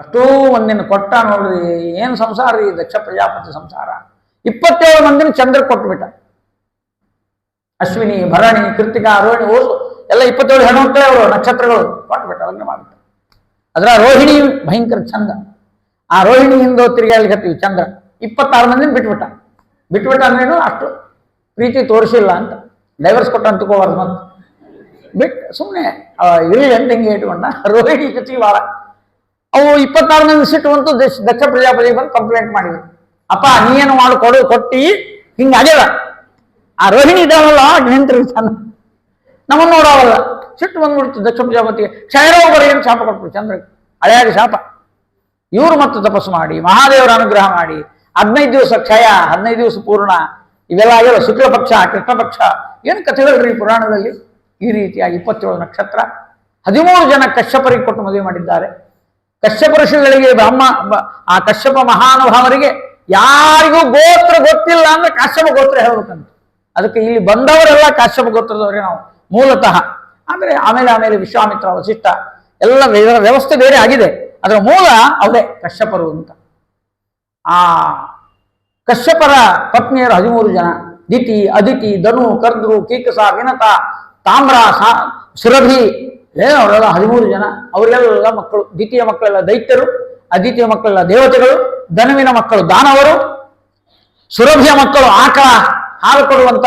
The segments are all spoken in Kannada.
ಅಷ್ಟೂ ಒಂದಿನ ಕೊಟ್ಟ ನೋಡ್ರಿ. ಏನು ಸಂಸಾರ ರೀ ದಕ್ಷ ಪ್ರಜಾಪತಿ ಸಂಸಾರ. 27 ಮಂದಿನ ಚಂದ್ರ ಕೊಟ್ಬಿಟ್ಟ. ಅಶ್ವಿನಿ, ಭರಣಿ, ಕೃತಿಕಾ, ರೋಹಿಣಿ, ಓಸು ಎಲ್ಲ 27 ಹೆಣ್ಮಕ್ಳೇ ಅವರು, ನಕ್ಷತ್ರಗಳು ಕೊಟ್ಬಿಟ್ಟ. ಲಗ್ನ ಮಾಡ್ಬಿಟ್ಟ. ಅದರ ರೋಹಿಣಿ ಭಯಂಕರ ಚಂದ. ಆ ರೋಹಿಣಿ ಹಿಂದೆ ತಿರುಗಾಡ್ಲಿಕತ್ತೀವಿ ಚಂದ್ರ. 26 ಮಂದಿನ ಬಿಟ್ಬಿಟ್ಟ. ಬಿಟ್ಬಿಟ್ಟ ಅಂದ್ರೇನು, ಅಷ್ಟು ಪ್ರೀತಿ ತೋರಿಸಿಲ್ಲ ಅಂತ. ಡೈವರ್ಸ್ ಕೊಟ್ಟ ಅಂತಕೋಬಾರ್ದು. ಮತ್ತೆ ಬಿಟ್ಟು ಸುಮ್ಮನೆ ಇರಲಿ ಅಂತ ಹಿಂಗೆ ಇಟ್ಕೊಂಡ. ರೋಹಿಣಿ ಜೊತೆಗೆ ಭಾಳ ಅವು 26 ಮಂದಿ ಸಿಟ್ಟು ಬಂತು. ದಕ್ಷ ಪ್ರಜಾಪತಿ ಬಂದು ಕಂಪ್ಲೇಂಟ್ ಮಾಡಿದ್ರು. ಅಪ್ಪ ನೀನು ಕೊಟ್ಟಿ ಹಿಂಗೆ ಆಗ್ಯದ. ಆ ರೋಹಿಣಿ ಇದಾವಲ್ಲ ನಿಂತ್ರಿ ಚಂದ, ನಮ್ಮನ್ನು ನೋಡಾವಲ್ಲ. ಸಿಟ್ಟು ಬಂದ್ಬಿಡ್ತು ದಕ್ಷ ಪ್ರಜಾಪತಿಗೆ. ಕ್ಷಯರೋಗ ಬರೆಯನ್ನು ಶಾಪ ಕೊಟ್ಬಿಡು ಚಂದ್ರಗೆ, ಹಳೆಯಾಗಿ ಶಾಪ. ಇವರು ಮತ್ತು ತಪಸ್ಸು ಮಾಡಿ ಮಹಾದೇವರ ಅನುಗ್ರಹ ಮಾಡಿ 15 ದಿವಸ ಕ್ಷಯ, 15 ದಿವಸ ಪೂರ್ಣ, ಇವೆಲ್ಲ ಆಗ್ಯವ. ಶುಕ್ಲ ಪಕ್ಷ, ಕೃಷ್ಣ ಪಕ್ಷ, ಏನು ಕಥೆಗಳ್ರಿ ಪುರಾಣದಲ್ಲಿ. ಈ ರೀತಿಯಾಗಿ 27 ನಕ್ಷತ್ರ, 13 ಜನ ಕಶ್ಯಪರಿಗೆ ಕೊಟ್ಟು ಮದುವೆ ಮಾಡಿದ್ದಾರೆ. ಕಶ್ಯಪ ಋಷಿಗಳಿಗೆ ಆ ಕಶ್ಯಪ ಮಹಾನುಭಾವರಿಗೆ ಯಾರಿಗೂ ಗೋತ್ರ ಗೊತ್ತಿಲ್ಲ ಅಂದ್ರೆ ಕಾಶ್ಯಪ ಗೋತ್ರ ಹೇಳ್ಬೇಕಂತ. ಅದಕ್ಕೆ ಇಲ್ಲಿ ಬಂದವರೆಲ್ಲ ಕಾಶ್ಯಪ ಗೋತ್ರದವರೇ ನಾವು ಮೂಲತಃ. ಆದರೆ ಆಮೇಲೆ ವಿಶ್ವಾಮಿತ್ರ, ವಸಿಷ್ಠ ಎಲ್ಲ ವ್ಯವಸ್ಥೆ ಬೇರೆ ಆಗಿದೆ. ಅದರ ಮೂಲ ಅವರೇ ಕಶ್ಯಪರು ಅಂತ. ಆ ಕಶ್ಯಪರ ಪತ್ನಿಯರು 13 ಜನ. ದಿತಿ, ಅದಿತಿ, ಧನು, ಕರ್ದ್ರು, ಕೀಕಸ, ವಿನತ, ತಾಮ್ರ, ಸುರಭಿ, ಅವರೆಲ್ಲ 13 ಜನ. ಅವರೆಲ್ಲ ಮಕ್ಕಳು. ದ್ವಿತೀಯ ಮಕ್ಕಳೆಲ್ಲ ದೈತ್ಯರು, ಅದ್ವಿತೀಯ ಮಕ್ಕಳೆಲ್ಲ ದೇವತೆಗಳು, ಧನುವಿನ ಮಕ್ಕಳು ದಾನವರು, ಸುರಭಿಯ ಮಕ್ಕಳು ಆಕಳ ಹಾಲು ಕೊಡುವಂತ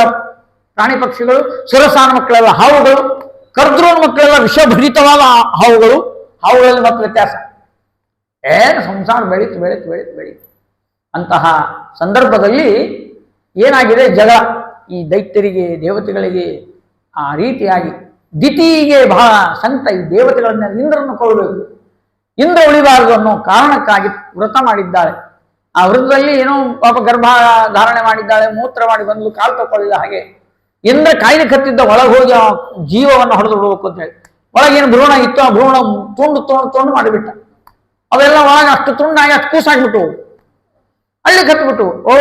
ಪ್ರಾಣಿ ಪಕ್ಷಿಗಳು, ಸುರಸಾನ ಮಕ್ಕಳೆಲ್ಲ ಹಾವುಗಳು, ಕರ್ದ್ರೋನ್ ಮಕ್ಕಳೆಲ್ಲ ವಿಷಭರಿತವಾದ ಹಾವುಗಳು. ಹಾವುಗಳಲ್ಲಿ ಮತ್ತು ವ್ಯತ್ಯಾಸ ಏನು ಸಂಸಾರ ಬೆಳೀತು. ಅಂತಹ ಸಂದರ್ಭದಲ್ಲಿ ಏನಾಗಿದೆ ಜಗ, ಈ ದೈತ್ಯರಿಗೆ ದೇವತೆಗಳಿಗೆ ಆ ರೀತಿಯಾಗಿ. ದಿತಿಗೆ ಬಹಳ ಸಂತ. ಈ ದೇವತೆಗಳನ್ನ ಇಂದ್ರನ್ನು ಕೊಡಬೇಕು, ಇಂದ್ರ ಉಳಿಬಾರದು ಅನ್ನೋ ಕಾರಣಕ್ಕಾಗಿ ವ್ರತ ಮಾಡಿದ್ದಾಳೆ. ಆ ವ್ರತದಲ್ಲಿ ಏನೋ ಪಾಪ ಗರ್ಭ ಧಾರಣೆ ಮಾಡಿದ್ದಾಳೆ, ಮೂತ್ರ ಮಾಡಿ ಬಂದು ಕಾಲು ತಕೊಳ್ಳಿಲ್ಲ. ಹಾಗೆ ಇಂದ್ರ ಕಾಯ್ದೆ ಕತ್ತಿದ್ದ ಒಳಗೆ ಹೋಗಿ ಆ ಜೀವವನ್ನು ಹೊಡೆದು ಬಿಡಬೇಕು ಅಂತ ಹೇಳಿ. ಒಳಗೇನು ಭ್ರೂಣ ಇತ್ತು, ಆ ಭ್ರೂಣ ತುಂಡು ಮಾಡಿಬಿಟ್ಟ. ಅವೆಲ್ಲ ಒಳಗೆ ಅಷ್ಟು ತುಂಡಾಗಿ ಅಷ್ಟು ಕೂಸಾಗ್ಬಿಟ್ಟು ಹಳ್ಳಿ ಕತ್ಬಿಟ್ಟು ಓ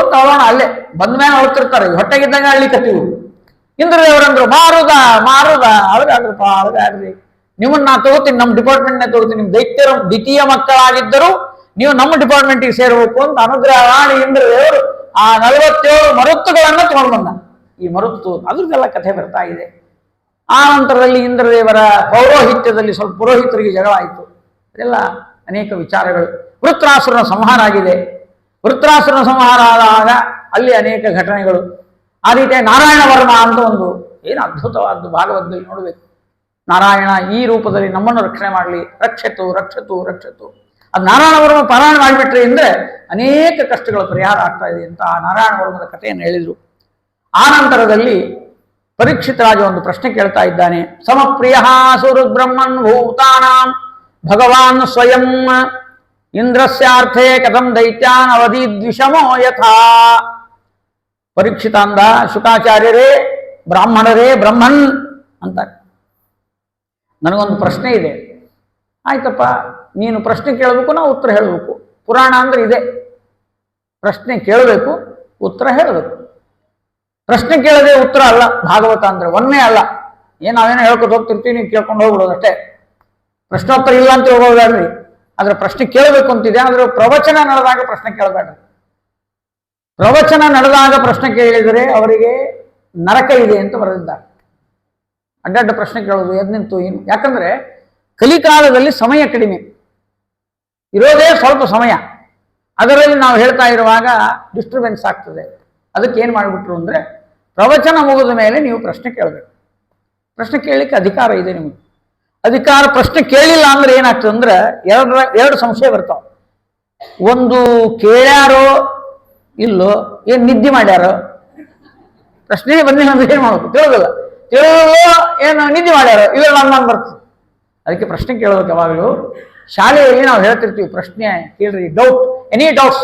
ಅಂತ ಅವಳೋಣ. ಅಲ್ಲೇ ಬಂದ ಮೇಲೆ ಹೊಳ್ತಿರ್ತಾರೆ, ಹೊಟ್ಟೆಗಿದ್ದಾಗ ಹಳ್ಳಿ ಕತ್ತಿವು. ಇಂದ್ರದೇವರಂದ್ರು ಮಾರುದ ಅಳಗಾಡ್ರಿ, ನಿಮ್ಮನ್ನ ನಾ ತಗೋತೀನಿ, ನಮ್ಮ ಡಿಪಾರ್ಟ್ಮೆಂಟ್ನೇ ತಗೋತೀನಿ. ನಿಮ್ ದೈತ್ಯರ ದ್ವಿತೀಯ ಮಕ್ಕಳಾಗಿದ್ದರು ನೀವು ನಮ್ಮ ಡಿಪಾರ್ಟ್ಮೆಂಟಿಗೆ ಸೇರಬೇಕು ಅಂತ ಅನುಗ್ರಹ ಮಾಡಿ ಇಂದ್ರದೇವರು ಆ 47 ಮರುತ್ತುಗಳನ್ನ ತಗೊಂಡು ಬಂದ. ಈ ಮರುತ್ತು ಅದ್ರದ್ದೆಲ್ಲ ಕಥೆ ಬರ್ತಾ ಇದೆ. ಆ ನಂತರದಲ್ಲಿ ಇಂದ್ರದೇವರ ಪೌರೋಹಿತ್ಯದಲ್ಲಿ ಸ್ವಲ್ಪ ಪುರೋಹಿತರಿಗೆ ಜಗಳ ಆಯಿತು. ಅದೆಲ್ಲ ಅನೇಕ ವಿಚಾರಗಳು. ವೃತ್ರಾಸುರನ ಸಂಹಾರ ಆಗಿದೆ. ವೃತ್ರಾಸುರನ ಸಂಹಾರ ಆದಾಗ ಅಲ್ಲಿ ಅನೇಕ ಘಟನೆಗಳು. ಆ ರೀತಿಯ ನಾರಾಯಣ ವರ್ಮ ಅಂತ ಒಂದು ಏನು ಅದ್ಭುತವಾದ್ದು ಭಾಗವತದಲ್ಲಿ ನೋಡಬೇಕು. ನಾರಾಯಣ ಈ ರೂಪದಲ್ಲಿ ನಮ್ಮನ್ನು ರಕ್ಷಣೆ ಮಾಡಲಿ, ರಕ್ಷತು. ಅದು ನಾರಾಯಣ ವರ್ಮ ಪಾರಾಯಣ ಮಾಡಿಬಿಟ್ರಿ ಅಂದ್ರೆ ಅನೇಕ ಕಷ್ಟಗಳ ಪರಿಹಾರ ಆಗ್ತಾ ಇದೆ ಅಂತ ಆ ನಾರಾಯಣ ವರ್ಮದ ಕಥೆಯನ್ನು ಹೇಳಿದರು. ಆ ನಂತರದಲ್ಲಿ ಪರೀಕ್ಷಿತ ರಾಜ ಒಂದು ಪ್ರಶ್ನೆ ಕೇಳ್ತಾ ಇದ್ದಾನೆ. ಸಮಪ್ರಿಯ ಸುರು ಬ್ರಹ್ಮನ್ ಭೂತಾನಾಂ ಭಗವಾನ್ ಸ್ವಯಂ ಇಂದ್ರಸ್ಯಾರ್ಥೇ ಕಥಂ ದೈತ್ಯಾನ್ ಅವಧಿ ದ್ವಿಷಮೋ ಯಥಾ. ಪರೀಕ್ಷಿತ ಅಂದ, ಶುಕಾಚಾರ್ಯರೇ, ಬ್ರಾಹ್ಮಣರೇ, ಬ್ರಹ್ಮನ್ ಅಂತ ನನಗೊಂದು ಪ್ರಶ್ನೆ ಇದೆ. ಆಯ್ತಪ್ಪ, ನೀನು ಪ್ರಶ್ನೆ ಕೇಳಬೇಕು, ನಾವು ಉತ್ತರ ಹೇಳಬೇಕು. ಪುರಾಣ ಅಂದ್ರೆ ಇದೆ, ಪ್ರಶ್ನೆ ಕೇಳಬೇಕು, ಉತ್ತರ ಹೇಳಬೇಕು. ಪ್ರಶ್ನೆ ಕೇಳದೆ ಉತ್ತರ ಅಲ್ಲ ಭಾಗವತ ಅಂದ್ರೆ. ಒಮ್ಮೆ ಅಲ್ಲ, ನಾವೇನೋ ಹೇಳ್ಕೊತ ಹೋಗ್ತಿರ್ತೀವಿ, ನೀವು ಕೇಳ್ಕೊಂಡು ಹೋಗ್ಬಿಡೋದು ಅಷ್ಟೇ. ಪ್ರಶ್ನೋತ್ತರ ಇಲ್ಲ ಅಂತ ಹೋಗೋದಾಡ್ರಿ. ಆದ್ರೆ ಪ್ರಶ್ನೆ ಕೇಳಬೇಕು ಅಂತಿದೆ. ಆದ್ರೆ ಪ್ರವಚನ ನಡೆದಾಗ ಪ್ರಶ್ನೆ ಕೇಳಬೇಡ್ರಿ. ಪ್ರವಚನ ನಡೆದಾಗ ಪ್ರಶ್ನೆ ಕೇಳಿದರೆ ಅವರಿಗೆ ನರಕ ಇದೆ ಅಂತ ಬರೆದಿದ್ದಾರೆ. ಅಡ್ಡಡ್ಡ ಪ್ರಶ್ನೆ ಕೇಳೋದು ಎದ್ ನಿಂತು ಏನು. ಯಾಕಂದ್ರೆ ಕಲಿಕಾಲದಲ್ಲಿ ಸಮಯ ಕಡಿಮೆ ಇರೋದೇ, ಸ್ವಲ್ಪ ಸಮಯ. ಅದರಲ್ಲಿ ನಾವು ಹೇಳ್ತಾ ಇರುವಾಗ ಡಿಸ್ಟರ್ಬೆನ್ಸ್ ಆಗ್ತದೆ. ಅದಕ್ಕೆ ಏನು ಮಾಡಿಬಿಟ್ರು ಅಂದ್ರೆ, ಪ್ರವಚನ ಮುಗಿದ ಮೇಲೆ ನೀವು ಪ್ರಶ್ನೆ ಕೇಳಬೇಕು. ಪ್ರಶ್ನೆ ಕೇಳಲಿಕ್ಕೆ ಅಧಿಕಾರ ಇದೆ ನಿಮಗೆ. ಅಧಿಕಾರ ಪ್ರಶ್ನೆ ಕೇಳಿಲ್ಲ ಅಂದ್ರೆ ಏನಾಗ್ತದೆ ಅಂದ್ರೆ ಎರಡು ಸಂಶಯ ಬರ್ತಾವ. ಒಂದು, ಕೇಳ್ಯಾರೋ ಇಲ್ಲೋ, ಏನ್ ನಿದ್ದೆ ಮಾಡ್ಯಾರೋ. ಪ್ರಶ್ನೆ ಬಂದಿಲ್ಲ ಅಂದ್ರೆ ಏನ್ ಮಾಡ್ಬೇಕು ತಿಳಿಯೋದಿಲ್ಲ. ಏನು ನಿದ್ದೆ ಮಾಡ್ಯಾರೋ, ಇವೆಲ್ಲ ಅನುಮಾನ ಬರ್ತದೆ. ಅದಕ್ಕೆ ಪ್ರಶ್ನೆ ಕೇಳಬೇಕು ಯಾವಾಗಲೂ. ಶಾಲೆಯಲ್ಲಿ ನಾವು ಹೇಳ್ತಿರ್ತೀವಿ, ಪ್ರಶ್ನೆ ಕೇಳ್ರಿ, ಎನಿ ಡೌಟ್ಸ್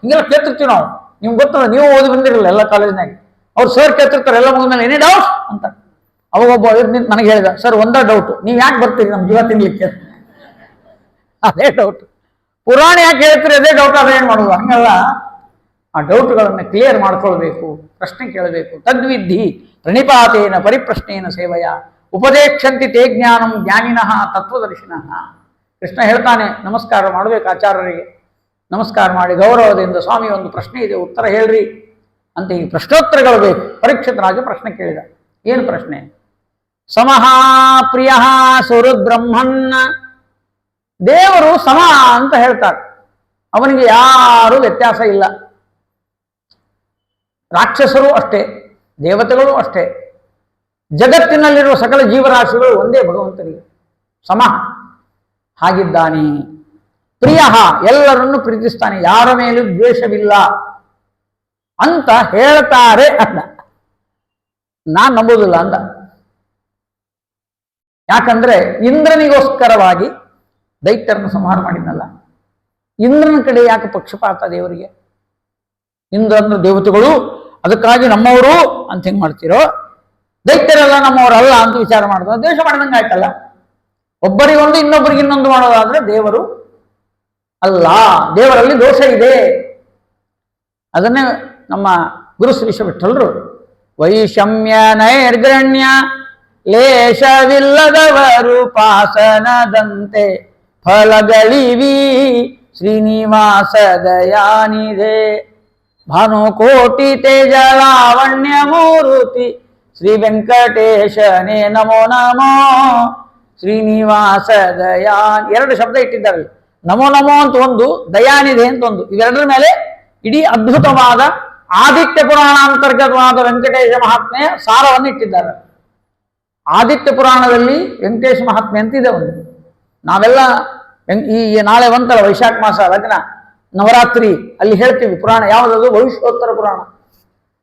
ಹಿಂಗೆಲ್ಲ ಕೇಳ್ತಿರ್ತೀವಿ ನಾವು. ನಿಮ್ಗೆ ಗೊತ್ತಲ್ಲ, ನೀವು ಓದಿ ಬಂದಿರಲ್ಲ ಎಲ್ಲ ಕಾಲೇಜ್ನಾಗ. ಅವ್ರು ಸರ್ ಕೇಳ್ತಿರ್ತಾರೆ ಎಲ್ಲ ಮುಗಿದ್ಮೇಲೆ ಎನಿ ಡೌಟ್ಸ್ ಅಂತ. ಅವಾಗ ಒಬ್ಬ ನಿಂತು ನನಗೆ ಹೇಳಿದ, ಸರ್ ಒಂದೇ ಡೌಟ್, ನೀವು ಯಾಕೆ ಬರ್ತೀರಿ ನಮ್ಮ ಜೀವ ತಿನ್ಲಿಕ್ಕೆ? ಅದೇ ಡೌಟ್. ಪುರಾಣ ಯಾಕೆ ಹೇಳ್ತೀರಿ ಅದೇ ಡೌಟ್. ಅದೇ ಏನು ಮಾಡೋದು? ಹಂಗಲ್ಲ, ಆ ಡೌಟ್ಗಳನ್ನು ಕ್ಲಿಯರ್ ಮಾಡ್ಕೊಳ್ಬೇಕು, ಪ್ರಶ್ನೆ ಕೇಳಬೇಕು. ತದ್ವಿಧಿ ಪ್ರಣಿಪಾತೇನ ಪರಿಪ್ರಶ್ನೇನ ಸೇವೆಯ ಉಪದೇಕ್ಷಂತಿ ತೇ ಜ್ಞಾನಂ ಜ್ಞಾನಿನಃ ತತ್ವದರ್ಶಿನಃ. ಕೃಷ್ಣ ಹೇಳ್ತಾನೆ, ನಮಸ್ಕಾರ ಮಾಡಬೇಕು ಆಚಾರ್ಯರಿಗೆ, ನಮಸ್ಕಾರ ಮಾಡಿ ಗೌರವದಿಂದ ಸ್ವಾಮಿ ಒಂದು ಪ್ರಶ್ನೆ ಇದೆ ಉತ್ತರ ಹೇಳ್ರಿ ಅಂತ ಈ ಪ್ರಶ್ನೋತ್ತರಗಳು ಬೇಕು. ಪರೀಕ್ಷಿತರಾಗಿ ಪ್ರಶ್ನೆ ಕೇಳಿದ. ಏನು ಪ್ರಶ್ನೆ? ಸಮಃ ಪ್ರಿಯ ಸುಹೃದ್ಬ್ರಹ್ಮನ್, ದೇವರು ಸಮ ಅಂತ ಹೇಳ್ತಾರೆ, ಅವನಿಗೆ ಯಾರೂ ವ್ಯತ್ಯಾಸ ಇಲ್ಲ. ರಾಕ್ಷಸರು ಅಷ್ಟೇ, ದೇವತೆಗಳು ಅಷ್ಟೇ, ಜಗತ್ತಿನಲ್ಲಿರುವ ಸಕಲ ಜೀವರಾಶಿಗಳು ಒಂದೇ ಭಗವಂತನಿಗೆ ಸಮ ಹಾಗಿದ್ದಾನೆ. ಪ್ರಿಯ, ಎಲ್ಲರನ್ನು ಪ್ರೀತಿಸ್ತಾನೆ, ಯಾರ ಮೇಲೂ ದ್ವೇಷವಿಲ್ಲ ಅಂತ ಹೇಳ್ತಾರೆ ಅಂದ. ನಾನ್ ನಂಬೋದಿಲ್ಲ ಅಂದ. ಯಾಕಂದ್ರೆ ಇಂದ್ರನಿಗೋಸ್ಕರವಾಗಿ ದೈತ್ಯರನ್ನು ಸಂಹಾರ ಮಾಡಿದ್ನಲ್ಲ, ಇಂದ್ರನ ಕಡೆ ಯಾಕೆ ಪಕ್ಷಪಾತ ದೇವರಿಗೆ? ಇಂದ್ರ ಅಂದ್ರೆ ದೇವತೆಗಳು, ಅದಕ್ಕಾಗಿ ನಮ್ಮವರು ಅಂತ ಹೆಂಗ್ ಮಾಡ್ತೀರೋ, ದೈತ್ಯರೆಲ್ಲ ನಮ್ಮವರಲ್ಲ ಅಂತ ವಿಚಾರ ಮಾಡಿದ ದ್ವೇಷ ಮಾಡಿದಂಗೆ ಆಯ್ತಲ್ಲ. ಒಬ್ಬರಿಗೊಂದು ಇನ್ನೊಬ್ಬರಿಗೆ ಇನ್ನೊಂದು ಮಾಡೋದಾದ್ರೆ ದೇವರು ಅಲ್ಲ, ದೇವರಲ್ಲಿ ದೋಷ ಇದೆ. ಅದನ್ನೇ ನಮ್ಮ ಗುರು ಶ್ರೀ ವಿಠಲರು ವೈಷಮ್ಯ ನೈರ್ಗಣ್ಯ ಲೇಷವಿಲ್ಲದವರು ಪಾಸನದಂತೆ ಫಲಗಳಿವಿ ಶ್ರೀನಿವಾಸ ದಯಾನಿಧೆ ಭಾನುಕೋಟಿ ತೇಜ ಲಾವಣ್ಯ ಮೂರುತಿ ಶ್ರೀ ವೆಂಕಟೇಶನೇ ನಮೋ ನಮೋ ಶ್ರೀನಿವಾಸ ದಯಾನ್. ಎರಡು ಶಬ್ದ ಇಟ್ಟಿದ್ದಾರೆ, ನಮೋ ನಮೋ ಅಂತ ಒಂದು, ದಯಾನಿಧೆ ಅಂತ ಒಂದು. ಇವೆರಡರ ಮೇಲೆ ಇಡೀ ಅದ್ಭುತವಾದ ಆದಿತ್ಯ ಪುರಾಣ ಅಂತರ್ಗತವಾದ ವೆಂಕಟೇಶ ಮಹಾತ್ಮೆಯ ಸಾರವನ್ನು ಇಟ್ಟಿದ್ದಾರೆ. ಆದಿತ್ಯ ಪುರಾಣದಲ್ಲಿ ವೆಂಕಟೇಶ ಮಹಾತ್ಮೆ ಅಂತ ಇದೆ ಒಂದು. ನಾವೆಲ್ಲ ಈ ನಾಳೆ ಬಂತಲ್ಲ ವೈಶಾಖ ಮಾಸ ಲಗ್ನ ನವರಾತ್ರಿ, ಅಲ್ಲಿ ಹೇಳ್ತೀವಿ ಪುರಾಣ ಯಾವುದದು? ಭವಿಷ್ಯೋತ್ತರ ಪುರಾಣ.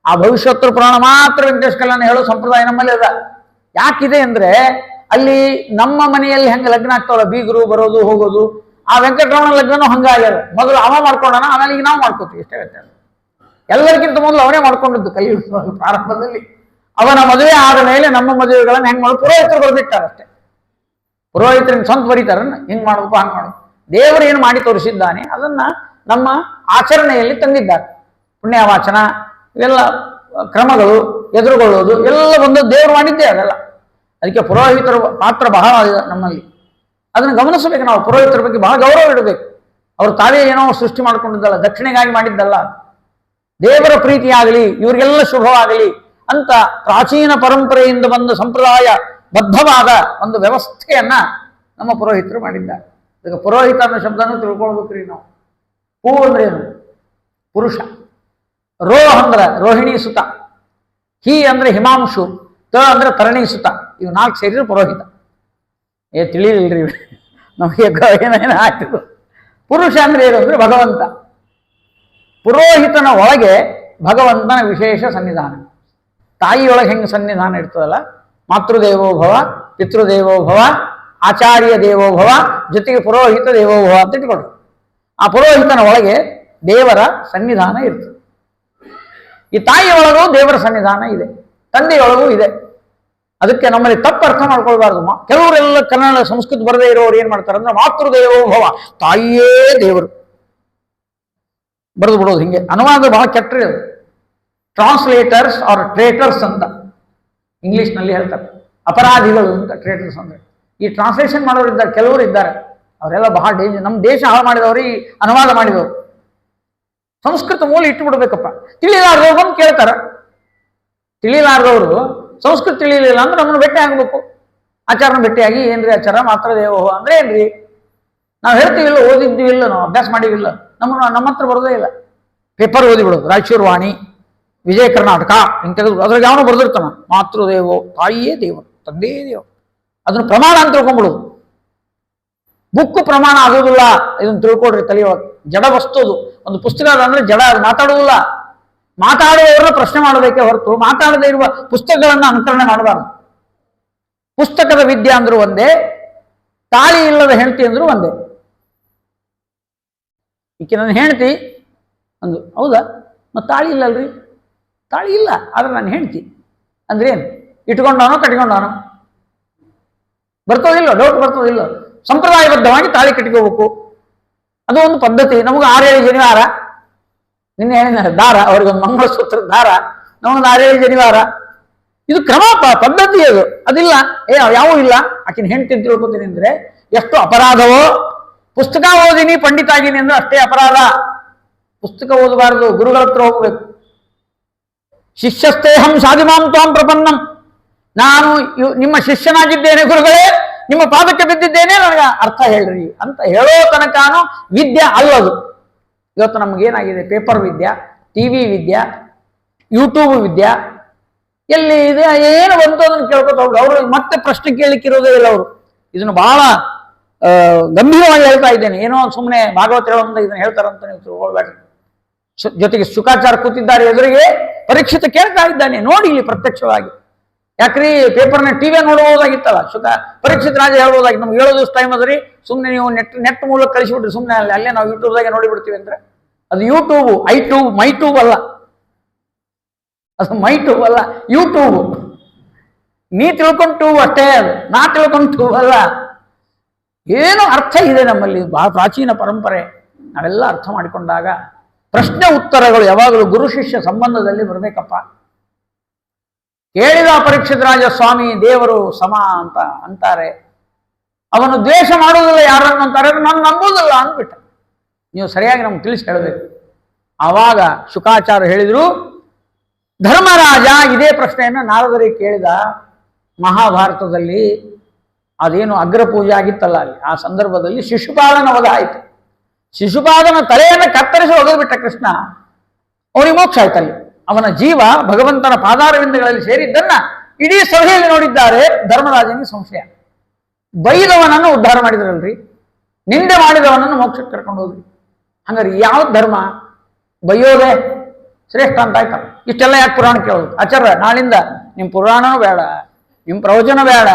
ಆ ಭವಿಷ್ಯೋತ್ತರ ಪುರಾಣ ಮಾತ್ರ ವೆಂಕಟೇಶ ಕಲ್ಯಾಣ ಹೇಳೋ ಸಂಪ್ರದಾಯ ನಮ್ಮಲ್ಲಿ ಅದ. ಯಾಕಿದೆ ಅಂದ್ರೆ ಅಲ್ಲಿ ನಮ್ಮ ಮನೆಯಲ್ಲಿ ಹೆಂಗೆ ಲಗ್ನ ಆಗ್ತಾವಲ್ಲ, ಬೀಗರು ಬರೋದು ಹೋಗೋದು, ಆ ವೆಂಕಟರಮಣ ಲಗ್ನನೂ ಹಂಗಾಗ್ಯಾರ. ಮೊದಲು ಅವ ಮಾಡ್ಕೊಂಡಾನ, ಆಮೇಲೆ ಈಗ ನಾವು ಮಾಡ್ಕೋತೀವಿ, ಇಷ್ಟೇ ವ್ಯತ್ಯಾಸ. ಎಲ್ಲರಿಗಿಂತ ಮೊದಲು ಅವನೇ ಮಾಡ್ಕೊಂಡಿದ್ದು ಕಲಿಯುವ ಪ್ರಾರಂಭದಲ್ಲಿ. ಅವನ ಮದುವೆ ಆದ ಮೇಲೆ ನಮ್ಮ ಮದುವೆಗಳನ್ನು ಹೆಂಗ್ ಮಾಡೋದು ಪುರೋಹಿತರು ಬರೆದಿಟ್ಟಾರೆ ಅಷ್ಟೇ. ಪುರೋಹಿತರನ್ನ ಸ್ವಂತ ಬರೀತಾರ, ಹಿಂಗ್ ಮಾಡ್ಬೇಕು ಹಂಗ್ ಮಾಡ್ಬೇಕು. ದೇವರು ಏನು ಮಾಡಿ ತೋರಿಸಿದ್ದಾನೆ ಅದನ್ನ ನಮ್ಮ ಆಚರಣೆಯಲ್ಲಿ ತಂದಿದ್ದಾರೆ. ಪುಣ್ಯವಾಚನ ಇವೆಲ್ಲ ಕ್ರಮಗಳು, ಎದುರುಗೊಳ್ಳೋದು ಎಲ್ಲ ಒಂದು ದೇವರು ಮಾಡಿದ್ದೇ ಅದೆಲ್ಲ. ಅದಕ್ಕೆ ಪುರೋಹಿತರ ಪಾತ್ರ ಬಹಳ ಇದೆ ನಮ್ಮಲ್ಲಿ. ಅದನ್ನು ಗಮನಿಸಬೇಕು ನಾವು. ಪುರೋಹಿತರ ಬಗ್ಗೆ ಬಹಳ ಗೌರವ ಇಡಬೇಕು. ಅವರು ತಾವೇ ಏನೋ ಸೃಷ್ಟಿ ಮಾಡ್ಕೊಂಡಿದ್ದಲ್ಲ, ದಕ್ಷಿಣೆಗಾಗಿ ಮಾಡಿದ್ದಲ್ಲ. ದೇವರ ಪ್ರೀತಿಯಾಗಲಿ, ಇವರಿಗೆಲ್ಲ ಶುಭವಾಗಲಿ ಅಂತ ಪ್ರಾಚೀನ ಪರಂಪರೆಯಿಂದ ಬಂದ ಸಂಪ್ರದಾಯ ಬದ್ಧವಾದ ಒಂದು ವ್ಯವಸ್ಥೆಯನ್ನ ನಮ್ಮ ಪುರೋಹಿತರು ಮಾಡಿದ್ದಾರೆ. ಈಗ ಪುರೋಹಿತ ಅನ್ನೋ ಶಬ್ದನೂ ತಿಳ್ಕೊಳ್ಬೇಕ್ರಿ ನಾವು. ಪೂ ಅಂದ್ರೆ ಏನು? ಪುರುಷ. ರೋ ಅಂದ್ರ ರೋಹಿಣಿ ಸುತ, ಹಿ ಅಂದ್ರೆ ಹಿಮಾಂಶು, ತ ಅಂದ್ರೆ ತರಣಿ ಸುತ. ಇವು 4 ಸೇರಿದ್ರೆ ಪುರೋಹಿತ. ತಿಳಿಲಿಲ್ರಿ ನಮಗೆ ಏನೇನು ಆಗ್ತದೆ. ಪುರುಷ ಅಂದ್ರೆ ಏನು ಅಂದ್ರೆ ಭಗವಂತ. ಪುರೋಹಿತನ ಒಳಗೆ ಭಗವಂತನ ವಿಶೇಷ ಸನ್ನಿಧಾನ. ತಾಯಿಯೊಳಗೆ ಹೆಂಗೆ ಸನ್ನಿಧಾನ ಇರ್ತದಲ್ಲ, ಮಾತೃದೇವೋಭವ, ಪಿತೃದೇವೋಭವ, ಆಚಾರ್ಯ ದೇವೋಭವ, ಜೊತೆಗೆ ಪುರೋಹಿತ ದೇವೋಭವ ಅಂತ ಇಟ್ಕೊಳ್ರಿ. ಆ ಪುರೋಹಿತನ ಒಳಗೆ ದೇವರ ಸನ್ನಿಧಾನ ಇರ್ತದೆ. ಈ ತಾಯಿಯೊಳಗೂ ದೇವರ ಸನ್ನಿಧಾನ ಇದೆ, ತಂದೆಯೊಳಗೂ ಇದೆ. ಅದಕ್ಕೆ ನಮ್ಮಲ್ಲಿ ತಪ್ಪು ಅರ್ಥ ಮಾಡ್ಕೊಳ್ಬಾರ್ದು. ಕೆಲವರೆಲ್ಲ ಕನ್ನಡ ಸಂಸ್ಕೃತ ಬರದೇ ಇರೋರು ಏನ್ ಮಾಡ್ತಾರೆ ಅಂದ್ರೆ ಮಾತೃದೇವೋಭವ, ತಾಯಿಯೇ ದೇವರು ಬರೆದು ಬಿಡೋದು. ಹಿಂಗೆ ಅನುವಾದ ಬಹಳ ಕೆಟ್ಟರೆ ಅದು. ಟ್ರಾನ್ಸ್ಲೇಟರ್ಸ್ ಆರ್ ಟ್ರೇಟರ್ಸ್ ಅಂತ ಇಂಗ್ಲಿಷ್ನಲ್ಲಿ ಹೇಳ್ತಾರೆ. ಅಪರಾಧಿಗಳು ಅಂತ ಟ್ರೇಟರ್ಸ್ ಅಂದ್ರೆ. ಈ ಟ್ರಾನ್ಸ್ಲೇಷನ್ ಮಾಡೋರು ಇದ್ದಾರೆ, ಕೆಲವರು ಇದ್ದಾರೆ, ಅವರೆಲ್ಲ ಬಹಳ ಡೇಂಜರ್. ನಮ್ಮ ದೇಶ ಹಾಳು ಮಾಡಿದವರು ಈ ಅನುವಾದ ಮಾಡಿದವರು. ಸಂಸ್ಕೃತ ಮೂಲ ಇಟ್ಟು ಬಿಡ್ಬೇಕಪ್ಪ. ತಿಳಿಲಾರ್ದವ್ರು ಬಂದು ಕೇಳ್ತಾರ. ತಿಳಿಲಾರ್ದವರು ಸಂಸ್ಕೃತ ತಿಳಿಲಿಲ್ಲ ಅಂದ್ರೆ ನಮ್ಮನ್ನು ಭೇಟಿ ಆಗ್ಬೇಕು. ಆಚಾರನ ಭೇಟಿಯಾಗಿ ಏನ್ರಿ ಆಚಾರ ಮಾತ್ರ ದೇವೋಹ ಅಂದ್ರೆ ಏನ್ರಿ? ನಾವು ಹೇಳ್ತೀವಿಲ್ಲ, ಓದಿದ್ದೀವಿಲ್ಲ, ನಾವು ಅಭ್ಯಾಸ ಮಾಡಿವಿಲ್ಲ, ನಮ್ಮ ಹತ್ರ ಬರೋದೇ ಇಲ್ಲ. ಪೇಪರ್ ಓದಿ ಬಿಡೋದು. ರಾಯಚೂರು ವಾಣಿ, ವಿಜಯ ಕರ್ನಾಟಕ ಹಿಂಗೆ ತೆಗೆದು ಅದ್ರಾಗ ಯಾವನೋ ಬರ್ದಿರ್ತಾನ ಮಾತೃದೇವೋ, ತಾಯಿಯೇ ದೇವರು, ತಂದೆಯೇ ದೇವರು. ಅದನ್ನು ಪ್ರಮಾಣ ಅಂತ ತಿಳ್ಕೊಂಡ್ಬಿಡುದು. ಬುಕ್ಕು ಪ್ರಮಾಣ ಆಗೋದಿಲ್ಲ, ಇದನ್ನು ತಿಳ್ಕೊಡ್ರಿ ತಲೆಯೊಳಗೆ. ಜಡ ವಸ್ತುದು ಒಂದು ಪುಸ್ತಕ ಅಂದ್ರೆ ಜಡ, ಅದು ಮಾತಾಡುವುದಿಲ್ಲ. ಮಾತಾಡುವವರನ್ನ ಪ್ರಶ್ನೆ ಮಾಡಬೇಕೇ ಹೊರತು ಮಾತಾಡದೇ ಇರುವ ಪುಸ್ತಕಗಳನ್ನ ಅನುಕರಣೆ ಮಾಡಬಾರ್ದು. ಪುಸ್ತಕದ ವಿದ್ಯೆ ಅಂದ್ರೂ ಒಂದೇ, ತಾಳಿ ಇಲ್ಲದ ಹೆಂಡತಿ ಅಂದ್ರೂ ಒಂದೇ. ಈಕೆ ನನ್ನ ಹೆಂಡತಿ ಅಂದ್ರು, ಹೌದಾ? ಮತ್ತು ತಾಳಿ ಇಲ್ಲಲ್ರಿ? ತಾಳಿ ಇಲ್ಲ, ಆದ್ರೆ ನಾನು ಹೆಂಡತಿ ಅಂದ್ರೆ ಏನು? ಇಟ್ಕೊಂಡವನೋ ಕಟ್ಕೊಂಡವನೋ? ಬರ್ತೋದಿಲ್ಲ, ಡೌಟ್ ಬರ್ತೋದಿಲ್ಲ. ಸಂಪ್ರದಾಯಬದ್ಧವಾಗಿ ತಾಳಿ ಕಟ್ಕೋಬೇಕು, ಅದು ಒಂದು ಪದ್ಧತಿ. ನಮಗೆ 6-7 ಶನಿವಾರ, ನಿನ್ನೆ ಹೇಳಿದ್ದಾರೆ ದಾರ, ಅವ್ರಿಗೊಂದು ಮಂಗಳಸೂತ್ರ ದಾರ, ನಮಗೊಂದು 6-7 ಶನಿವಾರ. ಇದು ಕ್ರಮ, ಪದ್ಧತಿ ಅದು. ಅದಿಲ್ಲ, ಯಾವೂ ಇಲ್ಲ. ಆಕಿನ ಹೆಂಡತಿ ತಿಳ್ಕೊತೀನಿ ಅಂದ್ರೆ ಎಷ್ಟು ಅಪರಾಧವೋ ಪುಸ್ತಕ ಓದಿನಿ ಪಂಡಿತ ಆಗಿನಿ ಅಂದ್ರೆ ಅಷ್ಟೇ ಅಪರಾಧ. ಪುಸ್ತಕ ಓದಬಾರದು, ಗುರುಗಳ ಹತ್ರ ಹೋಗ್ಬೇಕು. ಶಿಷ್ಯಸ್ತೇಹಂ ಸಾಧಿಮಾಂ ತ್ವಾಂ ಪ್ರಪನ್ನಂ, ನಾನು ನಿಮ್ಮ ಶಿಷ್ಯನಾಗಿದ್ದೇನೆ ಗುರುಗಳೇ, ನಿಮ್ಮ ಪಾದಕ್ಕೆ ಬಿದ್ದಿದ್ದೇನೆ, ನನಗೆ ಅರ್ಥ ಹೇಳ್ರಿ ಅಂತ ಹೇಳೋ ತನಕನೂ ವಿದ್ಯೆ ಅಲ್ಲದು. ಇವತ್ತು ನಮಗೇನಾಗಿದೆ, ಪೇಪರ್ ವಿದ್ಯಾ, ಟಿವಿ ವಿದ್ಯಾ, ಯೂಟ್ಯೂಬ್ ವಿದ್ಯಾ, ಎಲ್ಲಿ ಇದೆ ಏನು ಬಂತು ಅದನ್ನು ಕೇಳ್ಕೊತ ಹೋಗಿ ಅವರು ಮತ್ತೆ ಪ್ರಶ್ನೆ ಕೇಳಲಿಕ್ಕಿರೋದೇ ಇಲ್ಲ. ಅವರು ಇದನ್ನು ಬಹಳ ಗಂಭೀರವಾಗಿ ಹೇಳ್ತಾ ಇದ್ದೇನೆ, ಏನೋ ಸುಮ್ಮನೆ ಭಾಗವತ ಹೇಳೋದ್ರಿಂದ ಇದನ್ನು ಹೇಳ್ತಾರಂತ ನೀವು ತಿಳ್ಕೊಳ್ಬೇಡಿ. ಜೊತೆಗೆ ಶುಕಾಚಾರ ಕೂತಿದ್ದಾರೆ ಎದುರಿಗೆ, ಪರೀಕ್ಷಿತ ಕೇಳ್ತಾ ಇದ್ದಾನೆ, ನೋಡಿ ಇಲ್ಲಿ ಪ್ರತ್ಯಕ್ಷವಾಗಿ. ಯಾಕ್ರಿ ಪೇಪರ್ನ ಟಿವಿಯ ನೋಡ್ಬೋದಾಗಿತ್ತಲ್ಲ, ಪರೀಕ್ಷಿತ ರಾಜ ಹೇಳ್ಬೋದಾಗಿ, ನಮ್ಗೆ 7 ದಿವಸ ಟೈಮ್ ಅದ್ರಿ, ಸುಮ್ಮನೆ ನೀವು ನೆಟ್ ಮೂಲಕ ಕಳಿಸಿಬಿಟ್ರಿ, ಸುಮ್ಮನೆ ಅಲ್ಲೇ ನಾವು ಯೂಟ್ಯೂಬ್ದಾಗೆ ನೋಡಿಬಿಡ್ತೀವಿ ಅಂದ್ರೆ ಅದು ಯೂಟ್ಯೂಬ್, ಮೈ ಟ್ಯೂಬ್ ಅಲ್ಲ, ಅದು ಮೈ ಟ್ಯೂಬ್ ಅಲ್ಲ, ಯೂಟ್ಯೂಬ್. ನೀ ತಿಳ್ಕೊಂಡು ಟ್ಯೂಬ್ ಅಷ್ಟೇ, ಅದು ನಾ ತಿಳ್ಕೊಂಡು ಟ್ಯೂಬ್ ಅಲ್ಲ. ಏನು ಅರ್ಥ ಇದೆ ನಮ್ಮಲ್ಲಿ, ಬಹಳ ಪ್ರಾಚೀನ ಪರಂಪರೆ. ನಾವೆಲ್ಲ ಅರ್ಥ ಮಾಡಿಕೊಂಡಾಗ ಪ್ರಶ್ನೆ ಉತ್ತರಗಳು ಯಾವಾಗಲೂ ಗುರು ಶಿಷ್ಯ ಸಂಬಂಧದಲ್ಲಿ ಬರಬೇಕಪ್ಪ. ಹೇಳಿದ ಪರೀಕ್ಷಿತ ರಾಜ ಸ್ವಾಮಿ ದೇವರು ಸಮ ಅಂತ ಅಂತಾರೆ, ಅವನು ದ್ವೇಷ ಮಾಡುವುದಿಲ್ಲ ಯಾರನ್ನು ಅಂತಾರೆ, ನಾನು ನಂಬುವುದಿಲ್ಲ ಅಂದ್ಬಿಟ್ಟ. ನೀವು ಸರಿಯಾಗಿ ನಮ್ಗೆ ತಿಳಿಸಿ ಹೇಳಬೇಕು. ಆವಾಗ ಶುಕಾಚಾರ ಹೇಳಿದ್ರು, ಧರ್ಮರಾಜ ಇದೇ ಪ್ರಶ್ನೆಯನ್ನು ನಾರದರಿಗೆ ಕೇಳಿದ. ಮಹಾಭಾರತದಲ್ಲಿ ಅದೇನು ಅಗ್ರ ಪೂಜೆ ಆಗಿತ್ತಲ್ಲ, ಅಲ್ಲಿ ಆ ಸಂದರ್ಭದಲ್ಲಿ ಶಿಶುಪಾಲನ ವಧ ಆಯಿತು. ಶಿಶುಪಾಲನ ತಲೆಯನ್ನು ಕತ್ತರಿಸಿ ಒಗೆದುಬಿಟ್ಟ ಕೃಷ್ಣ, ಅವನಿಗೆ ಮೋಕ್ಷ ಆಯ್ತಲ್ಲಿ. ಅವನ ಜೀವ ಭಗವಂತನ ಪಾದಾರವಿಂದಗಳಲ್ಲಿ ಸೇರಿದ್ದನ್ನ ಇಡೀ ಸಭೆಯಲ್ಲಿ ನೋಡಿದ್ದಾರೆ. ಧರ್ಮರಾಜನಿಗೆ ಸಂಶಯ. ಬೈದವನನ್ನು ಉದ್ಧಾರ ಮಾಡಿದ್ರಲ್ರಿ, ನಿಂದೆ ಮಾಡಿದವನನ್ನು ಮೋಕ್ಷಕ್ಕೆ ಕರ್ಕೊಂಡು ಹೋದ್ರಿ. ಹಂಗಾರೆ ಯಾವ ಧರ್ಮ? ಬೈಯೋದೆ ಶ್ರೇಷ್ಠ ಅಂತ ಆಯ್ತಲ್ಲ. ಇಷ್ಟೆಲ್ಲ ಯಾಕೆ ಪುರಾಣ ಕೇಳೋದು? ಆಚಾರ್ಯ ನಾಳಿಂದ ನಿಮ್ಮ ಪುರಾಣನೂ ಬೇಡ, ನಿಮ್ಮ ಪ್ರವಚನ ಬೇಡ.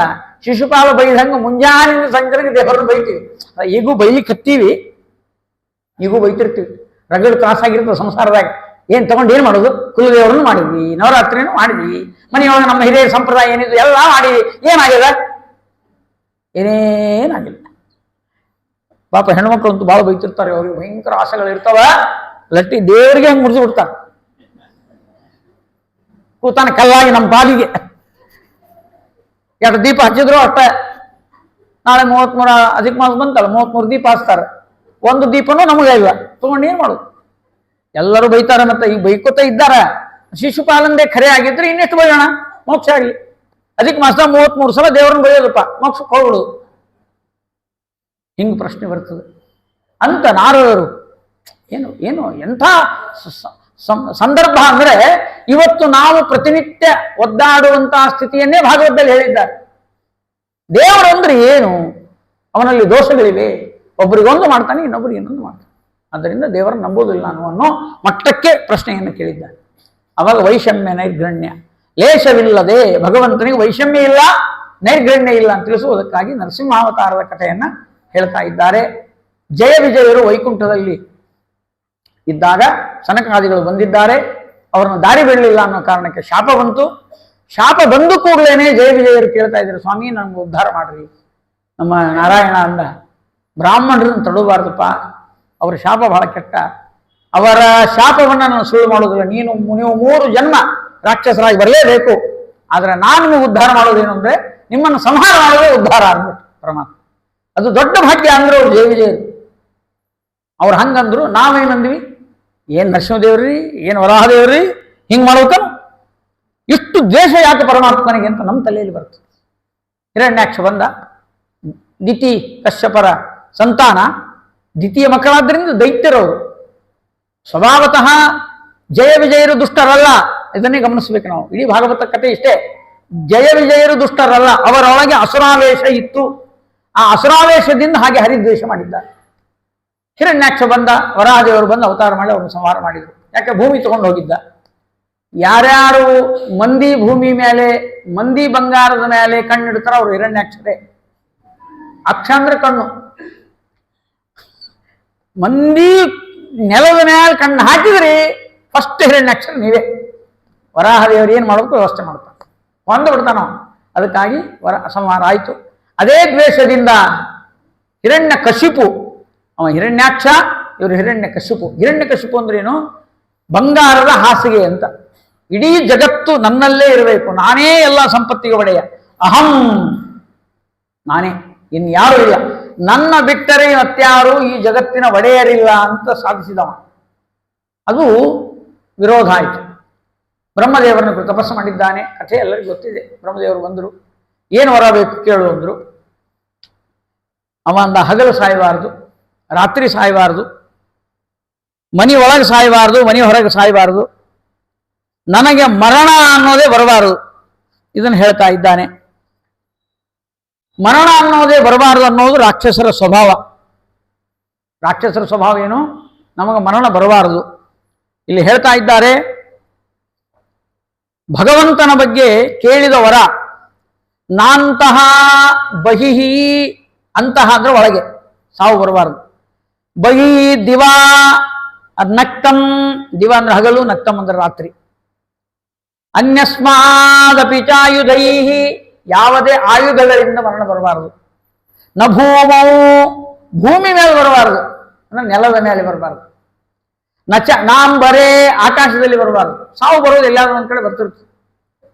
ಶಿಶುಪಾಲ ಬೈದಂಗೆ ಮುಂಜಾನಿಂದ ಸಂಜೆಗೆ ದೇವರನ್ನು ಬೈತೀವಿ. ಈಗೂ ಬೈಲಿಕ್ಕೆ ಹತ್ತೀವಿ, ಈಗೂ ಬೈತಿರ್ತೀವಿ. ರಗಡ್ ತ್ರಾಸಾಗಿರ್ತದೆ ಸಂಸಾರದಾಗ. ಏನು ತಗೊಂಡು ಏನು ಮಾಡೋದು? ಕುಲದೇವರನ್ನು ಮಾಡಿದ್ವಿ, ನವರಾತ್ರಿನೂ ಮಾಡಿದ್ವಿ, ಮನೆಯೊಳಗೆ ನಮ್ಮ ಹಿರಿಯರ ಸಂಪ್ರದಾಯ ಏನಿದ್ರು ಎಲ್ಲ ಮಾಡಿದ್ವಿ. ಏನಾಗ್ಯದ? ಏನೇನಾಗಿಲ್ಲ. ಪಾಪ ಹೆಣ್ಮಕ್ಳು ಅಂತೂ ಭಾಳ ಬೈತಿರ್ತಾರೆ, ಅವ್ರಿಗೆ ಭಯಂಕರ ಆಸೆಗಳು ಇರ್ತಾವ. ಲಟ್ಟಿ ದೇವರಿಗೆ ಹಂಗೆ ಮುರಿದು ಬಿಡ್ತಾರೆ. ಕೂತಾನ ಕಲ್ಲಾಗಿ ನಮ್ಮ ಪಾಲಿಗೆ 2 ದೀಪ ಹಚ್ಚಿದ್ರು ಅಷ್ಟೇ. ನಾಳೆ 33 ಅಧಿಕ ಮಾಸ ಬಂತಲ್ಲ, 33 ದೀಪ ಹಚ್ತಾರೆ. 1 ದೀಪನೂ ನಮಗೆ ಇಲ್ಲ. ತಗೊಂಡು ಏನು ಮಾಡೋದು? ಎಲ್ಲರೂ ಬೈತಾರೆ. ಮತ್ತೆ ಈಗ ಬೈಕೋತ ಇದ್ದಾರ. ಶಿಶುಪಾಲಂದೇ ಖರೆ ಆಗಿದ್ರೆ ಇನ್ನೆಷ್ಟು ಬೈಯೋಣ, ಮೋಕ್ಷ ಆಗಲಿ. ಅಧಿಕ ಮಾಸ 33 ಸಲ ದೇವರನ್ನ ಬೈಯೋದಪ್ಪ, ಮೋಕ್ಷಕ್ಕೆ ಹೋಗ್ಬಿಡುದು. ಹಿಂಗೆ ಪ್ರಶ್ನೆ ಬರ್ತದೆ ಅಂತ ನಾರದರು. ಏನು ಏನು ಎಂಥ ಸಂದರ್ಭ ಅಂದ್ರೆ, ಇವತ್ತು ನಾವು ಪ್ರತಿನಿತ್ಯ ಒದ್ದಾಡುವಂತಹ ಸ್ಥಿತಿಯನ್ನೇ ಭಾಗವತದಲ್ಲಿ ಹೇಳಿದ್ದಾರೆ. ದೇವರಂದ್ರೆ ಏನು? ಅವನಲ್ಲಿ ದೋಷಗಳಿವೆ. ಒಬ್ಬರಿಗೊಂದು ಮಾಡ್ತಾನೆ, ಇನ್ನೊಬ್ಬರಿಗೆ ಇನ್ನೊಂದು ಮಾಡ್ತಾನೆ. ಆದ್ದರಿಂದ ದೇವರನ್ನು ನಂಬುವುದಿಲ್ಲ ಅನ್ನೋ ಮಟ್ಟಕ್ಕೆ ಪ್ರಶ್ನೆಯನ್ನು ಕೇಳಿದ್ದಾರೆ. ಅವಾಗ ವೈಷಮ್ಯ ನೈರ್ಗಣ್ಯ ಲೇಷವಿಲ್ಲದೆ, ಭಗವಂತನಿಗೆ ವೈಷಮ್ಯ ಇಲ್ಲ, ನೈರ್ಗಣ್ಯ ಇಲ್ಲ ಅಂತ ತಿಳಿಸುವುದಕ್ಕಾಗಿ ನರಸಿಂಹಾವತಾರದ ಕಥೆಯನ್ನ ಹೇಳ್ತಾ ಇದ್ದಾರೆ. ಜಯ ವಿಜಯರು ವೈಕುಂಠದಲ್ಲಿ ಇದ್ದಾಗ ಸನಕಾದಿಗಳು ಬಂದಿದ್ದಾರೆ. ಅವರನ್ನು ದಾರಿ ಬಿಡಲಿಲ್ಲ ಅನ್ನೋ ಕಾರಣಕ್ಕೆ ಶಾಪ ಬಂತು. ಶಾಪ ಬಂದು ಕೂಡಲೇನೆ ಜಯ ವಿಜಯರು ಕೇಳ್ತಾ ಇದ್ದಾರೆ, ಸ್ವಾಮಿ ನಮ್ಗೆ ಉದ್ಧಾರ ಮಾಡ್ರಿ. ನಮ್ಮ ನಾರಾಯಣ ಅಂದ, ಬ್ರಾಹ್ಮಣರನ್ನು ತಡಬಾರ್ದಪ್ಪ, ಅವರ ಶಾಪ ಬಹಳ ಕೆಟ್ಟ. ಅವರ ಶಾಪವನ್ನು ನಾನು ಸುಳ್ಳು ಮಾಡೋದಿಲ್ಲ. ನೀವು 3 ಜನ್ಮ ರಾಕ್ಷಸರಾಗಿ ಬರಲೇಬೇಕು. ಆದ್ರೆ ನಾನು ನಿಮಗೆ ಉದ್ಧಾರ ಮಾಡೋದೇನು ಅಂದ್ರೆ, ನಿಮ್ಮನ್ನು ಸಂಹಾರ ಮಾಡೋದೇ ಉದ್ಧಾರ ಅಂದ್ಬಿಟ್ಟು ಪರಮಾತ್ಮ. ಅದು ದೊಡ್ಡ ಭಾಗ್ಯ ಅಂದ್ರೆ ಅವ್ರು ಜಯ ವಿಜಯರು. ಅವ್ರು ಹಂಗಂದ್ರು. ನಾವೇನಂದ್ವಿ, ಏನು ನರಸಿಂಹದೇವ್ರಿ, ಏನು ವರಾಹದೇವ್ರಿ, ಹಿಂಗೆ ಮಾಡ್ಬೇಕ? ಇಷ್ಟು ದ್ವೇಷ ಯಾಕೆ ಪರಮಾತ್ಮನಿಗೆ ಅಂತ ನಮ್ಮ ತಲೆಯಲ್ಲಿ ಬರ್ತದೆ. ಹಿರಣ್ಯಾಕ್ಷ ಬಂದ, ದಿತಿ ಕಶ್ಯಪರ ಸಂತಾನ, ದ್ವಿತೀಯ ಮಕ್ಕಳಾದ್ರಿಂದ ದೈತ್ಯರವರು. ಸ್ವಭಾವತಃ ಜಯ ವಿಜಯರು ದುಷ್ಟರಲ್ಲ, ಇದನ್ನೇ ಗಮನಿಸ್ಬೇಕು ನಾವು. ಇಡೀ ಭಾಗವತ ಕಥೆ ಇಷ್ಟೇ. ಜಯ ವಿಜಯರು ದುಷ್ಟರಲ್ಲ, ಅವರೊಳಗೆ ಅಸುರಾವೇಶ ಇತ್ತು. ಆ ಅಸುರಾವೇಶದಿಂದ ಹಾಗೆ ಹರಿದ್ವೇಷ ಮಾಡಿದ್ದಾರೆ. ಹಿರಣ್ಯಾಕ್ಷ ಬಂದ, ವರಾಹದೇವರು ಬಂದು ಅವತಾರ ಮಾಡಿ ಅವ್ರನ್ನ ಸಂಹಾರ ಮಾಡಿದರು. ಯಾಕೆ? ಭೂಮಿ ತಗೊಂಡು ಹೋಗಿದ್ದ. ಯಾರ್ಯಾರು ಮಂದಿ ಭೂಮಿ ಮೇಲೆ, ಮಂದಿ ಬಂಗಾರದ ಮೇಲೆ ಕಣ್ಣಿಡ್ತಾರ ಅವರು ಹಿರಣ್ಯಾಕ್ಷರೇ. ಅಕ್ಷ ಅಂದ್ರೆ ಕಣ್ಣು. ಮಂದಿ ನೆಲದ ಮೇಲೆ ಕಣ್ಣು ಹಾಕಿದ್ರಿ ಫಸ್ಟ್ ಹಿರಣ್ಯಾಕ್ಷರ ನೀವೇ. ವರಾಹದೇವರು ಏನು ಮಾಡಬೇಕು ವ್ಯವಸ್ಥೆ ಮಾಡ್ತಾರೆ, ಕೊಂದು ಬಿಡ್ತಾನ. ಅದಕ್ಕಾಗಿ ಸಂಹಾರ ಆಯಿತು. ಅದೇ ದ್ವೇಷದಿಂದ ಹಿರಣ್ಯ ಕಶಿಪು, ಅವ ಹಿರಣ್ಯಾಕ್ಷ, ಇವರು ಹಿರಣ್ಯ ಕಶಿಪು. ಹಿರಣ್ಯ ಕಶಿಪು ಅಂದ್ರೇನು? ಬಂಗಾರದ ಹಾಸಿಗೆ ಅಂತ. ಇಡೀ ಜಗತ್ತು ನನ್ನಲ್ಲೇ ಇರಬೇಕು, ನಾನೇ ಎಲ್ಲ ಸಂಪತ್ತಿಗೆ ಒಡೆಯ, ಅಹಂ, ನಾನೇ, ಇನ್ಯಾರೂ ಇಲ್ಲ. ನನ್ನ ಬಿಟ್ಟರೆ ಮತ್ಯಾರು ಈ ಜಗತ್ತಿನ ಒಡೆಯರಿಲ್ಲ ಅಂತ ಸಾಧಿಸಿದವ. ಅದು ವಿರೋಧ ಆಯಿತು. ಬ್ರಹ್ಮದೇವರನ್ನು ತಪಸ್ಸು ಮಾಡಿದ್ದಾನೆ, ಕಥೆ ಎಲ್ಲರಿಗೂ ಗೊತ್ತಿದೆ. ಬ್ರಹ್ಮದೇವರು ಬಂದರು, ಏನು ವರ ಬೇಕು ಕೇಳು ಅಂದರು. ಅವ ಅಂದ, ಹಗಲು ಸಾಯಬಾರ್ದು, ರಾತ್ರಿ ಸಾಯಬಾರ್ದು, ಮನೆ ಒಳಗೆ ಸಾಯಬಾರ್ದು, ಮನೆ ಹೊರಗೆ ಸಾಯಬಾರ್ದು, ನನಗೆ ಮರಣ ಅನ್ನೋದೇ ಬರಬಾರದು. ಇದನ್ನು ಹೇಳ್ತಾ ಇದ್ದಾನೆ. ಮರಣ ಅನ್ನೋದೇ ಬರಬಾರದು ಅನ್ನೋದು ರಾಕ್ಷಸರ ಸ್ವಭಾವ. ರಾಕ್ಷಸರ ಸ್ವಭಾವ ಏನು? ನಮಗೆ ಮರಣ ಬರಬಾರದು. ಇಲ್ಲಿ ಹೇಳ್ತಾ ಇದ್ದಾರೆ, ಭಗವಂತನ ಬಗ್ಗೆ ಕೇಳಿದ ವರ, ನಾಂತಹ ಬಹಿಹಿ, ಅಂತಹ ಅಂದ್ರೆ ಒಳಗೆ ಸಾವು ಬರಬಾರದು. ಬಹಿ ದಿವಾ ನಕ್ತಂ, ದಿವ ಅಂದ್ರೆ ಹಗಲು, ನಕ್ತಂ ಅಂದ್ರೆ ರಾತ್ರಿ. ಅನ್ಯಸ್ಮಾದಪಿ ಚಾಯುಧೈಹಿ, ಯಾವುದೇ ಆಯುಧಗಳಿಂದ ಮರಣ ಬರಬಾರದು. ನ ಭೂಮೌ, ಭೂಮಿ ಮೇಲೆ ಬರಬಾರದು ಅಂದ್ರೆ ನೆಲದ ಮೇಲೆ ಬರಬಾರದು. ನಚ ನಾಂಬರೇ, ಆಕಾಶದಲ್ಲಿ ಬರಬಾರದು. ಸಾವು ಬರೋದು ಎಲ್ಲಾದ್ರೂ ಒಂದ್ ಕಡೆ ಬರ್ತಿರುತ್ತೆ.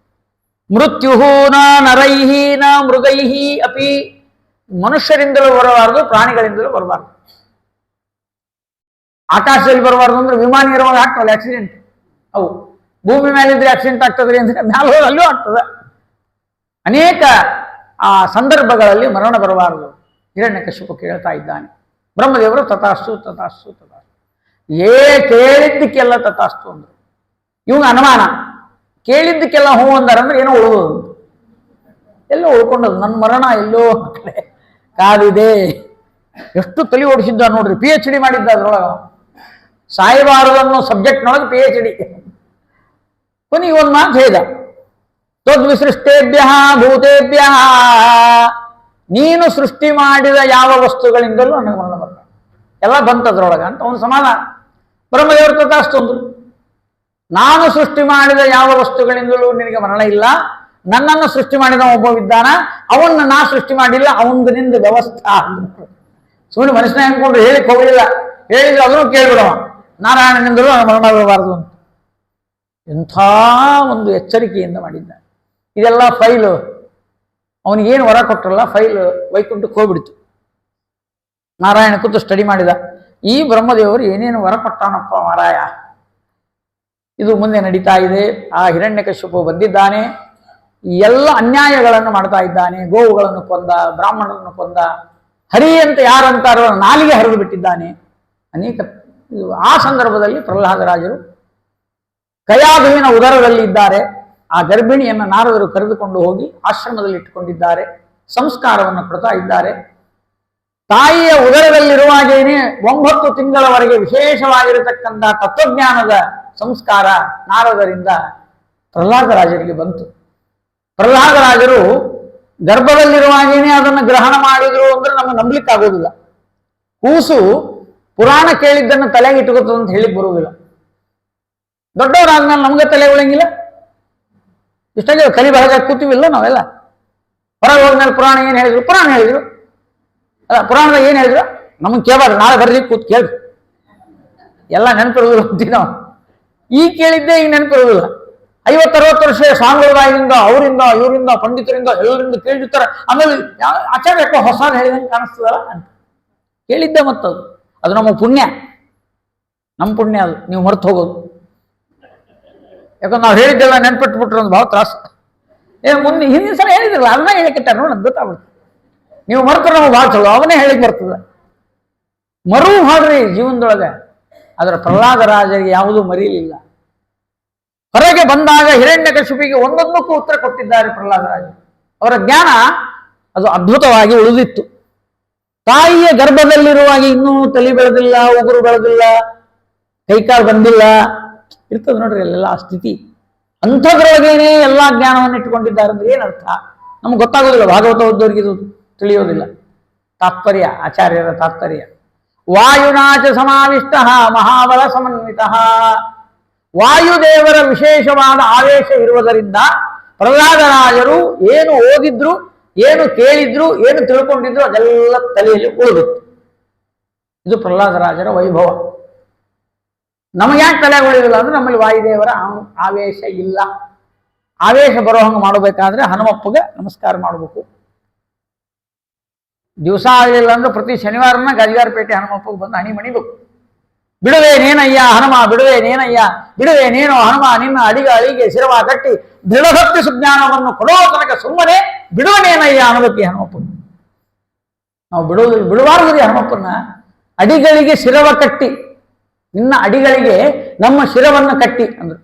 ಮೃತ್ಯು ನ ನರೈಹಿ ನ ಮೃಗೈಹಿ ಅಪಿ, ಮನುಷ್ಯರಿಂದಲೂ ಬರಬಾರದು, ಪ್ರಾಣಿಗಳಿಂದಲೂ ಬರಬಾರದು. ಆಕಾಶದಲ್ಲಿ ಬರಬಾರ್ದು ಅಂದ್ರೆ ವಿಮಾನ ಇರುವಾಗ ಆಗ್ತವಲ್ಲ ಆಕ್ಸಿಡೆಂಟ್, ಅವು ಭೂಮಿ ಮೇಲಿದ್ರೆ ಆಕ್ಸಿಡೆಂಟ್ ಆಗ್ತದ್ರಿ ಅಂದ್ರೆ ಮ್ಯಾಲ ಅಲ್ಲೂ ಆಗ್ತದೆ. ಅನೇಕ ಆ ಸಂದರ್ಭಗಳಲ್ಲಿ ಮರಣ ಬರಬಾರದು. ಹಿರಣ್ಯಕಶಿಪು ಕೇಳ್ತಾ ಇದ್ದಾನೆ. ಬ್ರಹ್ಮದೇವರು ತಥಾಸ್ತು ತಥಾಸ್ತು ತಥಾಸ್ತು, ಕೇಳಿದ್ದಕ್ಕೆಲ್ಲ ತಥಾಸ್ತು ಅಂದ್ರು. ಇವಾಗ ಅನುಮಾನ, ಕೇಳಿದ್ದಕ್ಕೆಲ್ಲ ಹೂ ಅಂದಾರಂದ್ರೆ ಏನೋ ಉಳುವುದು, ಎಲ್ಲೋ ಉಳ್ಕೊಂಡದು, ನನ್ನ ಮರಣ ಎಲ್ಲೋ ಕಡೆ ಕಾದಿದೆ. ಎಷ್ಟು ತಲೆ ಓಡಿಸಿದ್ದ ನೋಡ್ರಿ, PhD ಮಾಡಿದ್ದ ಅದ್ರೊಳಗ. ಸಾಯಬಾರದು ಅನ್ನೋ ಸಬ್ಜೆಕ್ಟ್ನೊಳಗೆ PhD. ಕೊನೆಗೆ ಒಂದು ಮಾತು ಹೇಳಿದ, ತದ್ವಿಸೃಷ್ಟೇಭ್ಯ ಭೂತೇಭ್ಯ, ನೀನು ಸೃಷ್ಟಿ ಮಾಡಿದ ಯಾವ ವಸ್ತುಗಳಿಂದಲೂ ನನಗೆ ಮರಣ ಬರಲ್ಲ, ಎಲ್ಲ ಬಂತದ್ರೊಳಗ ಅಂತ ಅವನು ಸಮಾಧಾನ. ಬ್ರಹ್ಮದೇವರು ತಥಾಸ್ತು ಅಂದ್ರು. ನಾನು ಸೃಷ್ಟಿ ಮಾಡಿದ ಯಾವ ವಸ್ತುಗಳಿಂದಲೂ ನಿನಗೆ ಮರಣ ಇಲ್ಲ, ನನ್ನನ್ನು ಸೃಷ್ಟಿ ಮಾಡಿದ ಒಬ್ಬವಿದ್ದಾನ, ಅವನ್ನ ನಾ ಸೃಷ್ಟಿ ಮಾಡಿಲ್ಲ, ಅವನಿಂದ ವ್ಯವಸ್ಥಾ. ಸುಮ್ಮನೆ ಮನುಷ್ಯನ ಅನ್ಕೊಂಡ್ರು, ಹೇಳಿಕ್ ಹೋಗಲಿಲ್ಲ, ಹೇಳಿದ್ರು ಅದನ್ನು ಕೇಳ್ಬಿಡವ, ನಾರಾಯಣನಿಂದಲೂ ಮರಣ ಬರಬಾರದು ಅಂತ. ಎಂಥ ಒಂದು ಎಚ್ಚರಿಕೆಯಿಂದ ಮಾಡಿದ್ದ. ಇದೆಲ್ಲ ಫೈಲು, ಅವನಿಗೇನು ವರ ಕೊಟ್ಟರಲ್ಲ ಫೈಲ್ ವೈಕುಂಠಕ್ಕೆ ಹೋಗ್ಬಿಡ್ತು. ನಾರಾಯಣ ಕೂತು ಸ್ಟಡಿ ಮಾಡಿದ, ಈ ಬ್ರಹ್ಮದೇವರು ಏನೇನು ವರ ಕೊಟ್ಟಾನಪ್ಪ ಮಾರಾಯ, ಇದು ಮುಂದೆ ನಡೀತಾ ಇದೆ. ಆ ಹಿರಣ್ಯಕಶಿಪು ಬಂದಿದ್ದಾನೆ, ಎಲ್ಲ ಅನ್ಯಾಯಗಳನ್ನು ಮಾಡ್ತಾ ಇದ್ದಾನೆ. ಗೋವುಗಳನ್ನು ಕೊಂದ, ಬ್ರಾಹ್ಮಣರನ್ನು ಕೊಂದ, ಹರಿ ಅಂತ ಯಾರಂತಾರೋ ನಾಲಿಗೆ ಹರಿದು ಬಿಟ್ಟಿದ್ದಾನೆ. ಅನೇಕ ಆ ಸಂದರ್ಭದಲ್ಲಿ ಪ್ರಹ್ಲಾದರಾಜರು ಕಯಾದುವಿನ ಉದರದಲ್ಲಿ ಇದ್ದಾರೆ. ಆ ಗರ್ಭಿಣಿಯನ್ನು ನಾರದರು ಕರೆದುಕೊಂಡು ಹೋಗಿ ಆಶ್ರಮದಲ್ಲಿ ಇಟ್ಟುಕೊಂಡಿದ್ದಾರೆ, ಸಂಸ್ಕಾರವನ್ನು ಕೊಡ್ತಾ ಇದ್ದಾರೆ. ತಾಯಿಯ ಉದರದಲ್ಲಿರುವಾಗೇನೆ 9 ತಿಂಗಳವರೆಗೆ ವಿಶೇಷವಾಗಿರತಕ್ಕಂಥ ತತ್ವಜ್ಞಾನದ ಸಂಸ್ಕಾರ ನಾರದರಿಂದ ಪ್ರಹ್ಲಾದರಾಜರಿಗೆ ಬಂತು. ಪ್ರಹ್ಲಾದರಾಜರು ಗರ್ಭದಲ್ಲಿರುವಾಗೇನೆ ಅದನ್ನು ಗ್ರಹಣ ಮಾಡಿದ್ರು ಅಂದ್ರೆ ನಮಗೆ ನಂಬಲಿಕ್ಕೆ ಆಗೋದಿಲ್ಲ. ಕೂಸು ಪುರಾಣ ಕೇಳಿದ್ದನ್ನು ತಲೆಗೆ ಇಟ್ಟುಕೊತದ ಅಂತ ಹೇಳಿಕ್ ಬರುವುದಿಲ್ಲ. ದೊಡ್ಡವರಾದ್ಮೇಲೆ ನಮ್ಗೆ ತಲೆ ಉಳಂಗಿಲ್ಲ. ಇಷ್ಟಾಗಿ ಕಲಿ ಬರಗ ಕೂತೀವಿಲ್ಲ ನಾವೆಲ್ಲ. ಹೊರಗೆ ಹೋದ್ಮೇಲೆ ಪುರಾಣ ಏನು ಹೇಳಿದ್ರು, ಪುರಾಣ ಹೇಳಿದ್ರು, ಅಲ್ಲ ಪುರಾಣದಾಗ ಏನು ಹೇಳಿದ್ರು ನಮಗೆ ಕೇಳಬಾರ್ದು, ನಾಳೆ ಬರ್ರಿ ಕೂತ್ ಕೇಳಿ, ಎಲ್ಲ ನೆನಪಿರೋದಿಲ್ಲ ಅಂತೀವಿ ನಾವು. ಈಗ ಕೇಳಿದ್ದೆ ಈಗ ನೆನಪಿರೋದಿಲ್ಲ. 50-60 ವರ್ಷ ಸ್ವಾಮಿಗಳ ಬಾಯಿನಿಂದ, ಅವರಿಂದ ಇವರಿಂದ ಪಂಡಿತರಿಂದ ಎಲ್ಲರಿಂದ ಕೇಳಿರ್ತಾರೆ. ಆಮೇಲೆ ಆಚಾರ್ಯ ಯಾಕೋ ಹೊಸಾದ್ ಹೇಳಿದಂಗೆ ಕಾಣಿಸ್ತದಲ್ಲ ಅಂತ ಕೇಳಿದ್ದೆ. ಮತ್ತದು ಅದು ನಮ್ಮ ಪುಣ್ಯ, ನಮ್ಮ ಪುಣ್ಯ ಅದು. ನೀವು ಮರ್ತು ಹೋಗೋದು, ಯಾಕಂದ್ರೆ ನಾವು ಹೇಳಿದ್ದೆಲ್ಲ ನೆನ್ಪಿಟ್ಬಿಟ್ರೆ ಒಂದು ಭಾಳ ತ್ರಾಸ. ಮುಂದೆ ಹಿಂದಿನ ಸಲ ಹೇಳಿದ್ರಲ್ಲ ಅದನ್ನ ಹೇಳಿಕಿಟ್ಟಾರ ನೋಡಿ, ನಮ್ಗೆ ಗೊತ್ತಾಗ್ಬಿಡ್ತು. ನೀವು ಮರ್ತಾರೆ ನಮಗೆ ಭಾಳ ಚಲೋ, ಅವನೇ ಹೇಳಿಕ್ ಬರ್ತದ. ಮರು ಮಾಡ್ರಿ ಜೀವನದೊಳಗೆ. ಅದರ ಪ್ರಹ್ಲಾದರಾಜರಿಗೆ ಯಾವುದೂ ಮರೀಲಿಲ್ಲ. ಹೊರಗೆ ಬಂದಾಗ ಹಿರಣ್ಯಕಶಿಪಿಗೆ ಒಂದೊಂದಕ್ಕೂ ಉತ್ತರ ಕೊಟ್ಟಿದ್ದಾರೆ ಪ್ರಹ್ಲಾದರಾಜ. ಅವರ ಜ್ಞಾನ ಅದು ಅದ್ಭುತವಾಗಿ ಉಳಿದಿತ್ತು. ತಾಯಿಯ ಗರ್ಭದಲ್ಲಿರುವಾಗ ಇನ್ನೂ ತಲೆ ಬೆಳೆದಿಲ್ಲ, ಉಗುರು ಬೆಳೆದಿಲ್ಲ, ಕೈಕಾಲು ಬಂದಿಲ್ಲ, ಇರ್ತದೆ ನೋಡ್ರಿ ಅಲ್ಲೆಲ್ಲ ಆ ಸ್ಥಿತಿ. ಅಂಥದ್ರೊಳಗೇನೆ ಎಲ್ಲ ಜ್ಞಾನವನ್ನು ಇಟ್ಟುಕೊಂಡಿದ್ದಾರೆ ಅಂದ್ರೆ ಏನರ್ಥ ನಮ್ಗೆ ಗೊತ್ತಾಗೋದಿಲ್ಲ. ಭಾಗವತ ಓದೋರಿಗೆ ಇದು ತಿಳಿಯೋದಿಲ್ಲ. ತಾತ್ಪರ್ಯ, ಆಚಾರ್ಯರ ತಾತ್ಪರ್ಯ. ವಾಯುನಾಚ ಸಮಾವಿಷ್ಟ ಮಹಾಬಲ ಸಮನ್ವಿತ. ವಾಯುದೇವರ ವಿಶೇಷವಾದ ಆವೇಶ ಇರುವುದರಿಂದ ಪ್ರಹ್ಲಾದರಾಜರು ಏನು ಓದಿದ್ರು, ಏನು ಕೇಳಿದ್ರು, ಏನು ತಿಳ್ಕೊಂಡಿದ್ರು ಅದೆಲ್ಲ ತಲೆಯಲ್ಲಿ ಉಳಿದಿತ್ತು. ಇದು ಪ್ರಹ್ಲಾದರಾಜರ ವೈಭವ. ನಮಗೆ ಯಾಕೆ ತಲೆ ಉಳಿದಿಲ್ಲ ಅಂದ್ರೆ ನಮ್ಮಲ್ಲಿ ವಾಯುದೇವರ ಆವೇಶ ಇಲ್ಲ. ಆವೇಶ ಬರೋ ಹಂಗೆ ಮಾಡಬೇಕಾದ್ರೆ ಹನುಮಪ್ಪಗೆ ನಮಸ್ಕಾರ ಮಾಡಬೇಕು. ದಿವಸ ಆಗಲಿಲ್ಲ ಅಂದ್ರೆ ಪ್ರತಿ ಶನಿವಾರನ ಗಾಜಿಗಾರಪೇಟೆ ಹನುಮಪ್ಪಗೆ ಬಂದು ಹಣಿ ಮಣಿಬೇಕು. ಬಿಡುವೆ ನೇನಯ್ಯ ಹನುಮ, ಬಿಡುವೆ ನೇನಯ್ಯ, ಬಿಡುವೆ ನೇನೋ ಹನುಮ, ನಿನ್ನ ಅಡಿಗೆ ಶಿರವ ಕಟ್ಟಿ ದೃಢಭಕ್ತಿ ಸುಜ್ಞಾನವನ್ನು ಕೊಡೋ ತನಕ ಸುಮ್ಮನೆ ಬಿಡುವನೇನಯ್ಯ ಅನ್ನೋದಕ್ಕೆ ಹನುಮಪ್ಪ. ನಾವು ಬಿಡುವಾರದಿ ಹನುಮಪ್ಪನ ಅಡಿಗಳಿಗೆ ಶಿರವ ಕಟ್ಟಿ, ನಿನ್ನ ಅಡಿಗಳಿಗೆ ನಮ್ಮ ಶಿರವನ್ನು ಕಟ್ಟಿ ಅಂದ್ರು.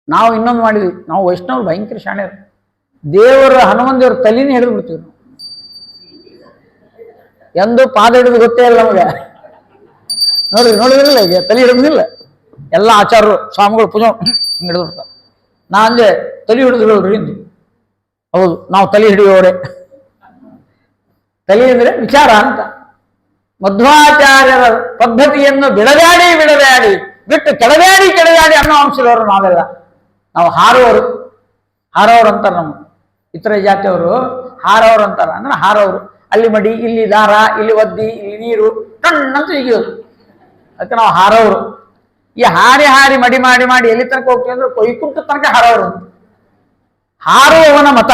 ನಾವು ಇನ್ನೊಂದು ಮಾಡಿದ್ವಿ, ನಾವು ವೈಷ್ಣವರು ಭಯಂಕರ ಶಾಣೆರು, ದೇವರ ಹನುಮನ್ ದೇವ್ರ ತಲೆನೇ ಹಿಡಿದು ಬಿಡ್ತೀವಿ ನಾವು. ಎಂದು ಪಾದ ಹಿಡಿದು ಗೊತ್ತೇ ಇಲ್ಲ ನಮಗೆ. ನೋಡಿದ್ರಿಲ್ಲ, ಈಗ ತಲೆ ಹಿಡಿದಿಲ್ಲ. ಎಲ್ಲ ಆಚಾರರು ಸ್ವಾಮಿಗಳು ಪೂಜೆ ಹಿಡಿದು ಬಿಡ್ತಾರೆ. ನಾ ಅಂದೆ ತಲೆ ಹಿಡಿದು ಹೇಳ್ರಿ ಇಂದು. ಹೌದು, ನಾವು ತಲೆ ಹಿಡಿಯೋರೆ. ತಲೆ ಅಂದ್ರೆ ವಿಚಾರ ಅಂತ. ಮಧ್ವಾಚಾರ್ಯರ ಪದ್ಧತಿಯನ್ನು ಬಿಡದಾಡಿ ಬಿಟ್ಟು ಕೆಳದಾಡಿ ಅನ್ನೋ ಅಂಶದವರು ನಾವೆಲ್ಲ. ನಾವು ಹಾರೋರು ಅಂತಾರೆ. ನಮ್ಮ ಇತರ ಜಾತಿಯವರು ಹಾರೋರು ಅಂತಾರ. ಅಂದ್ರೆ ಹಾರೋರು, ಅಲ್ಲಿ ಮಡಿ, ಇಲ್ಲಿ ದಾರ, ಇಲ್ಲಿ ಒದ್ದಿ, ಇಲ್ಲಿ ನೀರು ಕಣ್ಣಂತೂ ಈಗಿಯೋದು. ಅದಕ್ಕೆ ನಾವು ಹಾರೋರು. ಈ ಹಾರಿ ಮಡಿ ಮಾಡಿ ಎಲ್ಲಿ ತನಕ ಹೋಗ್ತೀವಿ ಅಂದ್ರೆ ಕೊಯ್ಕುಂಟ ತನಕ ಹಾರೋರು. ಹಾರುವವನ ಮತ,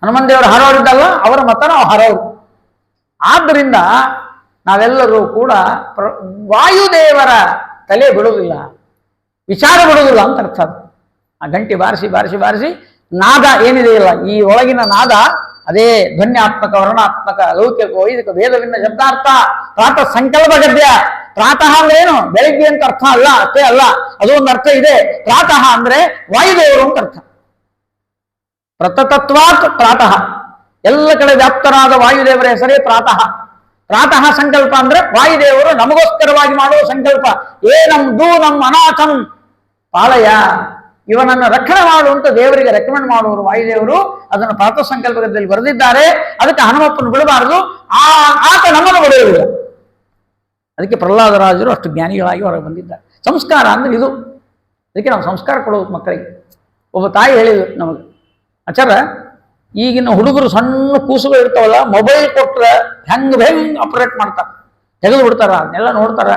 ಹನುಮನ್ ದೇವರು ಹಾರೋರಿದ್ದಲ್ಲ, ಅವರ ಮತ ನಾವು ಹಾರೋರು. ಆದ್ದರಿಂದ ನಾವೆಲ್ಲರೂ ಕೂಡ ವಾಯುದೇವರ ತಲೆ ಬಿಡುವುದಿಲ್ಲ, ವಿಚಾರ ಬಿಡುವುದಿಲ್ಲ ಅಂತ ಅರ್ಥ. ಆ ಗಂಟೆ ಬಾರಿಸಿ ನಾದ ಏನಿದೆಯಲ್ಲ, ಈ ಒಳಗಿನ ನಾದ, ಅದೇ ಧ್ವನ್ಯಾತ್ಮಕ, ವರ್ಣಾತ್ಮಕ, ಲೌಕಿಕ, ವೈದಿಕ, ಭೇದವಿನ್ನ ಶಬ್ದಾರ್ಥ. ಪ್ರಾತಃ ಸಂಕಲ್ಪ ಗದ್ಯ. ಪ್ರಾತಃ ಅಂದ್ರೆ ಏನು? ಬೆಳಿಗ್ಗೆ ಅಂತ ಅರ್ಥ ಅಲ್ಲ, ಅಷ್ಟೇ ಅಲ್ಲ, ಅದು ಒಂದು ಅರ್ಥ ಇದೆ. ಪ್ರಾತಃ ಅಂದ್ರೆ ವಾಯುದೇವರು ಅಂತ ಅರ್ಥ. ಪ್ರತತತ್ವಾತ್ ಪ್ರಾತಃ, ಎಲ್ಲ ಕಡೆ ವ್ಯಾಪ್ತರಾದ ವಾಯುದೇವರ ಹೆಸರೇ ಪ್ರಾತಃ ಸಂಕಲ್ಪ ಅಂದ್ರೆ ವಾಯುದೇವರು ನಮಗೋಸ್ಕರವಾಗಿ ಮಾಡುವ ಸಂಕಲ್ಪ. ನಮ್ಮ ಅನಾಥಂ ಪಾಲಯ, ಇವನನ್ನು ರಕ್ಷಣೆ ಮಾಡುವಂತ ದೇವರಿಗೆ ರೆಕಮೆಂಡ್ ಮಾಡುವರು ವಾಯುದೇವರು. ಅದನ್ನು ಪ್ರಾತಃ ಸಂಕಲ್ಪದಲ್ಲಿ ಬರೆದಿದ್ದಾರೆ. ಅದಕ್ಕೆ ಹನುಮಪ್ಪನ ಬಿಡಬಾರದು, ಆತ ನಮ್ಮನ್ನು ಬಿಡುವುದಿಲ್ಲ. ಅದಕ್ಕೆ ಪ್ರಹ್ಲಾದರಾಜರು ಅಷ್ಟು ಜ್ಞಾನಿಗಳಾಗಿ ಹೊರಗೆ ಬಂದಿದ್ದಾರೆ. ಸಂಸ್ಕಾರ ಅಂದ್ರೆ ಇದು. ಅದಕ್ಕೆ ನಾವು ಸಂಸ್ಕಾರ ಕೊಡೋದು ಮಕ್ಕಳಿಗೆ. ಒಬ್ಬ ತಾಯಿ ಹೇಳಿದ್ರು ನಮಗೆ, ಆಚಾರ ಈಗಿನ ಹುಡುಗರು ಸಣ್ಣ ಕೂಸುಗಳು ಇರ್ತಾವಲ್ಲ, ಮೊಬೈಲ್ ಕೊಟ್ರೆ ಹೆಂಗ್ ಆಪರೇಟ್ ಮಾಡ್ತಾರೆ, ತೆಗೆದು ಬಿಡ್ತಾರ, ಅದನ್ನೆಲ್ಲ ನೋಡ್ತಾರ.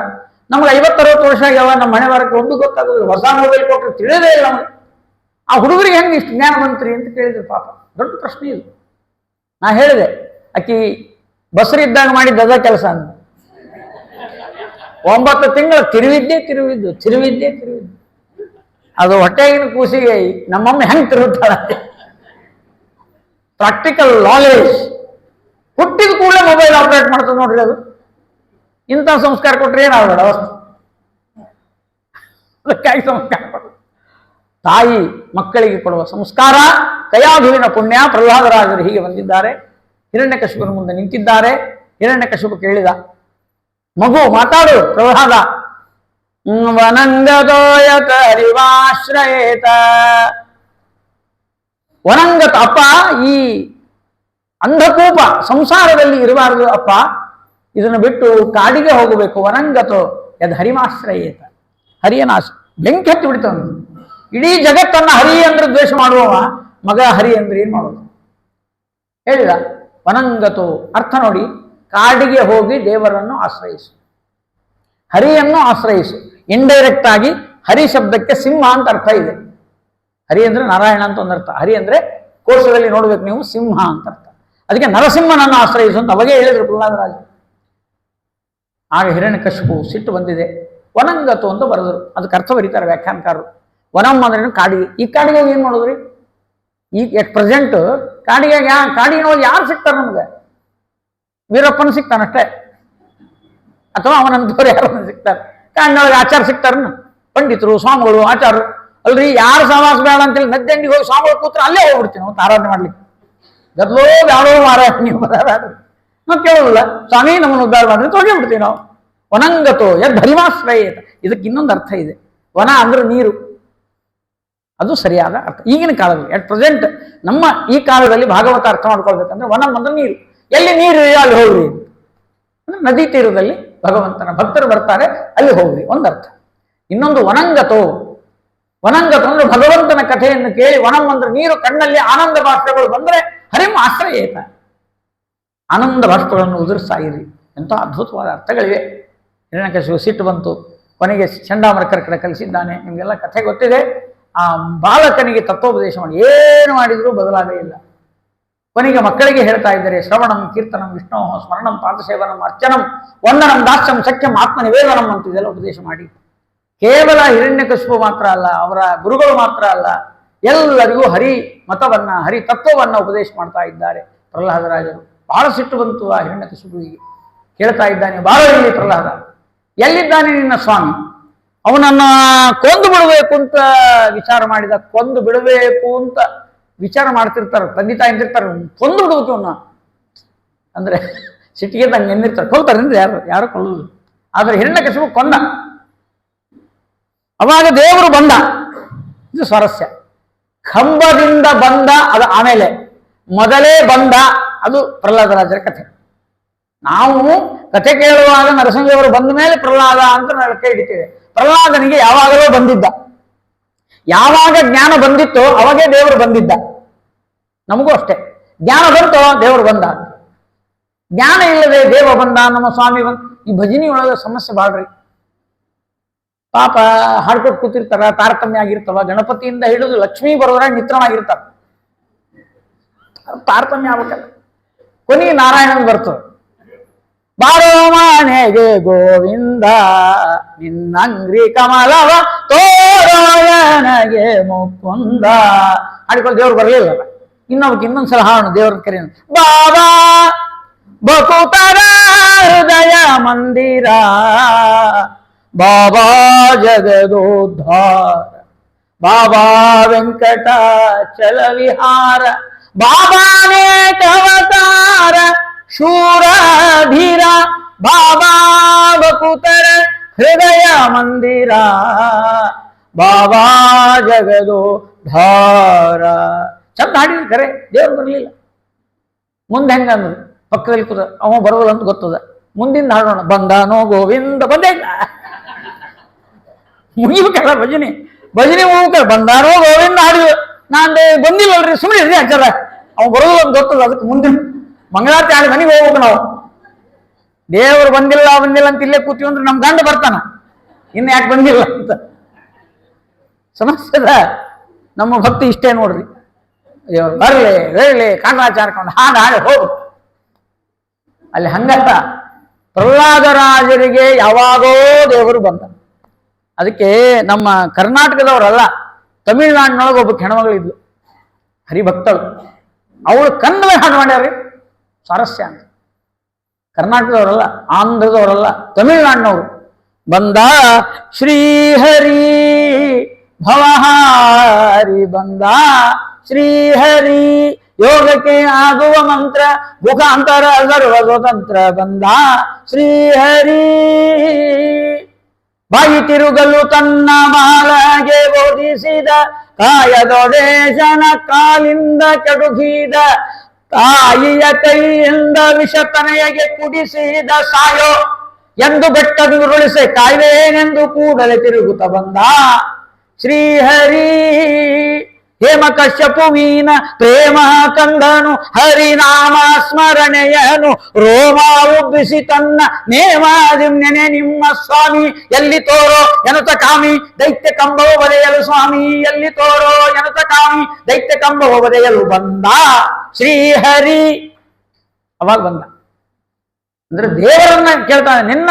ನಮ್ಗೆ 50-60 ವರ್ಷ ಆಗ್ಯಾವ, ನಮ್ಮ ಮನೆ ವಾರಕ್ಕೆ ಒಂದು ಗೊತ್ತಾಗೋದು. ಹೊಸ ಮೊಬೈಲ್ ಕೊಟ್ಟರೆ ತಿಳಿಯೋದೇ ಇಲ್ಲ ನಮಗೆ. ಆ ಹುಡುಗರಿಗೆ ಹೆಂಗೆ ಇಷ್ಟು ಜ್ಞಾನ ಬಂತ್ರಿ ಅಂತ ಕೇಳಿದ್ರು. ಪಾಪ ದೊಡ್ಡ ಪ್ರಶ್ನೆ ಇದು. ನಾ ಹೇಳಿದೆ, ಆಕಿ ಬಸರಿದ್ದಾಗ ಮಾಡಿದ್ದದ ಕೆಲಸ ಅಂತ. 9 ತಿಂಗಳು ತಿರುವಿದ್ದೆ. ಅದು ಹೊಟ್ಟೆಗಿನ ಕೂಸಿಗೆ ನಮ್ಮಮ್ಮ ಹೆಂಗೆ ತಿರುಗುತ್ತಾಳೆ. Practical knowledge. ಹುಟ್ಟಿದ ಕೂಡಲೇ ಮೊಬೈಲ್ ಆಪರೇಟ್ ಮಾಡ್ತದೆ ನೋಡ್ರಿ. ಅದು ಇಂಥ ಸಂಸ್ಕಾರ ಕೊಟ್ರೆ ಏನಾಗಬೇಡ ಅವಸ್ಥೆ. ಅದಕ್ಕಾಗಿ ಸಂಸ್ಕಾರ ಕೊಡು. ತಾಯಿ ಮಕ್ಕಳಿಗೆ ಕೊಡುವ ಸಂಸ್ಕಾರ, ಕಯಾಧುವಿನ ಪುಣ್ಯ. ಪ್ರಹ್ಲಾದರಾಜರು ಹೀಗೆ ಬಂದಿದ್ದಾರೆ, ಹಿರಣ್ಯಕಶಿಪನ ಮುಂದೆ ನಿಂತಿದ್ದಾರೆ. ಹಿರಣ್ಯಕಶಿಪ ಕೇಳಿದ, ಮಗು ಮಾತಾಡು ಪ್ರಹ್ಲಾದ. ವನಂಗತೋಯತ ಹರಿವಾಶ್ರಯೇತ. ವನಂಗತ, ಅಪ್ಪ ಈ ಅಂಧಕೂಪ ಸಂಸಾರದಲ್ಲಿ ಇರಬಾರದು ಅಪ್ಪ, ಇದನ್ನು ಬಿಟ್ಟು ಕಾಡಿಗೆ ಹೋಗಬೇಕು. ವನಂಗತೋ ಯದ್ ಹರಿಮಾಶ್ರಯೇತ. ಹರಿಯನ ಬೆಂಕಿ ಹತ್ತಿ ಬಿಡ್ತಾವ. ಇಡೀ ಜಗತ್ತನ್ನ ಹರಿ ಅಂದ್ರೆ ದ್ವೇಷ ಮಾಡುವವ ಮಗ ಹರಿ ಅಂದ್ರೆ ಏನ್ ಮಾಡೋದು ಹೇಳಿದ. ವನಂಗತೋ ಅರ್ಥ ನೋಡಿ, ಕಾಡಿಗೆ ಹೋಗಿ ದೇವರನ್ನು ಆಶ್ರಯಿಸು, ಹರಿಯನ್ನು ಆಶ್ರಯಿಸು. ಇಂಡೈರೆಕ್ಟ್ ಆಗಿ ಹರಿ ಶಬ್ದಕ್ಕೆ ಸಿಂಹ ಅಂತ ಅರ್ಥ ಇದೆ. ಹರಿ ಅಂದ್ರೆ ನಾರಾಯಣ ಅಂತ ಒಂದು ಅರ್ಥ. ಹರಿ ಅಂದ್ರೆ ಕೋಶದಲ್ಲಿ ನೋಡ್ಬೇಕು ನೀವು, ಸಿಂಹ ಅಂತ ಅರ್ಥ. ಅದಕ್ಕೆ ನರಸಿಂಹನನ್ನು ಆಶ್ರಯಿಸು ಅಂತ ಅವಾಗೇ ಹೇಳಿದ್ರು ಪ್ರಹ್ಲಾದರಾಜ. ಆಗ ಹಿರಣ್ಯಕಶಿಪು ಸಿಟ್ಟು ಬಂದಿದೆ. ವನಂಗತು ಅಂತ ಬರೆದರು. ಅದಕ್ಕೆ ಅರ್ಥ ಬರೀತಾರೆ ವ್ಯಾಖ್ಯಾನಕಾರರು. ವನಂ ಅಂದ್ರೆ ಕಾಡಿಗೆ. ಈ ಕಾಡಿಗೆ ಹೋಗಿ ಏನ್ ಮಾಡೋದ್ರಿ? ಈಗ ಎಟ್ ಪ್ರೆಸೆಂಟ್ ಕಾಡಿಗೆ ಕಾಡಿನೊಳಗೆ ಯಾರು ಸಿಗ್ತಾರೆ ನಮ್ಗೆ? ವೀರಪ್ಪನ ಸಿಗ್ತಾನಷ್ಟೇ, ಅಥವಾ ಅವನಂತವ್ರು ಯಾರು ಸಿಗ್ತಾರೆ. ಕಾಡಿನೊಳಗೆ ಆಚಾರ ಸಿಗ್ತಾರನ್ನ, ಪಂಡಿತರು, ಸ್ವಾಮಿಗಳು, ಆಚಾರರು ಅಲ್ರಿ. ಯಾರು ಸಮಾಸ ಬೇಡ ಅಂತೇಳಿ ನದ್ದಂಡಿಗೆ ಹೋಗಿ ಸ್ವಾಮಿಗಳು ಕೂತ್ರೆ ಅಲ್ಲೇ ಹೋಗ್ಬಿಡ್ತೀವಿ ನಾವು ಆರಾಧನೆ ಮಾಡ್ಲಿಕ್ಕೆ. ಗದ್ಲೋ ಬ್ಯಾಡೋ ಮಾರಾಯ ನೀವು ನಾವು ಕೇಳೋದಿಲ್ಲ. ಸ್ವಾಮಿ ನಮ್ಮನ್ನು ಉದ್ಧಾರ ಮಾಡಿದ್ರೆ ತೊಗೊಂಡೇ ಬಿಡ್ತೀವಿ ನಾವು. ವನಂಗತೋ ಯದ್ ಹರಿಮಾಶ್ರಯೇತ. ಇದಕ್ಕೆ ಇನ್ನೊಂದು ಅರ್ಥ ಇದೆ. ವನ ಅಂದ್ರೆ ನೀರು, ಅದು ಸರಿಯಾದ ಅರ್ಥ ಈಗಿನ ಕಾಲದಲ್ಲಿ. ಅಟ್ ಪ್ರೆಸೆಂಟ್ ನಮ್ಮ ಈ ಕಾಲದಲ್ಲಿ ಭಾಗವತ ಅರ್ಥ ಮಾಡ್ಕೊಳ್ಬೇಕಂದ್ರೆ ವನ ಅಂದ್ರೆ ನೀರು. ಎಲ್ಲಿ ನೀರು ಅಲ್ಲಿ ಹೋಗ್ರಿ ಅಂದ್ರೆ ನದಿ ತೀರದಲ್ಲಿ ಭಗವಂತನ ಭಕ್ತರು ಬರ್ತಾರೆ, ಅಲ್ಲಿ ಹೋಗ್ರಿ ಒಂದರ್ಥ. ಇನ್ನೊಂದು ವನಂಗತೋ. ವನಂಗತೋ ಅಂದ್ರೆ ಭಗವಂತನ ಕಥೆಯನ್ನು ಕೇಳಿ, ವನಂ ಅಂದ್ರೆ ನೀರು, ಕಣ್ಣಲ್ಲಿ ಆನಂದ ಬಾಷ್ಪಗಳು ಬಂದ್ರೆ ಹರಿಂ ಆಶ್ರಯೇತ. ಆನಂದ ಬಾಷ್ಪಗಳನ್ನು ಉದುರಿಸ್ತಾ ಇರಿ. ಎಂಥ ಅದ್ಭುತವಾದ ಅರ್ಥಗಳಿವೆ. ಹಿರಣ್ಯಕಶಿಪು ಸಿಟ್ಟು ಬಂತು. ಕೊನೆಗೆ ಚಂಡಾಮರ್ಕರ ಕಡೆ ಕಲಿಸಿದ್ದಾನೆ. ನಿಮಗೆಲ್ಲ ಕಥೆ ಗೊತ್ತಿದೆ. ಆ ಬಾಲಕನಿಗೆ ತತ್ವೋಪದೇಶ ಮಾಡಿ ಏನು ಮಾಡಿದರೂ ಬದಲಾಗೇ ಇಲ್ಲ. ಕೊನೆಗೆ ಮಕ್ಕಳಿಗೆ ಹೇಳ್ತಾ ಇದ್ದಾರೆ, ಶ್ರವಣಂ ಕೀರ್ತನಂ ವಿಷ್ಣು ಸ್ಮರಣಂ ಪಾದಸೇವನಂ ಅರ್ಚನಂ ವಂದನಂ ದಾಸ್ಯಂ ಸಖ್ಯಂ ಆತ್ಮನಿವೇದನಂ ಅಂತ ಇದೆಲ್ಲ ಉಪದೇಶ ಮಾಡಿ ಕೇವಲ ಹಿರಣ್ಯಕಶಿಪು ಮಾತ್ರ ಅಲ್ಲ, ಅವರ ಗುರುಗಳು ಮಾತ್ರ ಅಲ್ಲ, ಎಲ್ಲರಿಗೂ ಹರಿ ಮತವನ್ನ ಹರಿ ತತ್ವವನ್ನ ಉಪದೇಶ ಮಾಡ್ತಾ ಇದ್ದಾರೆ ಪ್ರಹ್ಲಾದರಾಜರು. ಬಹಳ ಸಿಟ್ಟು ಬಂತು ಆ ಹಿರಣ್ಯಕಶಿಪುವಿಗೆ. ಕೇಳ್ತಾ ಇದ್ದಾನೆ, ಬಾರೋ ಇಲ್ಲಿ ಪ್ರಹ್ಲಾದ, ಎಲ್ಲಿದ್ದಾನೆ ನಿನ್ನ ಸ್ವಾಮಿ? ಅವನನ್ನ ಕೊಂದು ಬಿಡಬೇಕು ಅಂತ ವಿಚಾರ ಮಾಡಿದ. ಕೊಂದು ಬಿಡಬೇಕು ಅಂತ ವಿಚಾರ ಮಾಡ್ತಿರ್ತಾರೆ, ತಂದೆ ತಾಯಿ ಅಂತಿರ್ತಾರೆ, ಕೊಂದು ಬಿಡ್ಬೇಕು ಅವನ್ನ ಅಂದ್ರೆ ಸಿಟ್ಟಿಗೆ ತಂಗೆ ಎಂದಿರ್ತಾರೆ. ಕೊಲ್ತಾರೆ ಅಂದ್ರೆ ಯಾರು ಕೊಲ್ಲುದು. ಆದ್ರೆ ಹಿರಣ್ಯಕಶಿಪು ಕೊಂದ. ಅವಾಗ ದೇವರು ಬಂದ. ಇದು ಸ್ವಾರಸ್ಯ. ಕಂಬದಿಂದ ಬಂದ ಅದು ಆಮೇಲೆ, ಮೊದಲೇ ಬಂದ ಅದು ಪ್ರಹ್ಲಾದರಾಜರ ಕಥೆ. ನಾವು ಕಥೆ ಕೇಳುವಾಗ ನರಸಿಂಹದೇವರು ಬಂದ ಮೇಲೆ ಪ್ರಹ್ಲಾದ ಅಂತ ಕೈ ಹಿಡಿತೇವೆ. ಪ್ರಹ್ಲಾದನಿಗೆ ಯಾವಾಗಲೂ ಬಂದಿದ್ದ. ಯಾವಾಗ ಜ್ಞಾನ ಬಂದಿತ್ತೋ ಅವಾಗೇ ದೇವರು ಬಂದಿದ್ದ. ನಮಗೂ ಅಷ್ಟೇ, ಜ್ಞಾನ ಬಂತೋ ದೇವರು ಬಂದ. ಜ್ಞಾನ ಇಲ್ಲದೆ ದೇವ ಬಂದ, ನಮ್ಮ ಸ್ವಾಮಿ ಬಂದ. ಈ ಭಜನಿ ಒಳಗ ಸಮಸ್ಯೆ ಬಾಳ್ರಿ. ಪಾಪ ಹಾಡ್ಕೊಟ್ಟು ಕೂತಿರ್ತಾರ, ತಾರತಮ್ಯ ಆಗಿರ್ತಾವ. ಗಣಪತಿಯಿಂದ ಹಿಡಿದು ಲಕ್ಷ್ಮೀ ಬರೋದ್ರಾಗ ನಿತ್ರಣ ಆಗಿರ್ತಾರ, ತಾರತಮ್ಯ ಆಗ್ಬೇಕಲ್ಲ. ಕೊನೆಗೆ ನಾರಾಯಣನ್ ಬರ್ತದೆ, ಬಾರೋ ಮನೆಗೆ ಗೋವಿಂದ ನಿನ್ನಂಗ್ರಿ ಕಮಲವ ತೋರಣಗೆ ಮುಕುಂದ. ಹಾಡಿಕೊಂಡು ದೇವ್ರು ಬರಲಿಲ್ಲ. ಇನ್ನೊಂದ್ಸಲ ಹಾಡು ದೇವ್ರ ಕರೆ, ಬಾಬಾ ಬಕುತರ ಹೃದಯ ಮಂದಿರ ಬಾಬಾ ಜಗದೋದ್ಧಾರ ಬಾಬಾ ವೆಂಕಟಾಚಲ ವಿಹಾರ ಬಾಬಾನೇಕ ಅವತಾರ ಶೂರಧೀರ ಬಾಬಾ ಬಕುತರ ಹೃದಯ ಮಂದಿರ ಬಾಬಾ ಜಗದೋದ್ಧಾರ. ಚಂದ ಹಾಡಿದ್ರು ಕರೆ, ದೇವ್ರು ಬರಲಿಲ್ಲ. ಮುಂದೆ ಹೆಂಗಂದ್ರು, ಪಕ್ಕದಲ್ಲಿ ಕೂತ ಅವ ಬರೋಲ್ಲ ಅಂತ ಗೊತ್ತದ. ಮುಂದಿನ ಹಾಡೋಣ, ಬಂದಾನೋ ಗೋವಿಂದ, ಬಂದೇ ಇಲ್ಲ. ಮುಗಿಬೇಕಲ್ಲ ಭಜನೆ, ಭಜನೆ ಹೋಗ್ಬೇಕಲ್ಲ. ಬಂದಾನೋ ಗೋವಿಂದ ಹಾಡಿದ್ವಿ. ನಾನು ಬಂದಿಲ್ಲಲ್ರಿ, ಸುಮ್ಮನೆ ಇರ್ರಿ ಹಚ್ಚಾರ. ಅವ್ ಬರೋದು ಅಂತ ಗೊತ್ತದ. ಅದಕ್ಕೆ ಮುಂದಿನ ಮಂಗಳಾರತಿ ಹಾಡಿ ಮನೆಗೆ ಹೋಗ್ಬೇಕು ನಾವು. ದೇವರು ಬಂದಿಲ್ಲ ಅಂತ ಇಲ್ಲೇ ಕೂತೀವಿ ಅಂದ್ರೆ ನಮ್ ಗಂಡ ಬರ್ತಾನ, ಇನ್ನು ಯಾಕೆ ಬಂದಿಲ್ಲ ಅಂತ. ಸಮಸ್ಯೆದ ನಮ್ಮ ಭಕ್ತಿ ಇಷ್ಟೇ ನೋಡ್ರಿ. ದೇವ್ರು ಬರ್ಲಿ ಹೇಳಿ ಕಾಟಾಚಾರಕೊಂಡು ಹಾಡಿ ಹೋಗು. ಅಲ್ಲಿ ಹಂಗಲ್ಲ, ಪ್ರಹ್ಲಾದರಾಜರಿಗೆ ಯಾವಾಗೋ ದೇವರು ಬಂದ. ಅದಕ್ಕೆ ನಮ್ಮ ಕರ್ನಾಟಕದವರಲ್ಲ, ತಮಿಳುನಾಡಿನೊಳಗೆ ಒಬ್ಬ ಹೆಣ್ಮಗಳಿದ್ಲು, ಹರಿಭಕ್ತಳು. ಅವಳು ಕನ್ನಡ ಹಾಡು ಮಾಡ್ಯಾರ್ರಿ. ಸ್ವಾರಸ್ಯ ಅಂತ. ಕರ್ನಾಟಕದವರಲ್ಲ, ಆಂಧ್ರದವರಲ್ಲ, ತಮಿಳುನಾಡಿನವರು. ಬಂದ ಶ್ರೀಹರಿ ಭವಹಾರಿ ಬಂದ ಶ್ರೀಹರಿ ಯೋಗಕ್ಕೆ ಆಗುವ ಮಂತ್ರ ಮುಖಾಂತರ ಸರ್ವ ಸ್ವತಂತ್ರ ಬಂದ ಶ್ರೀಹರಿ. ಬಾಯಿ ತಿರುಗಲು ತನ್ನ ಮಾಲಗೆ ಬೋಧಿಸಿದ ಕಾಯದೊಡೇಶನ ಕಾಲಿಂದ ಕೆಡುಕಿದ ತಾಯಿಯ ಕೈಯಿಂದ ವಿಷತನೆಯಗೆ ಕುಡಿಸಿದ ಸಾಯೋ ಎಂದು ಬೆಟ್ಟದುರುಳಿಸಿ ಕಾಯ್ವೇನೆಂದು ಕೂಡಲೇ ತಿರುಗುತ್ತ ಬಂದ ಶ್ರೀಹರಿ. ಹೇಮ ಕಶ್ಯಪುವೀನ ಪ್ರೇಮ ಕಂದನು ಹರಿನಾಮ ಸ್ಮರಣೆಯನು ರೋಮ ಉಬ್ಬಿಸಿ ತನ್ನ ನೇಮಾದಿಮ್ಯನೆ ನಿಮ್ಮ ಸ್ವಾಮಿ ಎಲ್ಲಿ ತೋರೋ ಎನುತ ಕಾಮಿ ದೈತ್ಯ ಕಂಬವು ಬರೆಯಲು ಸ್ವಾಮಿ ಎಲ್ಲಿ ತೋರೋ ಎನುತ ಕಾಮಿ ದೈತ್ಯ ಕಂಬವು ಬರೆಯಲು ಬಂದ ಶ್ರೀಹರಿ. ಅವಾಗ ಬಂದ ಅಂದ್ರೆ ದೇವರನ್ನ ಕೇಳ್ತಾನೆ, ನಿನ್ನ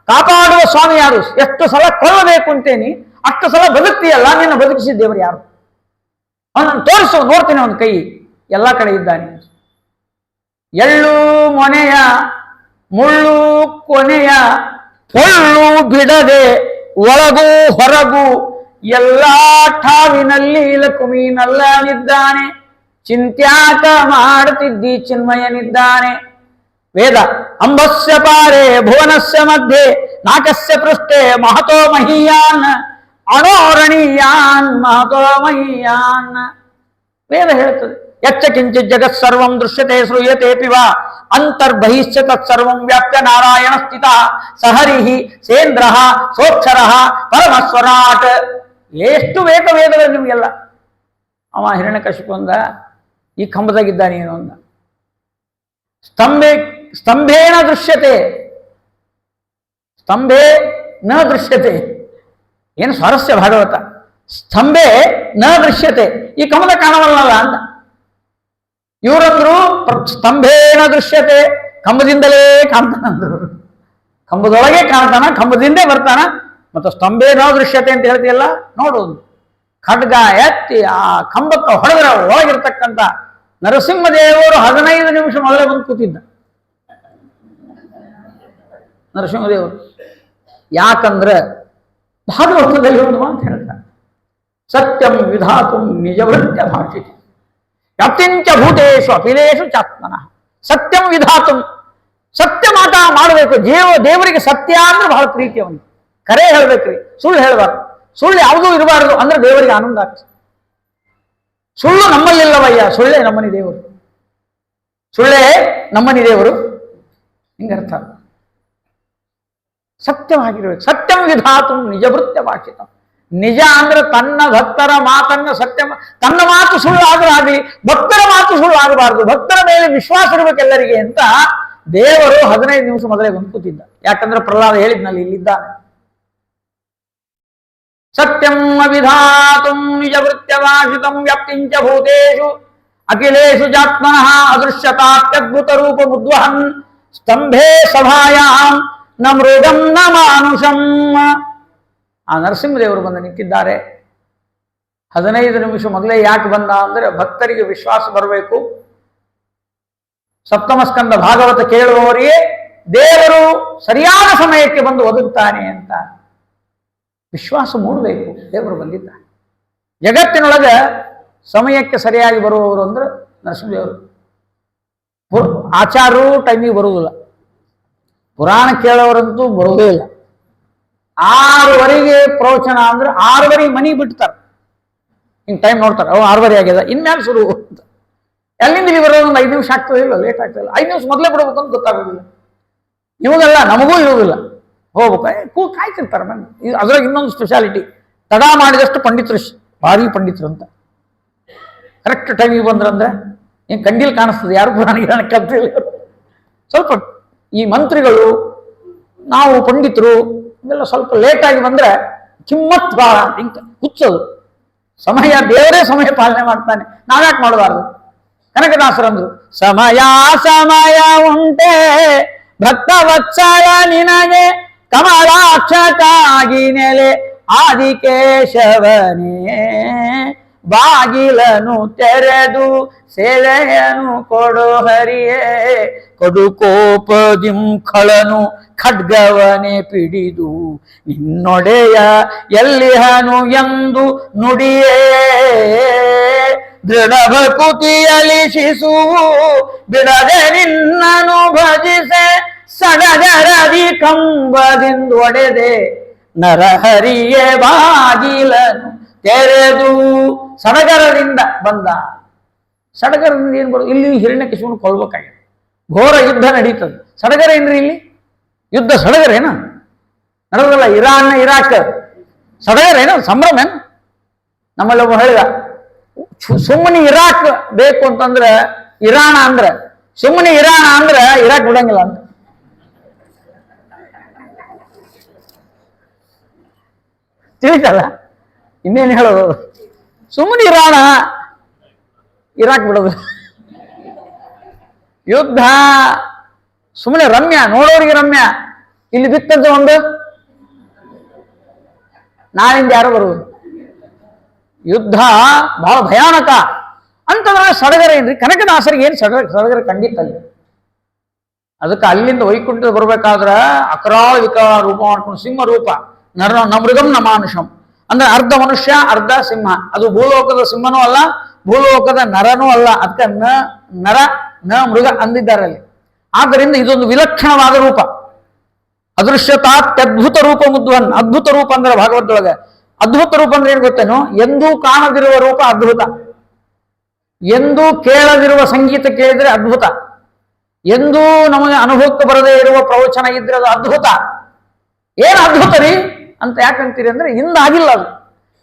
ಕಾಪಾಡುವ ಸ್ವಾಮಿ ಯಾರು? ಎಷ್ಟು ಸಲ ಕೊಲ್ಲಬೇಕು ಅಂತೇನಿ, ಅಷ್ಟು ಸಲ ಬದುಕ್ತೀಯಲ್ಲ, ನಿನ್ನ ಬದುಕಿಸಿದ ದೇವರು ಯಾರು? ಅವನನ್ನು ತೋರಿಸು, ನೋಡ್ತೀನಿ ಅವನ ಕೈ ಎಲ್ಲ ಕಡೆ ಇದ್ದಾನೆ. ಎಳ್ಳು ಮೊನೆಯ ಮುಳ್ಳು ಕೊನೆಯ ಪೊಳ್ಳು ಬಿಡದೆ ಒಳಗೂ ಹೊರಗೂ ಎಲ್ಲ ಠಾವಿನಲ್ಲಿ ಲಕುಮಿನಲ್ಲನಿದ್ದಾನೆ. ಚಿಂತ್ಯಾಕ ಮಾಡುತ್ತಿದ್ದಿ ಚಿನ್ಮಯನಿದ್ದಾನೆ. ವೇದ ಅಂಬಸ್ಯ ಪಾರೆ ಭುವನಸ್ಯ ಮಧ್ಯೆ ನಾಕಸ್ಯ ಪೃಷ್ಠೆ ಮಹತೋ ಮಹೀಯಾನ್ ಅಣೋರಣೀಯಾನ್ ಮಹತೋ ಮಹೀಯಾನ್. ವೇದ ಹೇಳ್ತದೆ, ಯಚ್ಚ ಕಿಂಚಿತ್ ಜಗತ್ ಸರ್ವಂ ದೃಶ್ಯತೆ ಶ್ರೂಯತೆ ಪಿವ ಅಂತರ್ಬಹಿಶ್ಚ ತತ್ಸರ್ವಂ ವ್ಯಾಪ್ಯ ನಾರಾಯಣ ಸ್ಥಿತ ಸಹರಿಹಿ ಸೇಂದ್ರ ಸೋಕ್ಷರ ಪರಮಸ್ವರಾಟ್. ಎಷ್ಟು ವೇದಗಳು ನಿಮಗೆಲ್ಲ. ಅವ ಹಿರಣ್ಯಕಶಿಪು ಅಂದ, ಈ ಕಂಬದಾಗಿದ್ದಾನೆ ಏನು ಅಂದ. ಸ್ತಂಭೇನ ದೃಶ್ಯತೆ, ಸ್ತಂಭೆ ನ ದೃಶ್ಯತೆ. ಏನು ಸ್ವಾರಸ್ಯ ಭಾಗವತ. ಸ್ತಂಭೆ ನ ದೃಶ್ಯತೆ, ಈ ಕಂಬದ ಕಾಣವಲ್ಲ ಅಂತ. ಇವರಂದ್ರು ಸ್ತಂಭೇನ ದೃಶ್ಯತೆ, ಕಂಬದಿಂದಲೇ ಕಾಣ್ತಾನಂದ್ರು. ಕಂಬದೊಳಗೆ ಕಾಣ್ತಾನ, ಕಂಬದಿಂದೇ ಬರ್ತಾನ. ಮತ್ತು ಸ್ತಂಭೇನ ದೃಶ್ಯತೆ ಅಂತ ಹೇಳ್ತೀಯಲ್ಲ, ನೋಡುವುದು ಖಡ್ಗ ಎತ್ತಿ ಆ ಕಂಬಕ್ಕೆ ಹೊಡೆದ್ರೆ ಒಳಗಿರ್ತಕ್ಕಂಥ ನರಸಿಂಹದೇವರು 15 ನಿಮಿಷ ಮೊದಲೇ ಬಂದು ಕೂತಿದ್ದ. ನರಸಿಂಹದೇವರು ಯಾಕಂದ್ರೆ ಭಾಗವತದಲ್ಲಿ ಒಂದು ಮಾತು ಹೇಳ್ತಾರೆ, ಸತ್ಯಂ ವಿಧಾತು ನಿಜವೃತ್ಯ ಭಾಷಿತ ವ್ಯಾಪ್ತಿಂಚ ಭೂತೇಶು ಅಖಿಲೇಶು ಚಾತ್ಮನಃ. ಸತ್ಯಂ ವಿಧಾತು, ಸತ್ಯ ಮಾತ ಮಾಡಬೇಕು. ದೇವರಿಗೆ ಸತ್ಯ ಅಂದ್ರೆ ಬಹಳ ಪ್ರೀತಿ ಅವನಿಗೆ. ಕರೆ ಹೇಳ್ಬೇಕ್ರಿ, ಸುಳ್ಳು ಹೇಳ್ಬಾರ್ದು. ಸುಳ್ಳು ಯಾವುದೂ ಇರಬಾರ್ದು ಅಂದ್ರೆ ದೇವರಿಗೆ ಆನಂದ ಆಗ್ತದೆ. ಸುಳ್ಳು ನಮ್ಮಲ್ಲಿಲ್ಲವಯ್ಯ, ಸುಳ್ಳೇ ನಮ್ಮನಿ ದೇವರು, ಸುಳ್ಳೇ ನಮ್ಮನಿ ದೇವರು, ಹಿಂಗರ್ಥ. ಸತ್ಯವಾಗಿರ್ಬೇಕು. ಸತ್ಯಂ ವಿಧಾತು ನಿಜವೃತ್ಯ ಭಾಷಿತ. ನಿಜ ಅಂದ್ರೆ ತನ್ನ ಭಕ್ತರ ಮಾತನ್ನ ಸತ್ಯ, ತನ್ನ ಮಾತು ಸುಳ್ಳು ಆದ್ರೂ ಆಗಲಿ, ಭಕ್ತರ ಮಾತು ಸುಳ್ಳು ಆಗಬಾರ್ದು. ಭಕ್ತರ ಮೇಲೆ ವಿಶ್ವಾಸ ಇರಬೇಕೆಲ್ಲರಿಗೆ ಅಂತ ದೇವರು 15 ನಿಮಿಷ ಮೊದಲೇ ಬಂದು ಕೂತಿದ್ದ. ಯಾಕಂದ್ರೆ ಪ್ರಹ್ಲಾದ ಹೇಳಿದ್ನಲ್ಲಿ ಇಲ್ಲಿದ್ದಾನೆ. ಸತ್ಯಂ ಅವಿಧಾತುಂ ನಿಜವೃತ್ಯ ಭಾಷಿತಂ ವ್ಯಾಪ್ತಿಂಚ ಭೂತೇಷು ಅಖಿಲೇಷು ಜಾತ್ಮನಃ ಅದೃಶ್ಯತಾತ್ಯದ್ಭುತ ರೂಪ ಮುದ್ವಹನ್ ಸ್ತಂಭೇ ಸಭಾಯಾಂ ನ ಮೃಗಂ ನ ಮಾನುಷಂ. ಆ ನರಸಿಂಹದೇವರು ಬಂದು ನಿಂತಿದ್ದಾರೆ. 15 ನಿಮಿಷ ಮೊದಲೇ ಯಾಕೆ ಬಂದ ಅಂದ್ರೆ ಭಕ್ತರಿಗೆ ವಿಶ್ವಾಸ ಬರಬೇಕು. ಸಪ್ತಮ ಸ್ಕಂದ ಭಾಗವತ ಕೇಳುವವರಿಗೆ ದೇವರು ಸರಿಯಾದ ಸಮಯಕ್ಕೆ ಬಂದು ಒದಗುತ್ತಾನೆ ಅಂತ ವಿಶ್ವಾಸ ಮೂಡಬೇಕು. ದೇವರು ಬಂದಿದ್ದಾನೆ. ಜಗತ್ತಿನೊಳಗೆ ಸಮಯಕ್ಕೆ ಸರಿಯಾಗಿ ಬರುವವರು ಅಂದ್ರೆ ನರಸಿಂಹದೇವರು. ಆಚಾರ್ಯರು ಟೈಮಿಗೆ ಬರುವುದಿಲ್ಲ, ಪುರಾಣ ಕೇಳೋರಂತೂ ಬರುವುದೇ ಇಲ್ಲ. 6:15 ಪ್ರವಚನ ಅಂದ್ರೆ 6:15 ಮನೆಗೆ ಬಿಡ್ತಾರೆ. ಹಿಂಗೆ ಟೈಮ್ ನೋಡ್ತಾರೆ, 6:15 ಆಗ್ಯದ, ಇನ್ಮ್ಯಾಲ ಶುರು ಅಂತ. ಎಲ್ಲಿಂದ ಇಲ್ಲಿ ಬರೋದು ಒಂದು 5 ನಿಮಿಷ ಆಗ್ತದೆ, ಇಲ್ಲ ಲೇಟ್ ಆಗ್ತದಿಲ್ಲ. 5 ನಿಮಿಷ ಮೊದಲೇ ಬಿಡ್ಬೇಕು ಅಂತ ಗೊತ್ತಾಗೋದಿಲ್ಲ. ಇವಾಗೆಲ್ಲ ನಮಗೂ ಇರುವುದಿಲ್ಲ, ಹೋಗ್ಬೇಕು ಕಾಯ್ತಿರ್ತಾರೆ ಮನೆ. ಅದ್ರಾಗ ಇನ್ನೊಂದು ಸ್ಪೆಷಾಲಿಟಿ, ತಡ ಮಾಡಿದಷ್ಟು ಪಂಡಿತರು ಭಾರಿ ಪಂಡಿತರು ಅಂತ. ಕರೆಕ್ಟ್ ಟೈಮಿಗೆ ಬಂದ್ರಂದ್ರೆ ಏನು ಕಂಡಿಲ್ ಕಾಣಿಸ್ತದೆ, ಯಾರು ಪುರಾಣ ಕಲ್ತಿಲ್ಲ. ಸ್ವಲ್ಪ ಈ ಮಂತ್ರಿಗಳು, ನಾವು ಪಂಡಿತರು ಇವೆಲ್ಲ ಸ್ವಲ್ಪ ಲೇಟಾಗಿ ಬಂದ್ರೆ ಕಿಮ್ಮತ್ ಭಾಳ ಇಂಕ ಹುಚ್ಚದು. ಸಮಯ, ದೇವರೇ ಸಮಯ ಪಾಲನೆ ಮಾಡ್ತಾನೆ, ನಾವ್ಯಾಕೆ ಮಾಡಬಾರ್ದು? ಕನಕದಾಸರಂದ್ರು, ಸಮಯ ಸಮಯ ಉಂಟೆ ಭಕ್ತ ವತ್ಸಲ ನಿನಗೆ ಕಮಲಾಕ್ಷಕ್ಕಾಗಿ ನೆಲೆ ಆದಿಕೇಶವನೇ ಬಾಗಿಲನು ತೆರೆದು ಸೇವೆಯನು ಕೊಡು ಹರಿಯೇ ಕೊಡು ಕೋಪದಿಂ ಖಳನು ಖಡ್ಗವನೆ ಪಿಡಿದು ನಿನ್ನೊಡೆಯ ಎಲ್ಲಿಹನು ಎಂದು ನುಡಿಯೇ ದೃಢ ಭಕುತಿಯಲಿ ಶಿಸುವು ಬಿಡದೆ ನಿನ್ನನು ಭಜಿಸೆ ಸಡಗರದಿ ಕಂಬದಿಂದ ಒಡೆದೆ ನರಹರಿಯೇ ಬಾಗಿಲನು ತೆರೆದು. ಸಡಗರದಿಂದ ಬಂದ. ಸಡಗರದಿಂದ ಏನ್ ಬರೋದು? ಇಲ್ಲಿ ಹಿರಣ್ಯಕಶಿಪುನ ಕೊಲ್ಬೇಕಾಗಿದೆ, ಘೋರ ಯುದ್ಧ ನಡೀತದೆ. ಸಡಗರ ಏನ್ರಿ ಇಲ್ಲಿ? ಯುದ್ಧ ಸಡಗರ ಏನ ನಡೆದಲ್ಲ? ಇರಾನ್ ಇರಾಕ್ ಸಡಗರ ಏನ? ಸಂಭ್ರಮ ಏನು? ನಮ್ಮಲ್ಲಿ ಒಬ್ಬ ಹೇಳಿದ, ಸುಮ್ಮನೆ ಇರಾಕ್ ಬೇಕು ಅಂತಂದ್ರೆ ಇರಾಣ ಅಂದ್ರೆ, ಸುಮ್ಮನೆ ಇರಾಣ ಅಂದ್ರೆ ಇರಾಕ್ ಬಿಡಂಗಿಲ್ಲ ಅಂತ. ತಿಳಿತಲ್ಲ? ಇನ್ನೇನು ಹೇಳೋದು? ಸುಮ್ಮನೆ ಇರಾಣ, ಇರಾಕ್ ಬಿಡೋದು. ಯುದ್ಧ ಸುಮ್ಮನೆ ರಮ್ಯ, ನೋಡೋರಿಗೆ ರಮ್ಯ. ಇಲ್ಲಿ ಬಿತ್ತಂತ ಒಂದು ನಾಳಿಂದ ಯಾರು ಬರುವುದು? ಯುದ್ಧ ಬಹಳ ಭಯಾನಕ ಅಂತಂದ್ರೆ ಸಡಗರ ಏನ್ರಿ? ಕನಕದಾಸರಿಗೆ ಏನು ಸಡಗರ ಕಂಡಿತ್ತಲ್ಲಿ. ಅದಕ್ಕೆ ಅಲ್ಲಿಂದ ವೈಕುಂಠ ಬರ್ಬೇಕಾದ್ರ ಅಕರಾಳ ವಿಕರಾಳ ರೂಪ ಮಾಡ್ಕೊಂಡು ಸಿಂಹ ರೂಪ, ನಮೃಗಂ ನ ಮಾನುಷಂ ಅಂದ್ರೆ ಅರ್ಧ ಮನುಷ್ಯ ಅರ್ಧ ಸಿಂಹ. ಅದು ಭೂಲೋಕದ ಸಿಂಹನೂ ಅಲ್ಲ, ಭೂಲೋಕದ ನರನೂ ಅಲ್ಲ. ಅದಕ್ಕೆ ನರ ನ ಮೃಗ ಅಂದಿದ್ದಾರೆ ಅಲ್ಲಿ. ಆದ್ದರಿಂದ ಇದೊಂದು ವಿಲಕ್ಷಣವಾದ ರೂಪ. ಅದೃಶ್ಯತಾತ್ಯದ್ಭುತ ರೂಪ ಮುದ್ವನ್. ಅದ್ಭುತ ರೂಪ ಅಂದ್ರೆ ಭಾಗವತದೊಳಗೆ ಅದ್ಭುತ ರೂಪ ಅಂದ್ರೆ ಏನ್ ಗೊತ್ತೇನು? ಎಂದೂ ಕಾಣದಿರುವ ರೂಪ ಅದ್ಭುತ. ಎಂದೂ ಕೇಳದಿರುವ ಸಂಗೀತ ಕೇಳಿದ್ರೆ ಅದ್ಭುತ. ಎಂದೂ ನಮಗೆ ಅನುಭವಕ್ಕೆ ಬರದೇ ಇರುವ ಪ್ರವಚನ ಇದ್ರೆ ಅದು ಅದ್ಭುತ. ಏನು ಅದ್ಭುತ ರೀ ಅಂತ ಯಾಕಂತೀರಿ ಅಂದ್ರೆ ಹಿಂದಾಗಿಲ್ಲ ಅದು.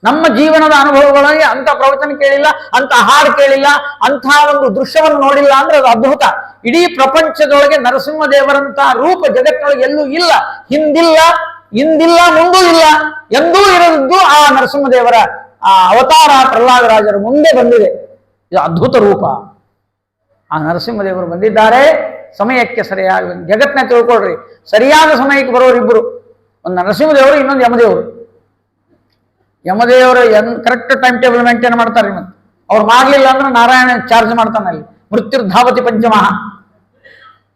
ನಮ್ಮ ಜೀವನದ ಅನುಭವಗಳಿಗೆ ಅಂತ ಪ್ರವಚನ ಕೇಳಿಲ್ಲ, ಅಂತ ಹಾಡು ಕೇಳಿಲ್ಲ, ಅಂಥ ಒಂದು ದೃಶ್ಯವನ್ನು ನೋಡಿಲ್ಲ ಅಂದ್ರೆ ಅದು ಅದ್ಭುತ. ಇಡೀ ಪ್ರಪಂಚದೊಳಗೆ ನರಸಿಂಹದೇವರಂತ ರೂಪ ಜಗತ್ತಿನೊಳಗೆ ಎಲ್ಲೂ ಇಲ್ಲ, ಹಿಂದಿಲ್ಲ, ಇಂದಿಲ್ಲ, ಮುಂದೂ ಇಲ್ಲ. ಎಂದೂ ಇರದಿದ್ದು ಆ ನರಸಿಂಹದೇವರ ಆ ಅವತಾರ ಪ್ರಹ್ಲಾದರಾಜರ ಮುಂದೆ ಬಂದಿದೆ. ಇದು ಅದ್ಭುತ ರೂಪ. ಆ ನರಸಿಂಹದೇವರು ಬಂದಿದ್ದಾರೆ. ಸಮಯಕ್ಕೆ ಸರಿಯಾಗಿ ಜಗತ್ತನ್ನ ತಿಳ್ಕೊಳ್ರಿ, ಸರಿಯಾದ ಸಮಯಕ್ಕೆ ಬರೋರಿಬ್ಬರು, ಒಂದು ನರಸಿಂಹದೇವರು, ಇನ್ನೊಂದು ಯಮದೇವರು. ಯಮದೇವರು ಕರೆಕ್ಟ್ ಟೈಮ್ ಟೇಬಲ್ ಮೇಂಟೈನ್ ಮಾಡ್ತಾರೆ. ಮತ್ತೆ ಅವ್ರು ಮಾಡಲಿಲ್ಲ ಅಂದ್ರೆ ನಾರಾಯಣ ಚಾರ್ಜ್ ಮಾಡ್ತಾನೆ ಅಲ್ಲಿ, ಮೃತ್ಯುರ್ಧಾವತಿ ಪಂಚಮಃ.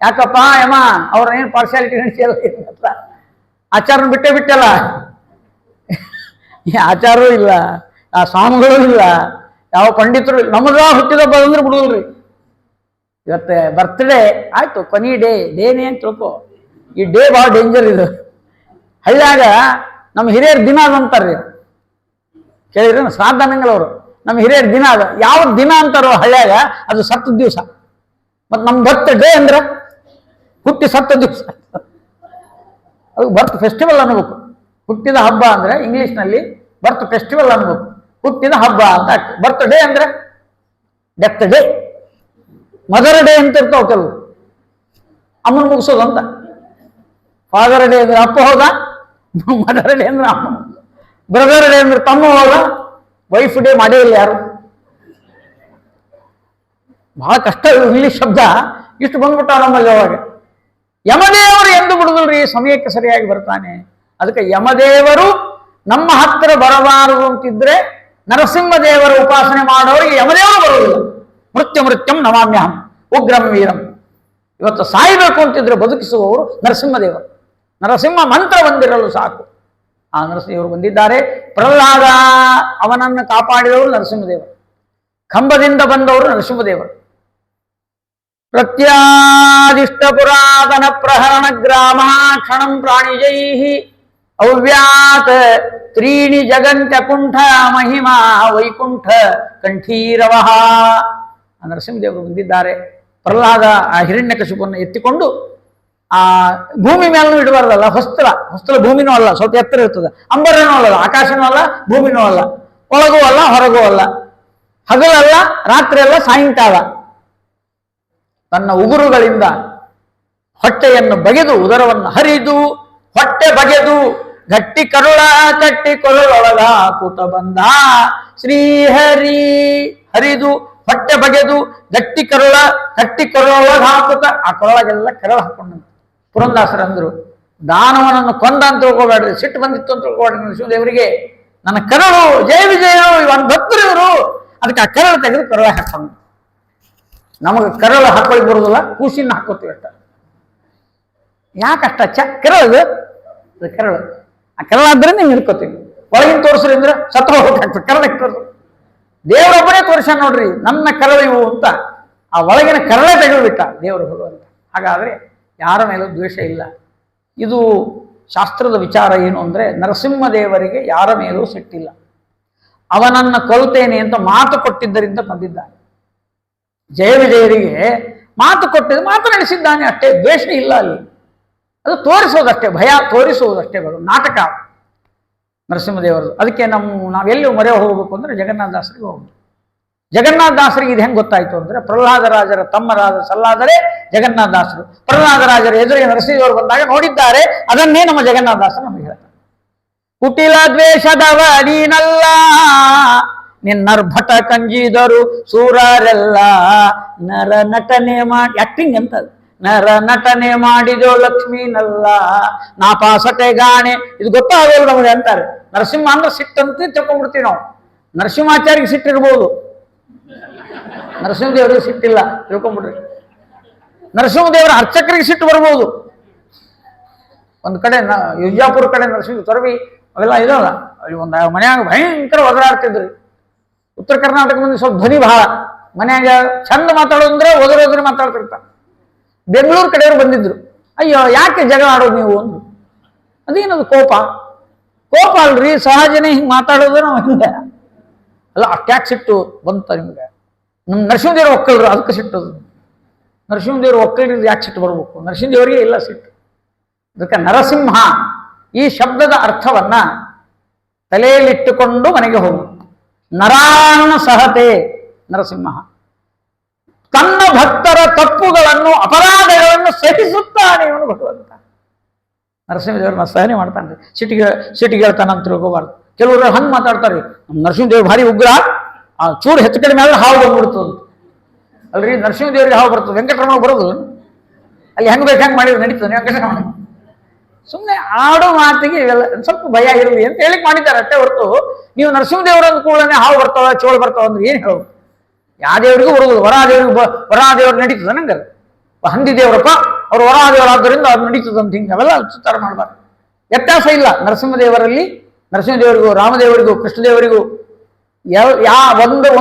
ಯಾಕಪ್ಪ ಯಮ ಅವ್ರನ್ನೇನು ಪಾರ್ಶಾಲಿಟಿ ನಡೆಸಿಲ್ಲ, ಆಚಾರನ ಬಿಟ್ಟೇ ಬಿಟ್ಟಲ್ಲ, ಆಚಾರವೂ ಇಲ್ಲ, ಆ ಸ್ವಾಮಿಗಳೂ ಇಲ್ಲ, ಯಾವ ಪಂಡಿತರು ಇಲ್ಲ. ನಮ್ಮದ ಹುಟ್ಟಿದಬ್ಬ ಅಂದ್ರೆ ಬಿಡುವಲ್ರಿ. ಇವತ್ತು ಬರ್ತ್ಡೇ ಆಯ್ತು, ಕೊನಿ ಡೇನೇ ಅಂತ ತಿಳ್ಕೊ. ಈ ಡೇ ಭಾಳ ಡೇಂಜರ್ ಇದು. ಹಳ್ಳಿಯಾಗ ನಮ್ಮ ಹಿರಿಯರ ದಿನ ಅದಂತಾರ್ರಿ, ಕೇಳಿದ್ರೆ ಶ್ರಾದ್ದ ಅನ್ನಂಗಲವರು. ನಮ್ಮ ಹಿರಿಯರ ದಿನ ಅದ, ಯಾವ ದಿನ ಅಂತಾರೋ ಹಳ್ಳಿಯಾಗ ಅದು ಸತ್ತ ದಿವಸ. ಮತ್ತು ನಮ್ಮ ಬರ್ತ್ ಡೇ ಅಂದ್ರೆ ಹುಟ್ಟಿ ಸತ್ತ ದಿವಸ, ಅದು ಬರ್ತ್ ಫೆಸ್ಟಿವಲ್ ಅನ್ಬೇಕು. ಹುಟ್ಟಿದ ಹಬ್ಬ ಅಂದ್ರೆ ಇಂಗ್ಲಿಷ್ನಲ್ಲಿ ಬರ್ತ್ ಫೆಸ್ಟಿವಲ್ ಅನ್ಬೇಕು, ಹುಟ್ಟಿದ ಹಬ್ಬ ಅಂತ. ಬರ್ತ್ ಡೇ ಅಂದ್ರೆ ಡೆತ್ ಡೇ, ಮದರ್ ಡೇ ಅಂತ ಇರ್ತಾವ ಕೆಲವು, ಅಮ್ಮನ ಮುಗಿಸೋದು ಅಂತ. ಫಾದರ್ ಡೇ ಅಂದ್ರೆ ಅಪ್ಪ ಹೋದ, ಮದರ್ ಡೇ ಅಂದ್ರೆ ಅಮ್ಮ, ಬ್ರದರ್ ಡೇ ಅಂದ್ರೆ ತಮ್ಮ ಹೋದ, ವೈಫ್ ಡೇ ಮಾಡೇ ಇಲ್ಲ ಯಾರು. ಬಹಳ ಕಷ್ಟ ಇಂಗ್ಲಿಷ್ ಶಬ್ದ, ಇಷ್ಟು ಬಂದ್ಬಿಟ್ಟ ನಮ್ಮಲ್ಲಿ. ಅವಾಗ ಯಮದೇವರು ಎಂದು ಬಿಡುದಿಲ್ರಿ, ಸಮಯಕ್ಕೆ ಸರಿಯಾಗಿ ಬರ್ತಾನೆ. ಅದಕ್ಕೆ ಯಮದೇವರು ನಮ್ಮ ಹತ್ತಿರ ಬರಬಾರದು ಅಂತಿದ್ರೆ ನರಸಿಂಹದೇವರ ಉಪಾಸನೆ ಮಾಡೋರಿಗೆ ಯಮದೇವರು ಬರುವುದಿಲ್ಲ. ಮೃತ್ಯಂ ನಮಾಮ್ಯಹಂ ಉಗ್ರಂ ವೀರಂ. ಇವತ್ತು ಸಾಯಬೇಕು ಅಂತಿದ್ರೆ ಬದುಕಿಸುವವರು ನರಸಿಂಹದೇವರು. ನರಸಿಂಹ ಮಂತ್ರ ಬಂದಿರಲು ಸಾಕು. ಆ ನರಸಿಂಹದೇವರು ಬಂದಿದ್ದಾರೆ. ಪ್ರಹ್ಲಾದ ಅವನನ್ನು ಕಾಪಾಡಿದವರು ನರಸಿಂಹದೇವರು, ಕಂಬದಿಂದ ಬಂದವರು ನರಸಿಂಹದೇವರು. ಪ್ರತ್ಯಾದಿಷ್ಟ ಪುರಾತನ ಪ್ರಹರಣ ಗ್ರಾಮ ಕ್ಷಣಂ ಪ್ರಾಣಿಜೈ ಅವ್ಯಾತ್ ತ್ರೀಣಿ ಜಗಂತ್ಯ ಕುಂಠ ಮಹಿಮಾ ವೈಕುಂಠ ಕಂಠೀರವ. ನರಸಿಂಹದೇವರು ಬಂದಿದ್ದಾರೆ. ಪ್ರಹ್ಲಾದ ಆ ಹಿರಣ್ಯಕಶಿಪನ್ನು ಎತ್ತಿಕೊಂಡು ಆ ಭೂಮಿ ಮೇಲೂ ಇಡಬಾರ್ದಲ್ಲ, ಹೊಸ್ತಲ ಭೂಮಿನೂ ಅಲ್ಲ, ಸ್ವಲ್ಪ ಎತ್ತರ ಇರ್ತದೆ. ಅಂಬರನೂ ಅಲ್ಲ, ಆಕಾಶನೂ ಅಲ್ಲ, ಭೂಮಿನೂ ಅಲ್ಲ, ಒಳಗೂ ಅಲ್ಲ, ಹೊರಗೂ ಅಲ್ಲ, ಹಗಲಲ್ಲ, ರಾತ್ರಿ ಅಲ್ಲ, ಸಾಯಂಕಾಲ. ತನ್ನ ಉಗುರುಗಳಿಂದ ಹೊಟ್ಟೆಯನ್ನು ಬಗೆದು ಉದರವನ್ನು ಹರಿದು ಹೊಟ್ಟೆ ಬಗೆದು ಗಟ್ಟಿ ಕರುಳ ಕಟ್ಟಿ ಕೊರಳೊಳಗ ಕೂತ ಬಂದ ಶ್ರೀಹರಿ. ಹರಿದು ಹೊಟ್ಟೆ ಬಗೆದು ಗಟ್ಟಿ ಕೊರಳೊಳಗ ಹಾಕುತ್ತ ಆ ಕೊರಳಗೆಲ್ಲ ಕರಳು ಹಾಕೊಂಡ. ಪುರಂದಾಸರಂದ್ರು, ದಾನವನನ್ನು ಕೊಂದ ಅಂತ ತಿಳ್ಕೊಬೇಡ್ರಿ, ಸಿಟ್ಟು ಬಂದಿತ್ತು ಅಂತ ತಿಳ್ಕೊಬೇಡ್ರಿ ನರಸಿಂಹದೇವರಿಗೆ. ನನ್ನ ಕರಳು ಜಯ ವಿಜಯರು ಇವನ್ ಭಕ್ತರು ಇವರು, ಅದಕ್ಕೆ ಆ ಕರಳು ತೆಗೆದು ಕರಳ ಹಾಕೊಂಡು. ನಮಗೆ ಕರಳು ಹಾಕೊಳ್ಳಿ ಬರುದಿಲ್ಲ, ಕೂಸಿನ ಹಾಕೋತೀವಿ ಅಷ್ಟ. ಯಾಕಷ್ಟ ಕರಳು, ಕರಳು ಆ ಕರಳಾದ್ರೆ ನೀವು ಹಿಡ್ಕೋತೀವಿ. ಒಳಗಿನ ತೋರಿಸ್ರಿ ಅಂದ್ರೆ ಸತ್ತು ಹೋಗ್ಬೇಕಾಗ್ತದೆ. ಕರಳ ತೋರಿಸ್ ದೇವರೊಬ್ಬನೇ ತೋರಿಸ ನೋಡ್ರಿ ನನ್ನ ಕರಳು ಇವು ಅಂತ. ಆ ಒಳಗಿನ ಕರಳೆ ತೆಗೆದುಬಿಟ್ಟ ದೇವರು ಭಗವಂತ. ಹಾಗಾದ್ರೆ ಯಾರ ಮೇಲೂ ದ್ವೇಷ ಇಲ್ಲ. ಇದು ಶಾಸ್ತ್ರದ ವಿಚಾರ ಏನು ಅಂದ್ರೆ, ನರಸಿಂಹದೇವರಿಗೆ ಯಾರ ಮೇಲೂ ಸಿಟ್ಟಿಲ್ಲ. ಅವನನ್ನು ಕೊಲ್ತೇನೆ ಅಂತ ಮಾತು ಕೊಟ್ಟಿದ್ದರಿಂದ ಬಂದಿದ್ದಾನೆ. ಜಯ ವಿಜಯರಿಗೆ ಮಾತು ಕೊಟ್ಟಿದ್ದು, ಮಾತು ನಡೆಸಿದ್ದಾನೆ ಅಷ್ಟೇ, ದ್ವೇಷ ಇಲ್ಲ ಅಲ್ಲಿ. ಅದು ತೋರಿಸೋದಷ್ಟೇ, ಭಯ ತೋರಿಸುವುದಷ್ಟೇ. ನಾಟಕ ನರಸಿಂಹದೇವರದು. ಅದಕ್ಕೆ ನಾವೆಲ್ಲಿ ಮೊರೆ ಹೋಗಬೇಕು ಅಂದ್ರೆ ಜಗನ್ನಾಥದಾಸರಿಗೆ ಹೋಗ್ಬೇಕು. ಜಗನ್ನಾಥದಾಸರಿಗೆ ಇದು ಹೆಂಗೆ ಗೊತ್ತಾಯ್ತು ಅಂದ್ರೆ, ಪ್ರಹ್ಲಾದರಾಜರ ತಮ್ಮರಾದ ಸಲ್ಲಾದರೆ ಜಗನ್ನಾಥದಾಸರು ಪ್ರಹ್ಲಾದರಾಜರ ಎದುರಿಗೆ ನರಸಿಂಹದೇವರು ಬಂದಾಗ ನೋಡಿದ್ದಾರೆ. ಅದನ್ನೇ ನಮ್ಮ ಜಗನ್ನಾಥದಾಸರು ನಮಗೆ ಹೇಳ್ತಾರೆ. ಕುಟಿಲ ದ್ವೇಷದವ ನೀನಲ್ಲ, ನಿನ್ನರ್ಭಟ ಕಂಜಿದರು ಸೂರರೆಲ್ಲ, ನರ ನಟನೆ ಮಾಡಿ ಆಕ್ಟಿಂಗ್ ಅಂತ, ನರ ನಟನೆ ಮಾಡಿದೋ ಲಕ್ಷ್ಮೀನಲ್ಲ, ನಾಪಾಸಟೆ ಗಾಣೆ. ಇದು ಗೊತ್ತಾಗಲ್ಲ ನಮಗೆ ಅಂತಾರೆ. ನರಸಿಂಹ ಅಂದ್ರೆ ಸಿಟ್ಟಂತೆ ತಿಳ್ಕೊಂಡ್ಬಿಡ್ತೀವಿ ನಾವು. ನರಸಿಂಹಾಚಾರ್ಯಗೆ ಸಿಟ್ಟಿರ್ಬೋದು, ನರಸಿಂಹದೇವರಿಗೆ ಸಿಟ್ಟಿಲ್ಲ ತಿಳ್ಕೊಂಡ್ಬಿಡ್ರಿ. ನರಸಿಂಹದೇವರ ಅರ್ಚಕರಿಗೆ ಸಿಟ್ಟು ಬರ್ಬೋದು. ಒಂದು ಕಡೆ ವಿಜಾಪುರ ಕಡೆ ನರಸಿಂಹ ತೊರವಿ ಅವೆಲ್ಲ ಇದಲ್ಲ, ಅಲ್ಲಿ ಒಂದು ಮನ್ಯಾಗ ಭಯಂಕರ ಒದರಾಡ್ತಿದ್ರಿ. ಉತ್ತರ ಕರ್ನಾಟಕ ಮಂದಿ ಸ್ವಲ್ಪ ಧ್ವನಿ ಬಹಳ, ಮನ್ಯಾಗ ಚಂದ ಮಾತಾಡೋದಂದ್ರೆ ಒದರೋದ್ರೆ ಮಾತಾಡ್ತಿರ್ತಾರೆ. ಬೆಂಗಳೂರು ಕಡೆಯವರು ಬಂದಿದ್ರು. ಅಯ್ಯೋ ಯಾಕೆ ಜಗಳ ಆಡೋದು ನೀವು ಅಂದ್ರು. ಅದೇನದು ಕೋಪ ಅಲ್ರಿ, ಸಹಜನೇ ಹಿಂಗೆ ಮಾತಾಡೋದು ನಾವು ಹಿಂಗೆ ಅಲ್ಲ. ಅಷ್ಟ್ಯಾಕೆ ಸಿಟ್ಟು ಬಂತ ನಿಮ್ಗೆ? ನಮ್ಮ ನರಸಿಂಹದೇವರು ಒಕ್ಕಲ್ರು, ಅದಕ್ಕೆ ಸಿಟ್ಟದು. ನರಸಿಂಹದೇವರು ಒಕ್ಕಲ್ರಿಗೆ ಯಾಕೆ ಸಿಟ್ಟು ಬರ್ಬೇಕು? ನರಸಿಂಹದೇವರಿಗೆ ಇಲ್ಲ ಸಿಟ್ಟು. ಅದಕ್ಕೆ ನರಸಿಂಹ ಈ ಶಬ್ದದ ಅರ್ಥವನ್ನ ತಲೆಯಲ್ಲಿಟ್ಟುಕೊಂಡು ಮನೆಗೆ ಹೋಗು. ನರಾನ್ನ ಸಹತೆ ನರಸಿಂಹ, ತನ್ನ ಭಕ್ತರ ತಪ್ಪುಗಳನ್ನು ಅಪರಾಧಗಳನ್ನು ಸಹಿಸುತ್ತಾನೆ ಇವನು ಭಗವಂತ. ನರಸಿಂಹದೇವ್ರನ್ನ ಸಹನೆ ಮಾಡ್ತಾನೆ. ಸಿಟಿಗೆ ಹೇಳ್ತಾನಂತ ತಿಳ್ಕೋಬಾರ್ದು. ಕೆಲವರು ಹಂಗೆ ಮಾತಾಡ್ತಾರೆ, ನಮ್ಮ ನರಸಿಂಹದೇವ್ರು ಭಾರಿ ಉಗ್ರ, ಆ ಚೂರು ಹೆಚ್ಚು ಕಡಿಮೆ ಆದ್ರೆ ಹಾವು ಬಂದ್ಬಿಡ್ತದೆ. ಅಲ್ರಿ ನರಸಿಂಹದೇವರಿಗೆ ಹಾವು ಬರ್ತದೆ, ವೆಂಕಟರಮಣ ಬರೋದು ಅಲ್ಲಿ ಹೆಂಗ್ ಬೇಕು ಹೆಂಗೆ ಮಾಡಿದ್ರೆ ನಡೀತದೆ ವೆಂಕಟರಮಣ. ಸುಮ್ಮನೆ ಆಡೋ ಮಾತಿಗೆ ಇವೆಲ್ಲ ಸ್ವಲ್ಪ ಭಯ ಇರಲಿ ಅಂತ ಹೇಳಿಕ್ ಮಾಡಿದ್ದಾರೆ ಅಷ್ಟೇ ಹೊರತು ನೀವು ನರಸಿಂಹದೇವರ ಕೂಡಲೇ ಹಾವು ಬರ್ತಾವ ಚೋಳು ಬರ್ತಾವ ಅಂದ್ರೆ ಏನು ಹೇಳೋದು? ಯಾವ ದೇವರಿಗೂ ಬರುವುದು, ವರಾದೇವ್ರು ನಡೀತದ ನಂಗೆ ಹಂದಿ ದೇವರಪ್ಪ ಅವ್ರು ವರಾದೇವರಾದ್ದರಿಂದ ಅದು ನಡೀತದಂತ ಹಿಂಗೆ ಅವೆಲ್ಲ ವಿಚಾರ ಮಾಡಬಾರ್ದು. ವ್ಯತ್ಯಾಸ ಇಲ್ಲ ನರಸಿಂಹದೇವರಲ್ಲಿ, ನರಸಿಂಹದೇವರಿಗೂ ರಾಮದೇವರಿಗೂ ಕೃಷ್ಣದೇವರಿಗೂ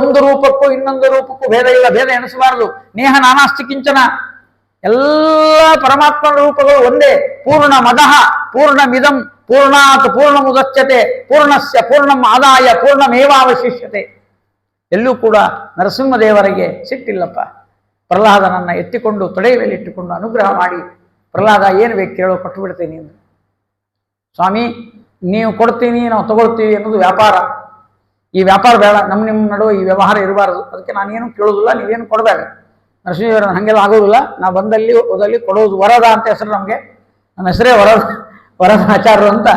ಒಂದು ರೂಪಕ್ಕೂ ಇನ್ನೊಂದು ರೂಪಕ್ಕೂ ಭೇದ ಇಲ್ಲ, ಭೇದ ಎಣಿಸಬಾರದು. ನೇಹ ನಾನಾಸ್ತಿ ಕಿಂಚನ, ಎಲ್ಲ ಪರಮಾತ್ಮನ ರೂಪಗಳು ಒಂದೇ. ಪೂರ್ಣ ಮದಃ ಪೂರ್ಣಮಿದಂ ಪೂರ್ಣಾತ್ ಪೂರ್ಣ ಮುದಚ್ಯತೆ ಪೂರ್ಣಸ್ಯ ಪೂರ್ಣಂ ಆದಾಯ ಪೂರ್ಣಮೇವಾವಶಿಷ್ಯತೆ. ಎಲ್ಲೂ ಕೂಡ ನರಸಿಂಹದೇವರಿಗೆ ಸಿಟ್ಟಿಲ್ಲಪ್ಪ. ಪ್ರಹ್ಲಾದನನ್ನ ಎತ್ತಿಕೊಂಡು ತೊಡೆಯ ಮೇಲೆ ಇಟ್ಟುಕೊಂಡು ಅನುಗ್ರಹ ಮಾಡಿ, ಪ್ರಹ್ಲಾದ ಏನು ಬೇಕು ಕೇಳೋ ಕೊಟ್ಟು ಬಿಡ್ತೀನಿ ಎಂದು. ಸ್ವಾಮಿ ನೀವು ಕೊಡ್ತೀನಿ ನಾವು ತಗೊಳ್ತೀವಿ ಅನ್ನೋದು ವ್ಯಾಪಾರ. ಈ ವ್ಯಾಪಾರ ಬೇಡ, ನಿಮ್ಮ ನಡುವೆ ಈ ವ್ಯವಹಾರ ಇರಬಾರದು. ಅದಕ್ಕೆ ನಾನೇನು ಕೇಳೋದಿಲ್ಲ, ನೀವೇನು ಕೊಡಬೇಡ. ನರಸಿಂಹದೇವರ ಹಾಗೆಲ್ಲ ಆಗೋದಿಲ್ಲ. ನಾ ಬಂದಲ್ಲಿ ಓದಲ್ಲಿ ಕೊಡೋದು. ವರದ ಅಂತ ಹೆಸರು ನಮಗೆ, ನಮ್ಮ ಹೆಸರೇ ವರದ ಆಚಾರ್ಯರು ಅಂತ.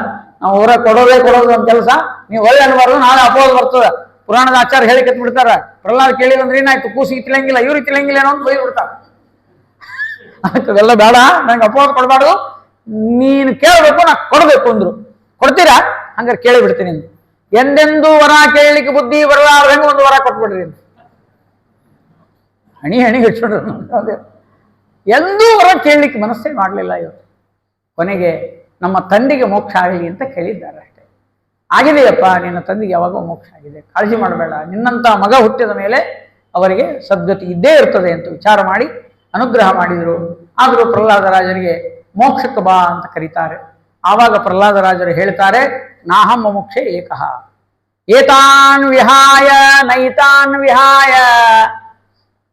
ನಾವು ಹೊರ ಕೊಡೋದು ಒಂದು ಕೆಲಸ. ನೀವು ಒಳ್ಳೆ ಅನ್ಬಾರ್ದು, ನಾಳೆ ಅಪೋದ ಬರ್ತದೆ. ಪುರಾಣದ ಆಚಾರ ಹೇಳಿ ಕತ್ ಬಿಡ್ತಾರ. ಪ್ರಹ್ಲಾದ ಕೇಳಿದ್ರೆ ಏನಾಯ್ತು, ಕೂಸಿಗೆ ತಿಳಂಗಿಲ್ಲ, ಇವ್ರಿಗೆ ತಿಳಂಗಿಲ್ಲ ಏನೋ ಅಂತ ಬೈದು ಬಿಡ್ತಾರ. ಅದಕ್ಕೆಲ್ಲ ಬೇಡ, ನಂಗೆ ಅಪೋದ ಕೊಡಬಾರ್ದು, ನೀನು ಕೇಳಬೇಕು, ನಾ ಕೊಡಬೇಕು ಅಂದ್ರು. ಕೊಡ್ತೀರಾ? ಹಂಗಾರೆ ಕೇಳಿ ಬಿಡ್ತೀನಿ. ಎಂದೆಂದೂ ವರ ಕೇಳಲಿಕ್ಕೆ ಬುದ್ಧಿ ಬರಲಾರ್ದಂಗೆ ಒಂದು ವರ ಕೊಟ್ಬಿಡ್ರಿ ಅಂತ ಹಣಿ ಹಿಡ್ಸ್ಬಿಡ್ರಿ. ಎಂದೂ ವರ ಕೇಳಲಿಕ್ಕೆ ಮನಸ್ಸೇ ಮಾಡಲಿಲ್ಲ ಇವತ್ತು. ಕೊನೆಗೆ ನಮ್ಮ ತಂದೆಗೆ ಮೋಕ್ಷ ಆಗಲಿ ಅಂತ ಕೇಳಿದ್ದಾರೆ ಅಷ್ಟೇ. ಆಗಿದೆಯಪ್ಪ, ನಿನ್ನ ತಂದೆಗೆ ಯಾವಾಗೋ ಮೋಕ್ಷ ಆಗಿದೆ, ಕಾಳಜಿ ಮಾಡಬೇಡ. ನಿನ್ನಂಥ ಮಗ ಹುಟ್ಟಿದ ಮೇಲೆ ಅವರಿಗೆ ಸದ್ಗತಿ ಇದ್ದೇ ಇರ್ತದೆ ಅಂತ ವಿಚಾರ ಮಾಡಿ ಅನುಗ್ರಹ ಮಾಡಿದರು. ಆದರೂ ಪ್ರಹ್ಲಾದರಾಜರಿಗೆ ಮೋಕ್ಷಕ್ಕೆ ಬಾ ಅಂತ ಕರೀತಾರೆ. ಆವಾಗ ಪ್ರಹ್ಲಾದರಾಜರು ಹೇಳ್ತಾರೆ, ನಾಹಂ ಮುಮುಕ್ಷೆ ಏಕಃ ಏತಾನ್ ವಿಹಾಯ ನೈತಾನ್ ವಿಹಾಯ.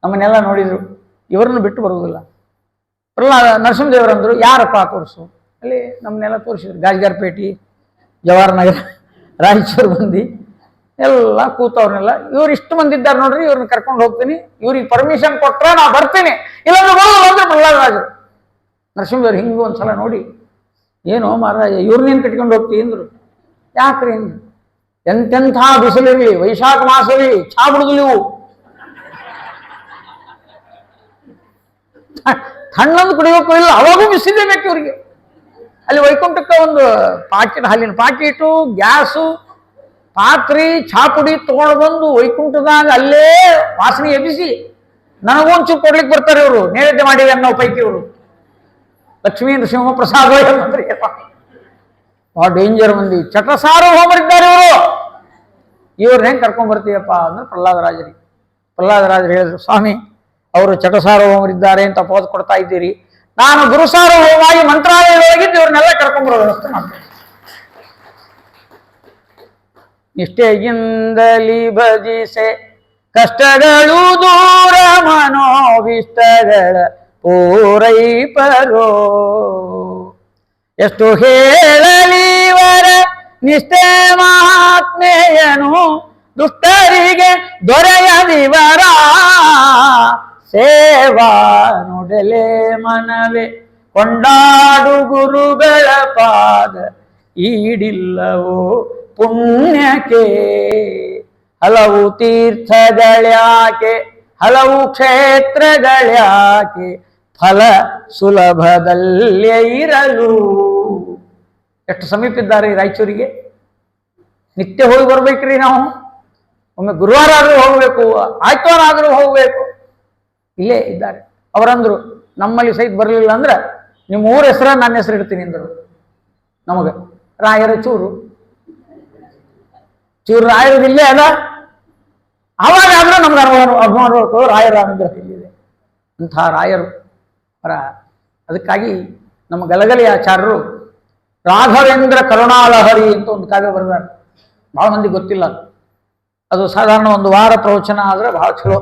ನಮ್ಮನ್ನೆಲ್ಲ ನೋಡಿದ್ರು, ಇವರನ್ನು ಬಿಟ್ಟು ಬರುವುದಿಲ್ಲ. ಪ್ರಹ್ಲಾದ ನರಸಿಂಹದೇವರಂದರು, ಯಾರಪ್ಪ ತೋರಿಸು. ಅಲ್ಲಿ ನಮ್ಮನ್ನೆಲ್ಲ ತೋರಿಸಿದ್ರು. ಗಾಜ್ಗಾರ್ಪೇಟೆ, ಜವಾಹರ್ನಗರ, ರಾಯಚೂರು ಮಂದಿ ಎಲ್ಲ ಕೂತವ್ರನ್ನೆಲ್ಲ. ಇವ್ರು ಇಷ್ಟು ಮಂದಿ ಇದ್ದಾರೆ ನೋಡ್ರಿ, ಇವ್ರನ್ನ ಕರ್ಕೊಂಡು ಹೋಗ್ತೀನಿ, ಇವ್ರಿಗೆ ಪರ್ಮಿಷನ್ ಕೊಟ್ರೆ ನಾ ಬರ್ತೀನಿ, ಇಲ್ಲಾಂದ್ರೆ ಬರೋದು ಅಂದ್ರೆ ಪ್ರಹ್ಲಾದರಾಜರು. ನರಸಿಂಹದೇವರು ಹಿಂಗೂ ಒಂದ್ಸಲ ನೋಡಿ, ಏನು ಮಹಾರಾಜ ಇವ್ರನ್ನೇನು ಕಟ್ಕೊಂಡು ಹೋಗ್ತೀವಿ ಅಂದರು. ಯಾಕ್ರಿ ಅಂದ್ರು. ಎಂತೆಂಥ ಬಿಸಿಲಿರಲಿ, ವೈಶಾಖ ಮಾಸದಲ್ಲಿ ಚಾ ಬಿಡುದಿಲ್ಲ ಇವು, ತಣ್ಣಂದು ಕುಡಿಯೋಕ್ಕೂ ಇಲ್ಲ, ಅವಾಗೂ ಬಿಸಿಲೇ ಬೇಕು ಇವ್ರಿಗೆ. ಅಲ್ಲಿ ವೈಕುಂಠಕ್ಕೆ ಒಂದು ಪಾಕೆಟ್, ಹಾಲಿನ ಪಾಕೆಟು, ಗ್ಯಾಸು, ಪಾತ್ರಿ, ಚಾ ಪುಡಿ ತಗೊಂಡು ಬಂದು ವೈಕುಂಠದಾಗ ಅಲ್ಲೇ ವಾಸನೆ ಎಬ್ಬಿಸಿ ನನಗೊಂಚೂರು ಕೊಡ್ಲಿಕ್ಕೆ ಬರ್ತಾರೆ ಇವರು. ನೈವೇದ್ಯ ಮಾಡಿವೆ ಅನ್ನೋ ಪೈಕಿ ಇವರು. ಲಕ್ಷ್ಮೀ ನೃಸಿಂಹ ಪ್ರಸಾದ ಭಾಳ ಡೇಂಜರ್ ಮಂದಿ, ಚಟಸಾರ್ವಭೌಮರಿದ್ದಾರೆ ಇವರು. ಇವ್ರನ್ನ ಹೆಂಗೆ ಕರ್ಕೊಂಡ್ ಬರ್ತೀಯಪ್ಪ ಅಂದ್ರೆ ಪ್ರಹ್ಲಾದರಾಜರಿಗೆ. ಪ್ರಹ್ಲಾದರಾಜರು ಹೇಳಿದ್ರು, ಸ್ವಾಮಿ ಅವರು ಚಟಸಾರ್ವಭೌಮರಿದ್ದಾರೆ ಅಂತ ಅಪವಾದ ಕೊಡ್ತಾ ಇದ್ದೀರಿ, ನಾನು ಗುರುಸಾರ್ವಭೌಮವಾಗಿ ಮಂತ್ರಾಲಯದೊಳಗಿದ್ದು ಇವ್ರನ್ನೆಲ್ಲ ಕರ್ಕೊಂಡ್ಬರೋ ವ್ಯವಸ್ಥೆ ಮಾಡ್ತೇನೆ. ನಿಷ್ಠೆಯಿಂದಲಿ ಭಜಿಸೆ ಕಷ್ಟಗಳು ದೂರ ಮನೋವಿಷ್ಟಗಳ ಪೂರೈಪರೋ. ಎಷ್ಟು ಹೇಳಲಿವರ ನಿಷ್ಠೆ ಮಹಾತ್ಮೆಯನು ದುಷ್ಟರಿಗೆ ದೊರೆಯದಿವರ. ಸೇವಾ ನುಡಲೆ ಮನವೇ ಕೊಂಡಾಡು ಗುರುಗಳ ಪಾದ ಈಡಿಲ್ಲವೋ ಪುಣ್ಯಕ್ಕೆ. ಹಲವು ತೀರ್ಥಗಳ್ಯಾಕೆ ಹಲವು ಕ್ಷೇತ್ರಗಳ್ಯಾಕೆ ಫಲ ಸುಲಭದಲ್ಲೇ ಇರಲು. ಎಷ್ಟು ಸಮೀಪ ಇದ್ದಾರೆ ಈ ರಾಯಚೂರಿಗೆ. ನಿತ್ಯ ಹೋಗಿ ಬರ್ಬೇಕ್ರಿ ನಾವು. ಒಮ್ಮೆ ಗುರುವಾರ ಆದರೂ ಹೋಗಬೇಕು, ಆಯ್ತವಾರ ಆದರೂ ಹೋಗಬೇಕು. ಇಲ್ಲೇ ಇದ್ದಾರೆ. ಅವರಂದ್ರು, ನಮ್ಮಲ್ಲಿ ಸಹಿತ ಬರಲಿಲ್ಲ ಅಂದ್ರೆ ನಿಮ್ಮ ಊರ ಹೆಸರ ನನ್ನ ಹೆಸರು ಇಡ್ತೀನಿ ಅಂದರು. ನಮಗೆ ರಾಯರ ಚೂರು ರಾಯರದು ಇಲ್ಲೇ ಅದ. ಆವಾಗ ಆದ್ರೆ ನಮ್ಗೆ ಅಭಿಮಾನ ರಾಯರ ಅನುಗ್ರಹ ಇಲ್ಲಿದೆ. ಅಂಥ ರಾಯರು ಅದಕ್ಕಾಗಿ ನಮ್ಮ ಗಲಗಲಿ ಆಚಾರ್ಯರು ರಾಘವೇಂದ್ರ ಕರುಣಾಲಹರಿ ಅಂತ ಒಂದು ಕಾವ್ಯ ಬರೆದಾರೆ. ಭಾಳ ಮಂದಿ ಗೊತ್ತಿಲ್ಲ ಅದು. ಸಾಧಾರಣ ಒಂದು ವಾರ ಪ್ರವಚನ ಆದರೆ ಭಾಳ ಚಲೋ.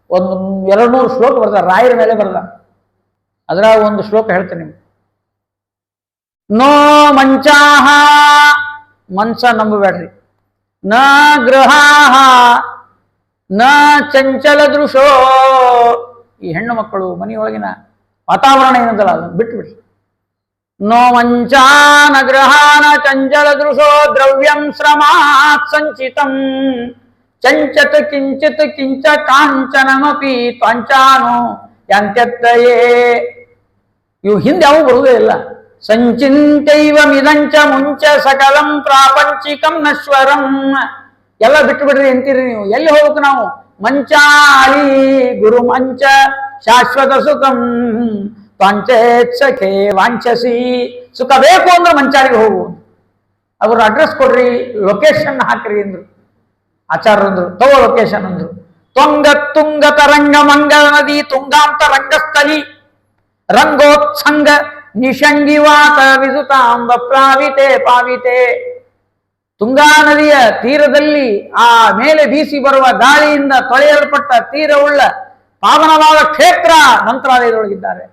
ಒಂದು 200 ಶ್ಲೋಕ ಬರ್ದಾರೆ, ರಾಯರ ಮೇಲೆ ಬರೆದ. ಅದರ ಒಂದು ಶ್ಲೋಕ ಹೇಳ್ತೇನೆ ನಿಮ್ಗೆ. ನೋ ಮಂಚಾಹ, ಮಂಚ ನಂಬಬೇಡ್ರಿ. ನ ಗೃಹಾಹ ನ ಚಂಚಲ ದೃಶೋ. ಈ ಹೆಣ್ಣು ಮಕ್ಕಳು ಮನೆಯೊಳಗಿನ ವಾತಾವರಣ ಏನಂತಲ್ಲ ಅದನ್ನು ಬಿಟ್ಟುಬಿಡ್ರಿ. ನೋ ಮಂಚಾನ ಗೃಹಾನ ಚಂಚಲ ದೃಶೋ ದ್ರವ್ಯಂ ಶ್ರಮಾತ್ ಸಂಚಿತಂ ಚಂಚತ್ ಕಿಂಚಿತ್ ಕಿಂಚ ಕಾಂಚನಮಪಿ ತ್ವಂಚಾನು ಯಾಂತ್ಯತ್ತಯೇ. ಇವು ಹಿಂದೆ ಯಾವ ಬರುವುದೇ ಇಲ್ಲ. ಸಂಚಿಂತೈವ ಮಿದಂಚ ಮುಂಚ ಸಕಲಂ ಪ್ರಾಪಂಚಿಕಂ ನಶ್ವರಂ. ಎಲ್ಲ ಬಿಟ್ಟು ಬಿಡ್ರಿ ಅಂತೀರಿ ನೀವು. ಎಲ್ಲಿ ಹೋಗ್ಬೇಕು ನಾವು? ಮಂಚಾಳಿ ಗುರು ಮಂಚ ಶಾಶ್ವತ ಸುಖಂ ತ್ವಂಚೇತ್ಸಖೇ ವಾಂಛಸಿ. ಸುಖ ಬೇಕು ಅಂದ್ರೆ ಮಂಚಾಳಿಗೆ ಹೋಗು. ಅವ್ರ ಅಡ್ರೆಸ್ ಕೊಡ್ರಿ, ಲೊಕೇಶನ್ ಹಾಕ್ರಿ ಅಂದ್ರು. ಆಚಾರ್ಯ ಅಂದ್ರು ತಗೋ ಲೊಕೇಶನ್ ಅಂದ್ರು. ತುಂಗ ತರಂಗ ಮಂಗಳ ನದಿ ತುಂಗಾಂತ ರಂಗಸ್ಥಲಿ ರಂಗೋತ್ಸಂಗ ನಿಷಂಗಿವಾತ ವಿದುತಾಂಬ ಪ್ರಾವಿತೆ ಪಾವಿತೆ. ತುಂಗಾ ನದಿಯ ತೀರದಲ್ಲಿ ಆ ಮೇಲೆ ಬೀಸಿ ಬರುವ ಗಾಳಿಯಿಂದ ತೊಳೆಯಲ್ಪಟ್ಟ ತೀರವುಳ್ಳ ಪಾವನವಾದ ಕ್ಷೇತ್ರ ಮಂತ್ರಾಲಯದೊಳಗಿದ್ದಾರೆ.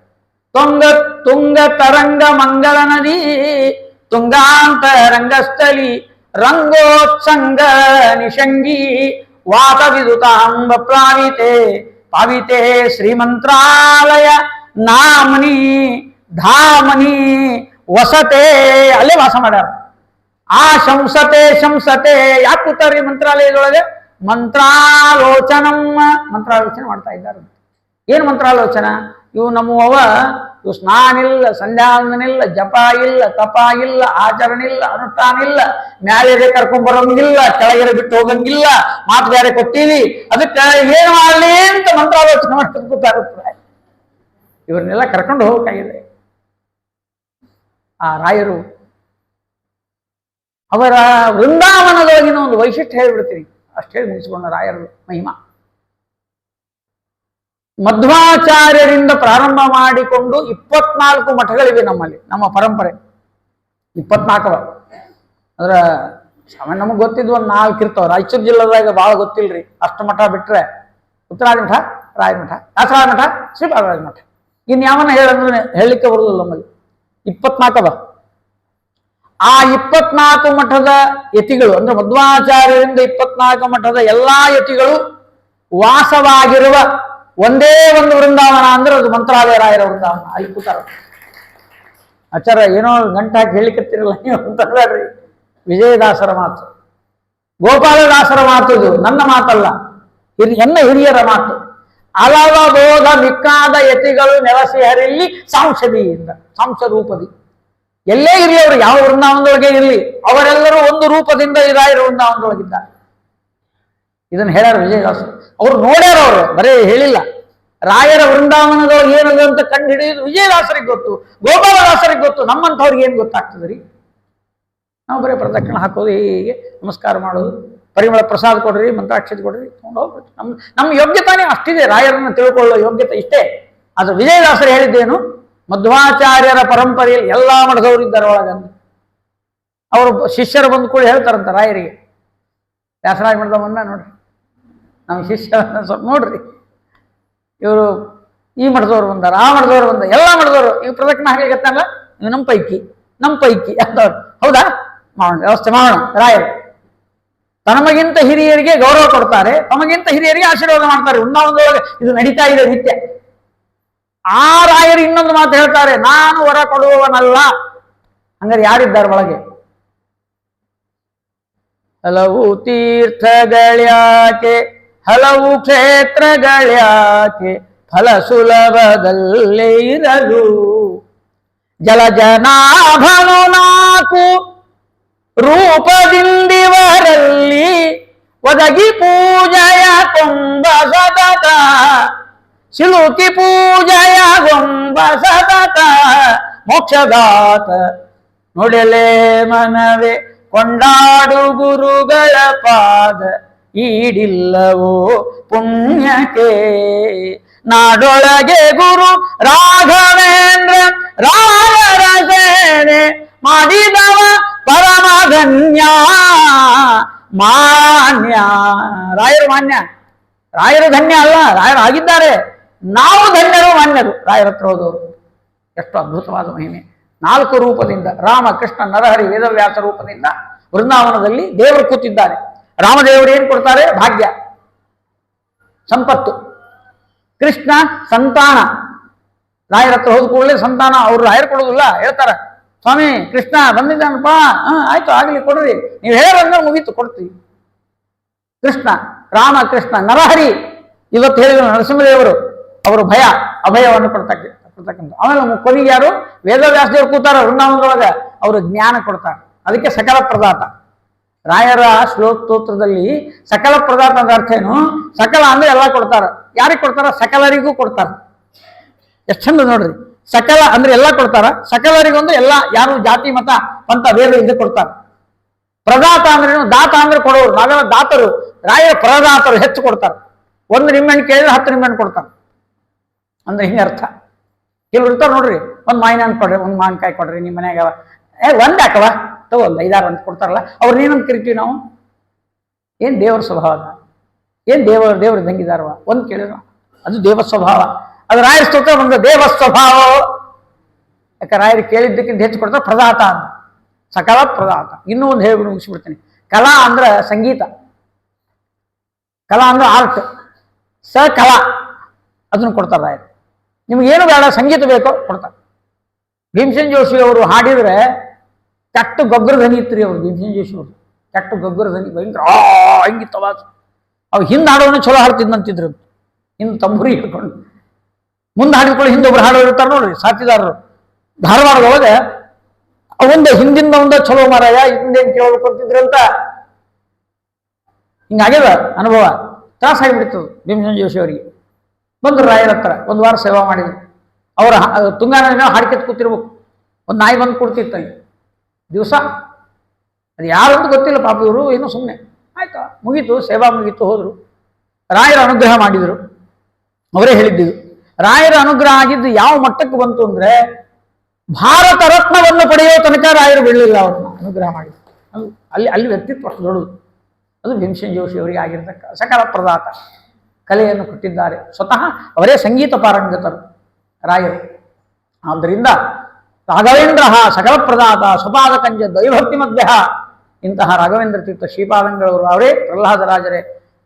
ತುಂಗ ತರಂಗ ಮಂಗಳ ನದಿ ತುಂಗಾಂತ ರಂಗಸ್ಥಲಿ ರಂಗೋತ್ಸಂಗ ನಿಷಂಗಿ ವಾತ ವಿದುತಾಂಬ ಪ್ಲಾವಿತೆ ಪಾವಿತೆ ಶ್ರೀಮಂತ್ರಾಲಯ ನಾಮನಿ ಧಾಮನಿ ವಸತೆ. ಅಲ್ಲೇ ವಾಸ ಮಾಡ್ಯಾರ. ಆ ಶಂಸತೆ ಯಾಕೆ ಕೂತಾರ್ರಿ ಮಂತ್ರಾಲಯದೊಳಗೆ? ಮಂತ್ರಾಲೋಚನಂ, ಮಂತ್ರಾಲೋಚನೆ ಮಾಡ್ತಾ ಇದ್ದಾರೆ. ಏನು ಮಂತ್ರಾಲೋಚನ? ಇವು ನಮ್ಮವ ಇವು ಸ್ನಾನ ಇಲ್ಲ, ಸಂಧ್ಯಾವಂದನಿಲ್ಲ, ಜಪ ಇಲ್ಲ, ತಪ ಇಲ್ಲ, ಆಚರಣೆ ಇಲ್ಲ, ಅನುಷ್ಠಾನ ಇಲ್ಲ, ಮ್ಯಾಲೆ ಕರ್ಕೊಂಡ್ ಬರೋಂಗಿಲ್ಲ, ಕೆಳಗೆರೆ ಬಿಟ್ಟು ಹೋಗಂಗಿಲ್ಲ, ಮಾತು ಬೇರೆ ಕೊಟ್ಟಿವಿ, ಅದಕ್ಕೆ ಏನು ಮಾಡಲಿ ಅಂತ ಮಂತ್ರಾಲೋಚನೆ ಮಾಡ್ತಾ ಕೂತಾಗುತ್ತೆ. ಇವ್ರನ್ನೆಲ್ಲ ಕರ್ಕೊಂಡು ಹೋಗಕ್ಕಾಗಿದೆ. ಆ ರಾಯರು ಅವರ ವೃಂದಾವನದೊಳಗಿನ ಒಂದು ವೈಶಿಷ್ಟ್ಯ ಹೇಳ್ಬಿಡ್ತೀನಿ, ಅಷ್ಟು ಹೇಳಿ ಮುಗಿಸ್ಕೊಂಡ ರಾಯರು ಮಹಿಮಾ. ಮಧ್ವಾಚಾರ್ಯರಿಂದ ಪ್ರಾರಂಭ ಮಾಡಿಕೊಂಡು 24 ಮಠಗಳಿವೆ ನಮ್ಮಲ್ಲಿ. ನಮ್ಮ ಪರಂಪರೆ 24. ಅದ್ರ ಸಾಮಾನ್ಯ ನಮಗೆ ಗೊತ್ತಿದ್ವು ಒಂದು 4 ಇರ್ತಾವ. ರಾಯಚೂರು ಜಿಲ್ಲೆದಾಗ ಭಾಳ ಗೊತ್ತಿಲ್ರಿ. ಅಷ್ಟು ಮಠ ಬಿಟ್ರೆ ಉತ್ತರಾದಿ ಮಠ, ರಾಯ ಮಠ, ದಾಸರಾಯ ಮಠ, ಶ್ರೀಪಾದರಾಜ ಮಠ. ಇನ್ನು ಯಾವನ್ನ ಹೇಳಂದ್ರೆ ಹೇಳಲಿಕ್ಕೆ ಬರುದಿಲ್ಲ ನಮ್ಮಲ್ಲಿ. 24. ಆ 24 ಮಠದ ಯತಿಗಳು ಅಂದ್ರೆ ಮಧ್ವಾಚಾರ್ಯರಿಂದ 24 ಮಠದ ಎಲ್ಲಾ ಯತಿಗಳು ವಾಸವಾಗಿರುವ ಒಂದೇ ಒಂದು ವೃಂದಾವನ ಅಂದ್ರೆ ಅದು ಮಂತ್ರಾಲಯ ರಾಯರ ವೃಂದಾವನ. ಅಲ್ಲಿ ಕೂತಾರ. ಆಚಾರ ಏನೋ ಗಂಟಾಕಿ ಹೇಳಿಕತ್ತಿರಲ್ಲ ನೀವು ಅಂತಂದ್ರಿ. ವಿಜಯದಾಸರ ಮಾತು, ಗೋಪಾಲದಾಸರ ಮಾತು, ಇದು ನನ್ನ ಮಾತಲ್ಲ, ಎನ್ನ ಹಿರಿಯರ ಮಾತು. ಅಲವ ಬೋಧ ಮಿಕ್ಕಾದ ಯತಿಗಳು ನೆಲಸಿ ಹರಿಲ್ಲಿ ಸಾಂಸದಿಯಿಂದ, ಸಾಂಸ ರೂಪದಿ. ಎಲ್ಲೇ ಇರಲಿ ಅವರು, ಯಾವ ವೃಂದಾವನದೊಳಗೆ ಇರಲಿ, ಅವರೆಲ್ಲರೂ ಒಂದು ರೂಪದಿಂದ ಈ ರಾಯರ ವೃಂದಾವನದೊಳಗಿದ್ದಾರೆ. ಇದನ್ನು ಹೇಳ್ಯಾರ ವಿಜಯದಾಸರು. ಅವ್ರು ನೋಡ್ಯಾರ, ಅವರು ಬರೇ ಹೇಳಿಲ್ಲ. ರಾಯರ ವೃಂದಾವನದೊಳಗೆ ಏನದು ಅಂತ ಕಂಡು ಹಿಡಿಯೋದು ವಿಜಯದಾಸರಿಗೆ ಗೊತ್ತು, ಗೋಪಾಲದಾಸರಿಗೆ ಗೊತ್ತು. ನಮ್ಮಂಥವ್ರಿಗೆ ಏನು ಗೊತ್ತಾಗ್ತದೆ ರೀ? ನಾವು ಬರೀ ಪ್ರದಕ್ಷಿಣ ಹಾಕೋದು, ಹೀಗೆ ನಮಸ್ಕಾರ ಮಾಡೋದು, ಪರಿಮಳ ಪ್ರಸಾದ ಕೊಡ್ರಿ, ಮಂತ್ರಾಕ್ಷತೆ ಕೊಡ್ರಿ, ತೊಗೊಂಡು ಹೋಗ್ಬಿಟ್ಟು ನಮ್ಮ ಯೋಗ್ಯತಾನೇ ಅಷ್ಟಿದೆ. ರಾಯರನ್ನು ತಿಳ್ಕೊಳ್ಳೋ ಯೋಗ್ಯತೆ ಇಷ್ಟೇ. ಅದು ವಿಜಯದಾಸರು ಹೇಳಿದ್ದೇನು? ಮಧ್ವಾಚಾರ್ಯರ ಪರಂಪರೆಯಲ್ಲಿ ಎಲ್ಲಾ ಮಠದವರು ಇದ್ದಾರೆ ಒಳಗಂದು. ಅವರು ಶಿಷ್ಯರು ಬಂದು ಕೂಡ ಹೇಳ್ತಾರಂತ ರಾಯರಿಗೆ, ವ್ಯಾಸರಾಜ ಮಠದ ಬಂದ ನೋಡ್ರಿ, ನಮ್ಮ ಶಿಷ್ಯ ಸ್ವಲ್ಪ ನೋಡ್ರಿ, ಇವರು ಈ ಮಠದವ್ರು ಬಂದಾರ, ಆ ಮಠದವ್ರು ಬಂದ, ಎಲ್ಲಾ ಮಠದವರು ಈಗ ಪ್ರದಕ್ಷಿಣ ಹಾಕ್ಲಿಕ್ಕತ್ತಲ್ಲ, ನೀವು ನಮ್ಮ ಪೈಕಿ ಅಂತವ್ರು. ಹೌದಾ? ಮಾಡೋಣ, ವ್ಯವಸ್ಥೆ ಮಾಡೋಣ. ರಾಯರು ತನಮಗಿಂತ ಹಿರಿಯರಿಗೆ ಗೌರವ ಕೊಡ್ತಾರೆ, ತಮಗಿಂತ ಹಿರಿಯರಿಗೆ ಆಶೀರ್ವಾದ ಮಾಡ್ತಾರೆ. ವೃಂದಾವನದೊಳಗೆ ಇದು ನಡೀತಾ ಇದೆ ನಿತ್ಯ. ಆ ರಾಯರು ಇನ್ನೊಂದು ಮಾತು ಹೇಳ್ತಾರೆ, ನಾನು ವರ ಕೊಡುವವನಲ್ಲ. ಹಂಗಾರೆ ಯಾರಿದ್ದಾರೆ ಒಳಗೆ? ಹಲವು ತೀರ್ಥಗಳ್ಯಾಕೆ, ಹಲವು ಕ್ಷೇತ್ರಗಳ್ಯಾಕೆ, ಫಲ ಸುಲಭದಲ್ಲೇ ಇರಲು. ಜಲಜನಾಭನು 4 ರೂಪದಿಂದಿವರಲ್ಲಿ ಒದಗಿ ಪೂಜೆಯ ಕೊಂಬ ಸತತ, ಸಿಲುಕಿ ಪೂಜೆಯ ಗೊಂಬ ಸತತ, ಮೋಕ್ಷದಾತ ನೋಡಲೇ ಮನವೇ ಕೊಂಡಾಡು ಗುರುಗಳ ಪಾದ, ಈಡಿಲ್ಲವೋ ಪುಣ್ಯಕ್ಕೆ. ನಾಡೊಳಗೆ ಗುರು ರಾಘವೇಂದ್ರ ರಾಯರ ಸೇನೆ ಮಾಡಿದವ ಪರಮಧನ್ಯ ಮಾನ್ಯ. ರಾಯರು ಮಾನ್ಯ, ರಾಯರು ಧನ್ಯ ಅಲ್ಲ, ರಾಯರು ಆಗಿದ್ದಾರೆ. ನಾವು ಧನ್ಯರು, ಮಾನ್ಯರು ರಾಯರ ಹತ್ರ ಹೋದವರು. ಎಷ್ಟು ಅದ್ಭುತವಾದ ಮಹಿಮೆ. 4 ರೂಪದಿಂದ, ರಾಮ, ಕೃಷ್ಣ, ನರಹರಿ, ವೇದವ್ಯಾಸ ರೂಪದಿಂದ ವೃಂದಾವನದಲ್ಲಿ ದೇವರು ಕೂತಿದ್ದಾರೆ. ರಾಮದೇವರು ಏನ್ ಕೊಡ್ತಾರೆ? ಭಾಗ್ಯ, ಸಂಪತ್ತು. ಕೃಷ್ಣ ಸಂತಾನ. ರಾಯರ ಹತ್ರ ಹೋದ ಕೂಡಲೇ ಸಂತಾನ. ಅವ್ರು ರಾಯರು ಕೊಡೋದಿಲ್ಲ, ಹೇಳ್ತಾರ, ಸ್ವಾಮಿ ಕೃಷ್ಣ ಬಂದಿದ್ದಾನಪ್ಪ, ಆಯ್ತು ಆಗ್ಲಿ ಕೊಡ್ರಿ, ನೀವು ಹೇಳಂದ್ರೆ ಮುಗೀತು, ಕೊಡ್ತೀವಿ. ಕೃಷ್ಣ ರಾಮಕೃಷ್ಣ ನರಹರಿ ಇವತ್ತು ಹೇಳಿದ್ರು ನರಸಿಂಹದೇವರು ಅವರು ಅಭಯವನ್ನು ಕೊಡ್ತಕ್ಕಂಥ. ಆಮೇಲೆ ಕೊನೆಗೆ ಯಾರು ವೇದವ್ಯಾಸದೇವರು ಕೂತಾರ ವೃಂದಾವನದೊಳಗೆ ಅವರು ಜ್ಞಾನ ಕೊಡ್ತಾರೆ. ಅದಕ್ಕೆ ಸಕಲ ಪ್ರದಾತ. ರಾಯರ ಶ್ಲೋಕೋತ್ರದಲ್ಲಿ ಸಕಲ ಪ್ರದಾತ ಅಂತ ಅರ್ಥ ಏನು? ಸಕಲ ಅಂದ್ರೆ ಎಲ್ಲ ಕೊಡ್ತಾರ. ಯಾರಿಗೆ ಕೊಡ್ತಾರ? ಸಕಲರಿಗೂ ಕೊಡ್ತಾರ. ಎಷ್ಟು ಚಂದ ನೋಡ್ರಿ. ಸಕಲ ಅಂದ್ರೆ ಎಲ್ಲ ಕೊಡ್ತಾರ, ಸಕಲರಿಗೂ ಅಂದ್ರೆ ಎಲ್ಲ, ಯಾರು ಜಾತಿ ಮತ ಪಂಥ ಬೇರೆ ಇದು ಕೊಡ್ತಾರ. ಪ್ರದಾತ ಅಂದ್ರೆ ದಾತ ಅಂದ್ರೆ ಕೊಡೋರು, ನಾವೆಲ್ಲ ದಾತರು. ರಾಯರ ಪ್ರದಾತರು ಹೆಚ್ಚು ಕೊಡ್ತಾರೆ. 1 ನಿಂಬೆಹಣ್ಣು ಕೇಳಿದ್ರೆ 10 ನಿಂಬೆಹಣ್ಣು ಕೊಡ್ತಾರೆ ಅಂದ್ರೆ ಹಿಂಗೆ ಅರ್ಥ. ಕೆಲವ್ರು ಇರ್ತಾರ ನೋಡ್ರಿ, ಒಂದು ಮಾವಿನ ಹಣ್ಣು ಕೊಡ್ರಿ, ಒಂದು ಮಾವಿನಕಾಯಿ ಕೊಡ್ರಿ, ನಿಮ್ಮ ಮನ್ಯಾಗ ಒಂದ್ ಯಾಕವ ತಗೋಲ್ಲ 5-6 ಅಂತ ಕೊಡ್ತಾರಲ್ಲ, ಅವ್ರು ಏನಂತ ಕರಿತೀವಿ ನಾವು? ಏನ್ ದೇವರ ಸ್ವಭಾವ, ಏನ್ ದೇವ್ರ ದಂಗಿದಾರವ ಒಂದು ಕೇಳಿದ್ರು, ಅದು ದೇವ ಸ್ವಭಾವ. ಅದು ರಾಯರ ಸ್ತೋತ್ರ ಬಂದ ದೇವ ಸ್ವಭಾವ. ಯಾಕೆ ರಾಯರು ಕೇಳಿದ್ದಕ್ಕಿಂತ ಹೆಚ್ಚು ಕೊಡ್ತಾರೆ. ಪ್ರದಾತ ಅಂತ, ಸಕಲ ಪ್ರದಾತ. ಇನ್ನೂ ಒಂದು ಹೇಳ್ಬಿಟ್ಟು ಮುಗಿಸ್ಬಿಡ್ತೀನಿ. ಕಲಾ ಅಂದ್ರೆ ಸಂಗೀತ, ಕಲಾ ಅಂದ್ರೆ ಆರ್ಟ್, ಕಲಾ ಅದನ್ನು ಕೊಡ್ತಾರೆ ರಾಯರು. ನಿಮ್ಗೇನು ಬೇಡ, ಸಂಗೀತ ಬೇಕೋ ಕೊಡ್ತಾರೆ. ಭೀಮಸೇನ್ ಜೋಶಿ ಅವರು ಹಾಡಿದ್ರೆ ಕೆಟ್ಟ ಗೊಗ್ಗರ ಧ್ವನಿ ಇತ್ತು ಅವರು. ಭೀಮಸೇನ್ ಜೋಶಿ ಅವರು ಕೆಟ್ಟ ಗೊಗ್ಗರ ಧ್ವನಿ, ಭಯಂಕರ ಹಂಗಿತ್ತವ. ಅವ್ ಹಿಂದೆ ಹಾಡೋನು ಚಲೋ ಹಾಡ್ತಿದ್ದಂತಿದ್ರು, ಹಿಂದೆ ತಂಬೂರಿ ಹಿಡ್ಕೊಂಡು. ಮುಂದೆ ಹಾಡಿದ್ಕೊಳ್ಳಿ ಹಿಂದೊಬ್ರು ಹಾಡೋರು ಇರ್ತಾರೆ ನೋಡ್ರಿ, ಸಾಥಿದಾರರು. ಧಾರವಾಡದೊಳಗೆ ಅವಂದ ಹಿಂದಿಂದ ಒಂದ ಚಲೋ ಮಾರಾಯ, ಹಿಂದೇನು ಕೇಳಬೇಕು ಅಂತಿದ್ರಂತ. ಹಿಂಗಾಗ್ಯದ ಅನುಭವ, ತ್ರಾಸ ಆಗಿಬಿಡ್ತದೆ ಭೀಮಸೇನ್ ಜೋಶಿ ಅವರಿಗೆ. ಬಂದರು ರಾಯರ ಹತ್ರ, 1 ವಾರ ಸೇವಾ ಮಾಡಿದ್ರು. ಅವರ ತುಂಗಾ ನದಿನ ಹಾಡ್ಕೆತ್ ಕೂತಿರ್ಬೇಕು, ಒಂದು ನಾಯಿ ಬಂದು ಕೊಡ್ತಿತ್ತಲ್ಲಿ ದಿವಸ. ಅದು ಯಾರಂತ ಗೊತ್ತಿಲ್ಲ ಪಾಪ. ಇವರು ಏನೋ ಸುಮ್ಮನೆ ಆಯ್ತಾ, ಮುಗೀತು, ಸೇವಾ ಮುಗೀತು, ಹೋದ್ರು. ರಾಯರ ಅನುಗ್ರಹ ಮಾಡಿದರು. ಅವರೇ ಹೇಳಿದ್ದಿದ್ದು. ರಾಯರ ಅನುಗ್ರಹ ಆಗಿದ್ದು ಯಾವ ಮಟ್ಟಕ್ಕೆ ಬಂತು ಅಂದ್ರೆ, ಭಾರತ ರತ್ನವನ್ನು ಪಡೆಯುವ ತನಕ ರಾಯರು ಬಿಡಲಿಲ್ಲ ಅವ್ರನ್ನ ಅನುಗ್ರಹ ಮಾಡಿ. ಅಲ್ಲಿ ವ್ಯಕ್ತಿತ್ವ ಅಷ್ಟು ದೊಡ್ಡದು. ಅದು ಭೀಮಸೇನ್ ಜೋಶಿ ಅವರಿಗೆ ಆಗಿರ್ತಕ್ಕ ಸಕಲ ಪ್ರದಾತ. ಕಲೆಯನ್ನು ಕೊಟ್ಟಿದ್ದಾರೆ. ಸ್ವತಃ ಅವರೇ ಸಂಗೀತ ಪಾರಂಗತರು ರಾಯರು. ಆದ್ದರಿಂದ ರಾಘವೇಂದ್ರ ಸಕಲ ಪ್ರದಾತ ಸ್ವಪಾದ ಕಂಜ ದೈವಭಕ್ತಿ ಮಧ್ಯ. ಇಂತಹ ರಾಘವೇಂದ್ರ ತೀರ್ಥ ಶ್ರೀಪಾದಂಗಳವರು ಅವರೇ ಪ್ರಹ್ಲಾದರಾಜರೇ.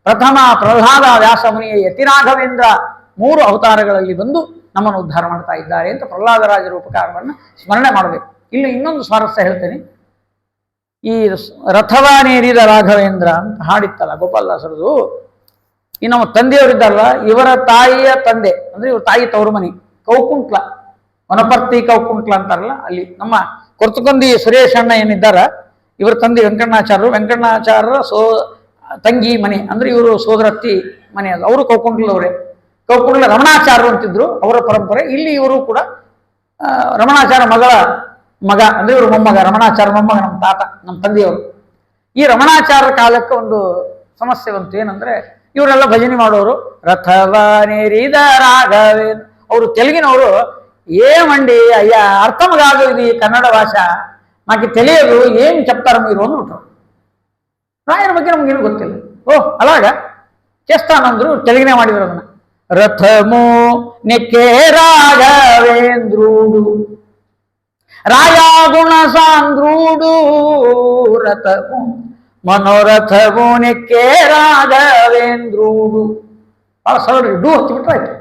ಪ್ರಥಮ ಪ್ರಹ್ಲಾದ ವ್ಯಾಸ ಮುನಿಯ ಯತಿ ರಾಘವೇಂದ್ರ 3 ಅವತಾರಗಳಲ್ಲಿ ಬಂದು ನಮ್ಮನ್ನು ಉದ್ಧಾರ ಮಾಡ್ತಾ ಇದ್ದಾರೆ ಅಂತ ಪ್ರಹ್ಲಾದರಾಜರ ಉಪಕಾರವನ್ನು ಸ್ಮರಣೆ ಮಾಡಬೇಕು. ಇಲ್ಲಿ ಇನ್ನೊಂದು ಸ್ವಾರಸ್ಯ ಹೇಳ್ತೇನೆ. ಈ ರಥವನೇರಿದ ರಾಘವೇಂದ್ರ ಅಂತ ಹಾಡಿತ್ತಲ್ಲ ಗೋಪಾಲದಾಸರದು, ಈ ನಮ್ಮ ತಂದೆಯವರಿದ್ದಾರಲ್ಲ, ಇವರ ತಾಯಿಯ ತಂದೆ ಅಂದ್ರೆ ಇವ್ರ ತಾಯಿ ತವರು ಮನೆ ಕೌಕುಂಟ್ಲ, ವನಪರ್ತಿ ಕೌಕುಂಟ್ಲ ಅಂತಾರಲ್ಲ, ಅಲ್ಲಿ ನಮ್ಮ ಕೊರ್ತುಕೊಂದಿ ಸುರೇಶ್ ಅಣ್ಣ ಏನಿದ್ದಾರ, ಇವರ ತಂದೆ ವೆಂಕಣ್ಣಾಚಾರ್ಯರ ತಂಗಿ ಮನೆ ಅಂದ್ರೆ ಇವರು ಸೋದರತ್ತಿ ಮನೆ. ಅದು ಅವರು ಕೌಕುಂಟ್ಲವರೇ. ಕೌಕುಂಟ್ಲ ರಮಣಾಚಾರ್ಯರು ಅಂತಿದ್ರು, ಅವರ ಪರಂಪರೆ. ಇಲ್ಲಿ ಇವರು ಕೂಡ ರಮಣಾಚಾರ್ಯ ಮಗ ಅಂದ್ರೆ ಇವರು ಮೊಮ್ಮಗ, ರಮಣಾಚಾರ್ಯ ಮೊಮ್ಮಗ, ನಮ್ಮ ತಾತ, ನಮ್ಮ ತಂದೆಯವರು. ಈ ರಮಣಾಚಾರ್ಯ ಕಾಲಕ್ಕೆ ಒಂದು ಸಮಸ್ಯೆ ಬಂತು. ಏನಂದ್ರೆ ಇವರೆಲ್ಲ ಭಜನೆ ಮಾಡೋರು. ರಥವನೇರಿದ ರಾಘವೇಂದ್ರ, ಅವರು ತೆಲುಗಿನವರು. ఏమండి అయ్యా అర్థం కాదు ఇది కన్నడ భాష, మాకు తెలియదు, ఏం చెప్తారు మీరు అంటారు. రాయರ ಬಗ್ಗೆ ನಮಗೇನು ಗೊತ್ತಿಲ್ಲ. ಓಹ್ అలాగా చేస్తానందరూ, తెలుగునే ಮಾಡಿದ್ರು ಅದನ್ನ. రథము నెక్కే రాఘవేంద్రుడు రాయాగుణ సాంద్రుడు, రథము మనೋರಥము నెక్కే ರಾಘವೇಂದ್ರುడు. ಬಹಳ ಸರಳ, ಡೂ ಹಚ್ಚಿಬಿಟ್ರೆ ಆಯ್ತು.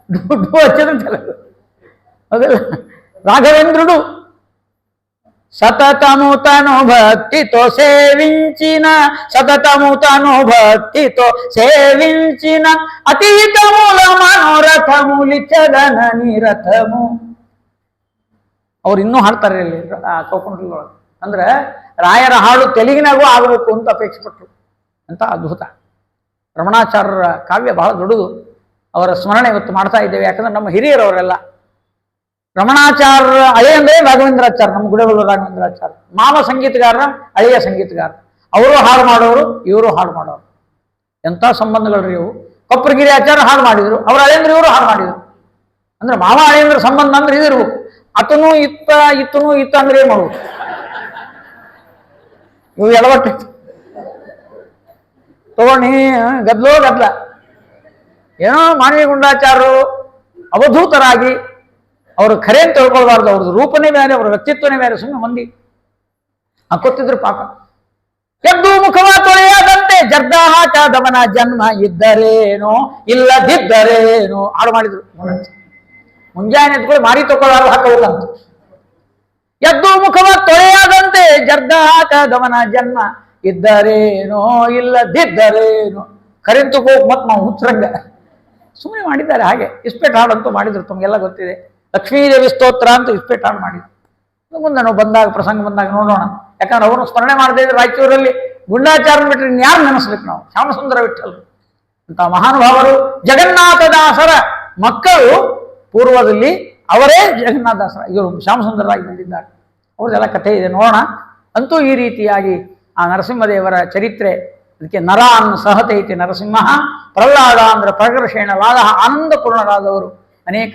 డూ వచ్చేదంటే అదే రాఘవేంద్రుడు సతతము తను భక్తితో సేవించిన, సతతము తను భక్తితో సేవించిన అతీతముల మనోరథములిచ్చదనని రథము. ಅವ್ರು ಇನ್ನೂ ಹಾಡ್ತಾರೆ ಇಲ್ಲಿ ಕೌಕುಂಟ್ಲೊಳಗೆ. ಅಂದ್ರೆ ರಾಯರ ಹಾಡು ತೆಲುಗಿನಾಗೂ ಆಗಬೇಕು ಅಂತ ಅಪೇಕ್ಷೆ ಪಟ್ಟರು. ಅಂತ ಅದ್ಭುತ. ರಮಣಾಚಾರ್ಯರ ಕಾವ್ಯ ಬಹಳ ದೊಡ್ಡದು. ಅವರ ಸ್ಮರಣೆ ಇವತ್ತು ಮಾಡ್ತಾ ಇದ್ದೇವೆ. ಯಾಕಂದ್ರೆ ನಮ್ಮ ಹಿರಿಯರವರೆಲ್ಲ ರಮಣಾಚಾರ್ಯ ಹಳೆಯ ಅಂದ್ರೆ ರಾಘವೇಂದ್ರಾಚಾರ್ಯ, ನಮ್ಮ ಗುಡೇಬಲ್ಲೂರು ರಾಘವೇಂದ್ರಾಚಾರ್ಯ ಮಾವ ಸಂಗೀತಗಾರರ ಹಳೆಯ ಸಂಗೀತಗಾರ. ಅವರು ಹಾಡು ಮಾಡೋರು, ಇವರು ಹಾಡು ಮಾಡೋರು. ಎಂಥ ಸಂಬಂಧಗಳ್ರಿ ಇವು. ಕೊಪ್ಪರಗಿರಿ ಆಚಾರ್ಯ ಹಾಡು ಮಾಡಿದ್ರು, ಅವ್ರ ಹಳೇಂದ್ರ ಇವರು ಹಾಡು ಮಾಡಿದ್ರು. ಅಂದ್ರೆ ಮಾವ ಹಳೇಂದ್ರ ಸಂಬಂಧ ಅಂದ್ರೆ ಇದಿರ್ಬೇಕು. ಅತನು ಇತ್ತನು ಇತ್ತ ಅಂದ್ರೆ ಏನ್ ಮಾಡುವುದು? ಇವು ಎಡವಟ್ಟು ತಗೊಂಡಿ ಗದ್ಲ ಏನೋ ಮಾನವೀಯ ಗುಂಡಾಚಾರ್ಯರು ಅವಧೂತರಾಗಿ ಅವರು ಖರೆ ಅಂತ ತಿಳ್ಕೊಳ್ಬಾರ್ದು. ಅವ್ರದ್ದು ರೂಪನೇ ಬೇರೆ, ಅವರ ವ್ಯಕ್ತಿತ್ವನೇ ಬೇರೆ. ಸುಮ್ಮನೆ ಮಂದಿ ಹಾಕೋತಿದ್ರು ಪಾಪ. ಎದ್ದು ಮುಖವ ತೊಳೆಯದಂತೆ ಜರ್ದಾಹಾಚಾದವನ ಜನ್ಮ ಇದ್ದರೇನೋ ಇಲ್ಲದಿದ್ದರೇನೋ ಹಾಡು ಮಾಡಿದ್ರು. ಮುಂಜಾನೆ ಎದ್ಕೊಳ್ಳಿ ಮಾರಿ ತಗೊಳ್ಳಾರು ಹಾಕಬೇಕಂತ. ಎದ್ದು ಮುಖವ ತೊಳೆಯದಂತೆ ಜರ್ದಾಹಾಚಾದವನ ಜನ್ಮ ಇದ್ದರೇನೋ ಇಲ್ಲದಿದ್ದರೇನೋ ಕರೆಂತು ಹೋಗಿ ಮತ್ತೆ ನಾವು ಹುಚ್ಚರಂಗ ಸುಮ್ಮನೆ ಮಾಡಿದ್ದಾರೆ. ಹಾಗೆ ಇಸ್ಪೇಟ್ ಹಾಡಂತೂ ಮಾಡಿದ್ರು, ತಮಗೆಲ್ಲ ಗೊತ್ತಿದೆ. ಲಕ್ಷ್ಮೀದೇವಿ ಸ್ತೋತ್ರ ಅಂತ ಇಸ್ಪೇಟ್ ಹಾಡು ಮಾಡಿದ್ರು. ಮುಂದೆ ನಾವು ಬಂದಾಗ ಪ್ರಸಂಗ ಬಂದಾಗ ನೋಡೋಣ. ಯಾಕಂದ್ರೆ ಅವನು ಸ್ಮರಣೆ ಮಾಡದೇ ಇದ್ರೆ ರಾಯಚೂರಲ್ಲಿ ಗುಂಡಾಚಾರ ಬಿಟ್ಟರೆ ಇನ್ಯಾರು ನೆನೆಸ್ಬೇಕು ನಾವು? ಶ್ಯಾಮಸುಂದರ ವಿಠಲ್ ಅಂತ ಮಹಾನುಭಾವರು. ಜಗನ್ನಾಥದಾಸರ ಮಕ್ಕಳು ಪೂರ್ವದಲ್ಲಿ ಅವರೇ ಜಗನ್ನಾಥದಾಸರ, ಇವರು ಶ್ಯಾಮಸುಂದರರಾಗಿ ಬಂದಿದ್ದಾರೆ. ಅವ್ರದ್ದೆಲ್ಲ ಕಥೆ ಇದೆ, ನೋಡೋಣ. ಅಂತೂ ಈ ರೀತಿಯಾಗಿ ಆ ನರಸಿಂಹದೇವರ ಚರಿತ್ರೆ, ಅದಕ್ಕೆ ನರ ಅನ್ನು ಸಹತೈತಿ ನರಸಿಂಹ, ಪ್ರಹ್ಲಾದ ಅಂದ್ರೆ ಪ್ರಕರ್ಷೇಣವಾದ ಆನಂದಪೂರ್ಣರಾದವರು. ಅನೇಕ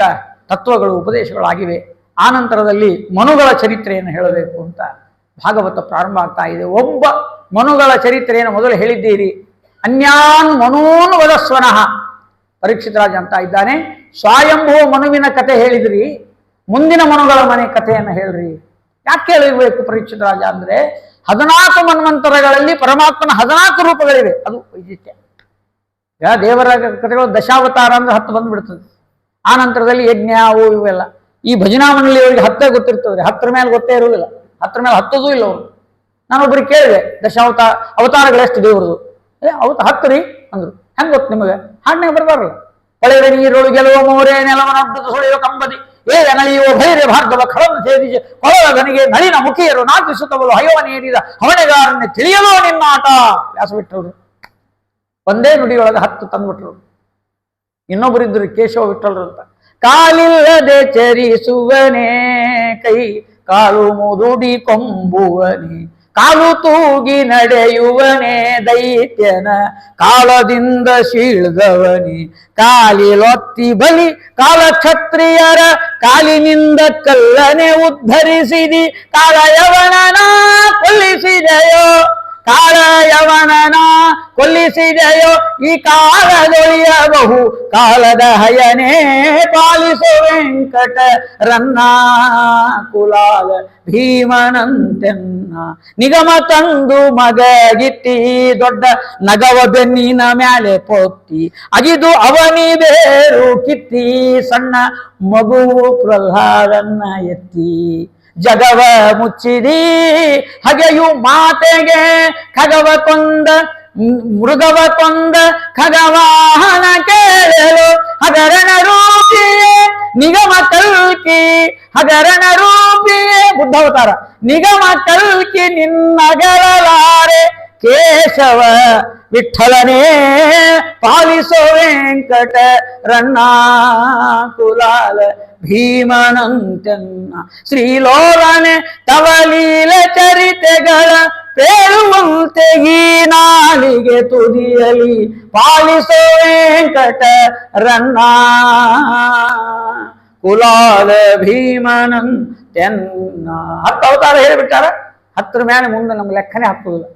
ತತ್ವಗಳು ಉಪದೇಶಗಳಾಗಿವೆ. ಆನಂತರದಲ್ಲಿ ಮನುಗಳ ಚರಿತ್ರೆಯನ್ನು ಹೇಳಬೇಕು ಅಂತ ಭಾಗವತ ಪ್ರಾರಂಭ ಆಗ್ತಾ ಇದೆ. ಒಬ್ಬ ಮನುಗಳ ಚರಿತ್ರೆಯನ್ನು ಮೊದಲು ಹೇಳಿದ್ದೀರಿ. ಅನ್ಯಾನ್ ಮನೂನ್ ವದಸ್ವನಃ, ಪರೀಕ್ಷಿತ ರಾಜ ಅಂತ ಇದ್ದಾನೆ. ಸ್ವಯಂಭೂ ಮನುವಿನ ಕಥೆ ಹೇಳಿದ್ರಿ, ಮುಂದಿನ ಮನುಗಳ ಮನೆ ಕಥೆಯನ್ನು ಹೇಳ್ರಿ. ಯಾಕೆ ಹೇಳಿರ್ಬೇಕು ಪರೀಕ್ಷಿತ ರಾಜ ಅಂದ್ರೆ 14 ಮನ್ವಂತರಗಳಲ್ಲಿ ಪರಮಾತ್ಮನ 14 ರೂಪಗಳಿವೆ, ಅದು ವೈಶಿಷ್ಟ್ಯ. ಈಗ ದೇವರ ಕಥೆಗಳು ದಶಾವತಾರ ಅಂದ್ರೆ 10 ಬಂದ್ಬಿಡ್ತದೆ. ಆ ನಂತರದಲ್ಲಿ ಯಜ್ಞ ಅವು ಇವೆಲ್ಲ. ಈ ಭಜನಾ ಮಂಡಳಿಯವರಿಗೆ 10 ಗೊತ್ತಿರ್ತದೆ, 10 ಮೇಲೆ ಗೊತ್ತೇ ಇರುವುದಿಲ್ಲ, 10 ಮೇಲೆ 10 ಇಲ್ಲ ಅವರು. ನಾನೊಬ್ರಿಗೆ ಕೇಳಿದೆ ಅವತಾರಗಳು ಎಷ್ಟು ದೇವರದು? 10 ರೀ ಅಂದ್ರು. ಹೆಂಗ್ ಗೊತ್ತು ನಿಮಗೆ? ಹಾಡ್ನಾಗ ಬರ್ಬಾರಲ್ಲ. ಹೊಳೆದ ನೀರೊಳು ಗೆಲುವ ಮೋರೆ ನೆಲವನಡ್ಡುದು ಸುಳಿಯುವ ಕಂಬದಿ ನಳಿಯುವ ಭೈರ್ಯ ಭಾರ್ಗವ ಖಳನ್ನು ಸೇರಿಸಿ ಕೊಳದ ಗನಿಗೆ ನಳಿನ ಮುಖಿಯರು ನಾಟಿಸುತ್ತವಳು ಹಯವನೇರಿದ ಹವಣೆಗಾರನ್ನೇ ತಿಳಿಯಲು ನಿನ್ನಾಟ. ವ್ಯಾಸಬಿಟ್ಟರು ಒಂದೇ ನುಡಿಯೊಳಗೆ 10 ತಂದ್ಬಿಟ್ರು. ಇನ್ನೊಬ್ಬರಿದ್ರು ಕೇಶವ ವಿಠಲರು ಅಂತ. ಕಾಲಿಲ್ಲದೆ ಚರಿಸುವನೇ ಕೈ ಕಾಲು ಮುದುಡಿ ಕೊಂಬುವನೇ, ಕಾಲು ತೂಗಿ ನಡೆಯುವನೇ ದೈತ್ಯನ ಕಾಲದಿಂದ ಶೀಳ್ದವನೇ, ಕಾಲಿಲೊತ್ತಿ ಬಲಿ ಕಾಲ ಕ್ಷತ್ರಿಯರ ಕಾಲಿನಿಂದ ಕಲ್ಲನೆ ಉದ್ಧರಿಸಿದಿ, ಕಾಲಯವನನ ಕೊಲ್ಲಿಸಿದೆಯೋ, ಕಾಲಯವನನ ಕೊಲ್ಲಿಸಿದೆಯೋ, ಈ ಕಾಲದೊಳಿಯಬಹು ಕಾಲದ ಹಯನೇ ಪಾಲಿಸೋ ವೆಂಕಟ ರನ್ನ ಕುಲಾಲ ಭೀಮನಂತೆನ್ನ ನಿಗಮ ತಂದು ಮಗಗಿತ್ತಿ, ದೊಡ್ಡ ನಗವ ಬೆನ್ನಿನ ಮ್ಯಾಲೆ ಪೊತ್ತಿ ಅಗಿದು ಅವನಿ ಬೇರು ಕಿತ್ತಿ, ಸಣ್ಣ ಮಗುವು ಪ್ರಹ್ಲಾದನ್ನ ಎತ್ತಿ ಜಗವ ಮುಚ್ಚಿದಿ, ಹಗೆಯು ಮಾತೆಗೆ ಖಗವ ಕೊಂದ ಮೃಗವ ಕೊಂದ ಖಗವಾಹನ ಕೇಳಲು, ಹಗರಣ ರೂಪಿಯೇ ನಿಗಮ ಕಲ್ಕಿ, ಹಗರಣ ರೂಪಿಯೇ ಬುದ್ಧಾವತಾರ, ನಿಗಮ ಕಲ್ಕಿ ನಿನ್ನಗಲಾರೆ ಕೇಶವ ವಿಠಲನೇ ಪಾಲಿಸೋ ವೆಂಕಟ ರಣ್ಣ ಕುಲಾಲ ಭೀಮನಂತೆನ್ನ. ಶ್ರೀಲೋಲನೆ ತವಲೀಲ ಚರಿತೆಗಳ ಪೇಳುವಂತೆ ಈ ನಾಲಿಗೆ ತುದಿಯಲಿ ಪಾಲಿಸೋ ವೆಂಕಟ ರಣ್ಣ ಕುಲಾಲ ಭೀಮನಂತೆನ್ನ. 10 ಅವತಾರ ಹೇಳಿಬಿಟ್ಟಾರ. 10 ಮೇಲೆ ಮುಂದೆ ನಮ್ಗೆ ಲೆಕ್ಕನೆ ಹಾಕುವುದಿಲ್ಲ.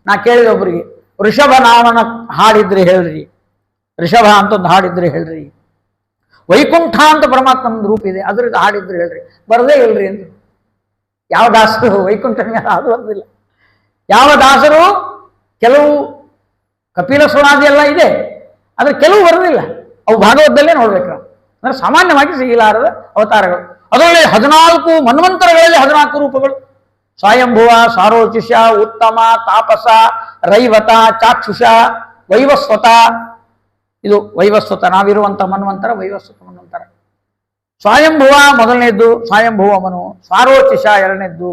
ನಾ ಕೇಳಿದ ಒಬ್ಬರಿಗೆ, ಋಷಭ ನಾಮನ ಹಾಡಿದ್ರೆ ಹೇಳ್ರಿ, ಋಷಭ ಅಂತ ಒಂದು ಹಾಡಿದ್ರೆ ಹೇಳ್ರಿ, ವೈಕುಂಠ ಅಂತ ಪರಮಾತ್ಮನ ರೂಪ ಇದೆ ಅದ್ರದ್ದು ಹಾಡಿದ್ರೆ ಹೇಳ್ರಿ, ಬರದೇ ಇಲ್ರಿ ಅಂದ್ರು. ಯಾವ ದಾಸರು ವೈಕುಂಠನ ಮೇಲೆ ಹಾಡು ಬಂದಿಲ್ಲ. ಯಾವ ದಾಸರು, ಕೆಲವು ಕಪಿಲ ಸುಣಾದಿ ಎಲ್ಲ ಇದೆ, ಆದ್ರೆ ಕೆಲವು ಬರೋದಿಲ್ಲ. ಅವು ಭಾಗವತದಲ್ಲೇ ನೋಡ್ಬೇಕು ನಾವು. ಅಂದ್ರೆ ಸಾಮಾನ್ಯವಾಗಿ ಸಿಗಲಾರದ ಅವತಾರಗಳು. ಅದರಲ್ಲಿ 14 ಮನ್ವಂತರಗಳಲ್ಲಿ 14 ರೂಪಗಳು. ಸ್ವಯಂಭುವ, ಸಾರೋಚಿಷ, ಉತ್ತಮ, ತಾಪಸ, ರೈವತ, ಚಾಕ್ಷುಷ, ವೈವಸ್ವತ. ಇದು ವೈವಸ್ವತ, ನಾವಿರುವಂತ ಮನ್ವಂತರ ವೈವಸ್ವತ ಮನ್ವಂತರ. ಸ್ವಯಂಭುವ ಮೊದಲನೇದ್ದು, ಸ್ವಯಂಭುವ ಮನು. ಸಾರೋಚಿಷ ಎರಡನೇದ್ದು,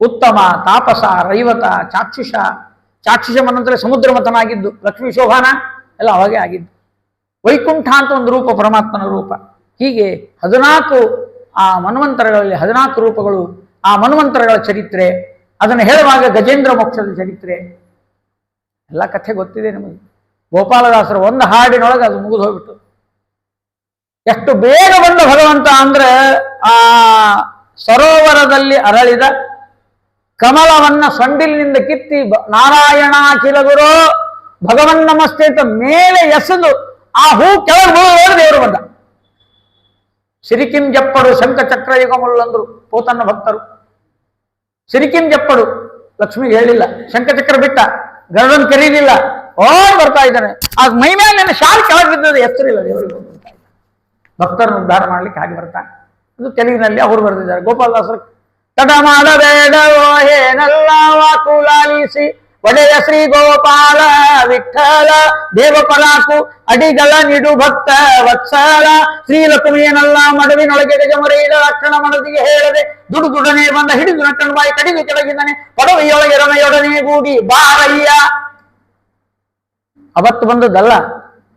ಉತ್ತಮ, ತಾಪಸ, ರೈವತ, ಚಾಕ್ಷುಷ. ಚಾಕ್ಷುಷ ಮನ್ವಂತರ ಸಮುದ್ರ ಮತನಾಗಿದ್ದು, ಲಕ್ಷ್ಮೀ ಶೋಭಾನ ಎಲ್ಲ ಅವಾಗೆ ಆಗಿದ್ದು. ವೈಕುಂಠ ಅಂತ ಒಂದು ರೂಪ ಪರಮಾತ್ಮನ ರೂಪ. ಹೀಗೆ 14 ಆ ಮನ್ವಂತರಗಳಲ್ಲಿ 14 ರೂಪಗಳು. ಆ ಮನ್ವಂತರಗಳ ಚರಿತ್ರೆ, ಅದನ್ನು ಹೇಳುವಾಗ ಗಜೇಂದ್ರ ಮೋಕ್ಷದ ಚರಿತ್ರೆ ಎಲ್ಲ ಕಥೆ ಗೊತ್ತಿದೆ ನಮಗೆ. ಗೋಪಾಲದಾಸರ ಒಂದು ಹಾಡಿನೊಳಗೆ ಅದು ಮುಗಿದು ಹೋಗ್ಬಿಟ್ಟು. ಎಷ್ಟು ಬೇಗ ಬಂದ ಭಗವಂತ ಅಂದ್ರೆ, ಆ ಸರೋವರದಲ್ಲಿ ಅರಳಿದ ಕಮಲವನ್ನ ಸೊಂಡಿಲಿನಿಂದ ಕಿತ್ತಿ ನಾರಾಯಣ ಅಖಿಲ ಗುರು ಭಗವನ್ ನಮಸ್ತೆ ಅಂತ ಮೇಲೆ ಎಸೆದು ಆ ಹೂ ಕೆಳಗೆ ಬೀಳುವ ದೇವರು ಬಂದ. ಸಿರಿಕಿಂ ಜಪ್ಪಡು ಶಂಖ ಚಕ್ರ ಯುಗಮುಳ್ಳಂದ್ರು ಪೋತನ್ನ ಭಕ್ತರು. ಸಿರಿಕಿಂ ಜಪ್ಪಡು ಲಕ್ಷ್ಮಿಗೆ ಹೇಳಿಲ್ಲ, ಶಂಖಚಕ್ರ ಬಿಟ್ಟ, ಗರುಡನ್ ಕರೀಲಿಲ್ಲ, ಬರ್ತಾ ಇದ್ದಾನೆ. ಆ ಮೈ ಮೇಲೆ ನನ್ನ ಶಾಲ್ ಕೆಳಗೆ ಬಿದ್ದದ ಹೆಸರಿಲ್ಲ ದೇವರಿಗೆ. ಭಕ್ತರನ್ನು ಉದ್ಧಾರ ಮಾಡ್ಲಿಕ್ಕೆ ಹಾಗೆ ಬರ್ತಾನೆ. ಅದು ತೆಲುಗಿನಲ್ಲಿ ಅವರು ಬರೆದಿದ್ದಾರೆ. ಗೋಪಾಲದಾಸರು ತಡ ಮಾಡಬೇಡವೋ ಏನಲ್ಲ ವಾಕುಲಾಲಿಸಿ ಒಡೆಯ ಶ್ರೀ ಗೋಪಾಲ ವಿಠಲ ದೇವಪರಾಕು ಅಡಿಗಳ ನಿಡು ಭಕ್ತ ವತ್ಸಲ ಶ್ರೀ ಲಕ್ಷ್ಮಿಯನಲ್ಲ ಮಡುವಿನೊಳಗೆ ಗಜಮರೆಯಿದ ಲಕ್ಷಣ ಮನದಿಗೆ ಹೇಳದೆ ದುಡುದುಡನೆ ಬಂದ ಹಿಡಿದು ನಟ್ಟಣ ಬಾಯಿ ಕಡಿದು ಕೆಳಗಿದ್ದಾನೆ ಪಡವೆಯೊಳಗೆ ರಮೆಯೊಡನೆ ಗೂಡಿ ಬಾರಯ್ಯ. ಅವತ್ತು ಬಂದದ್ದಲ್ಲ,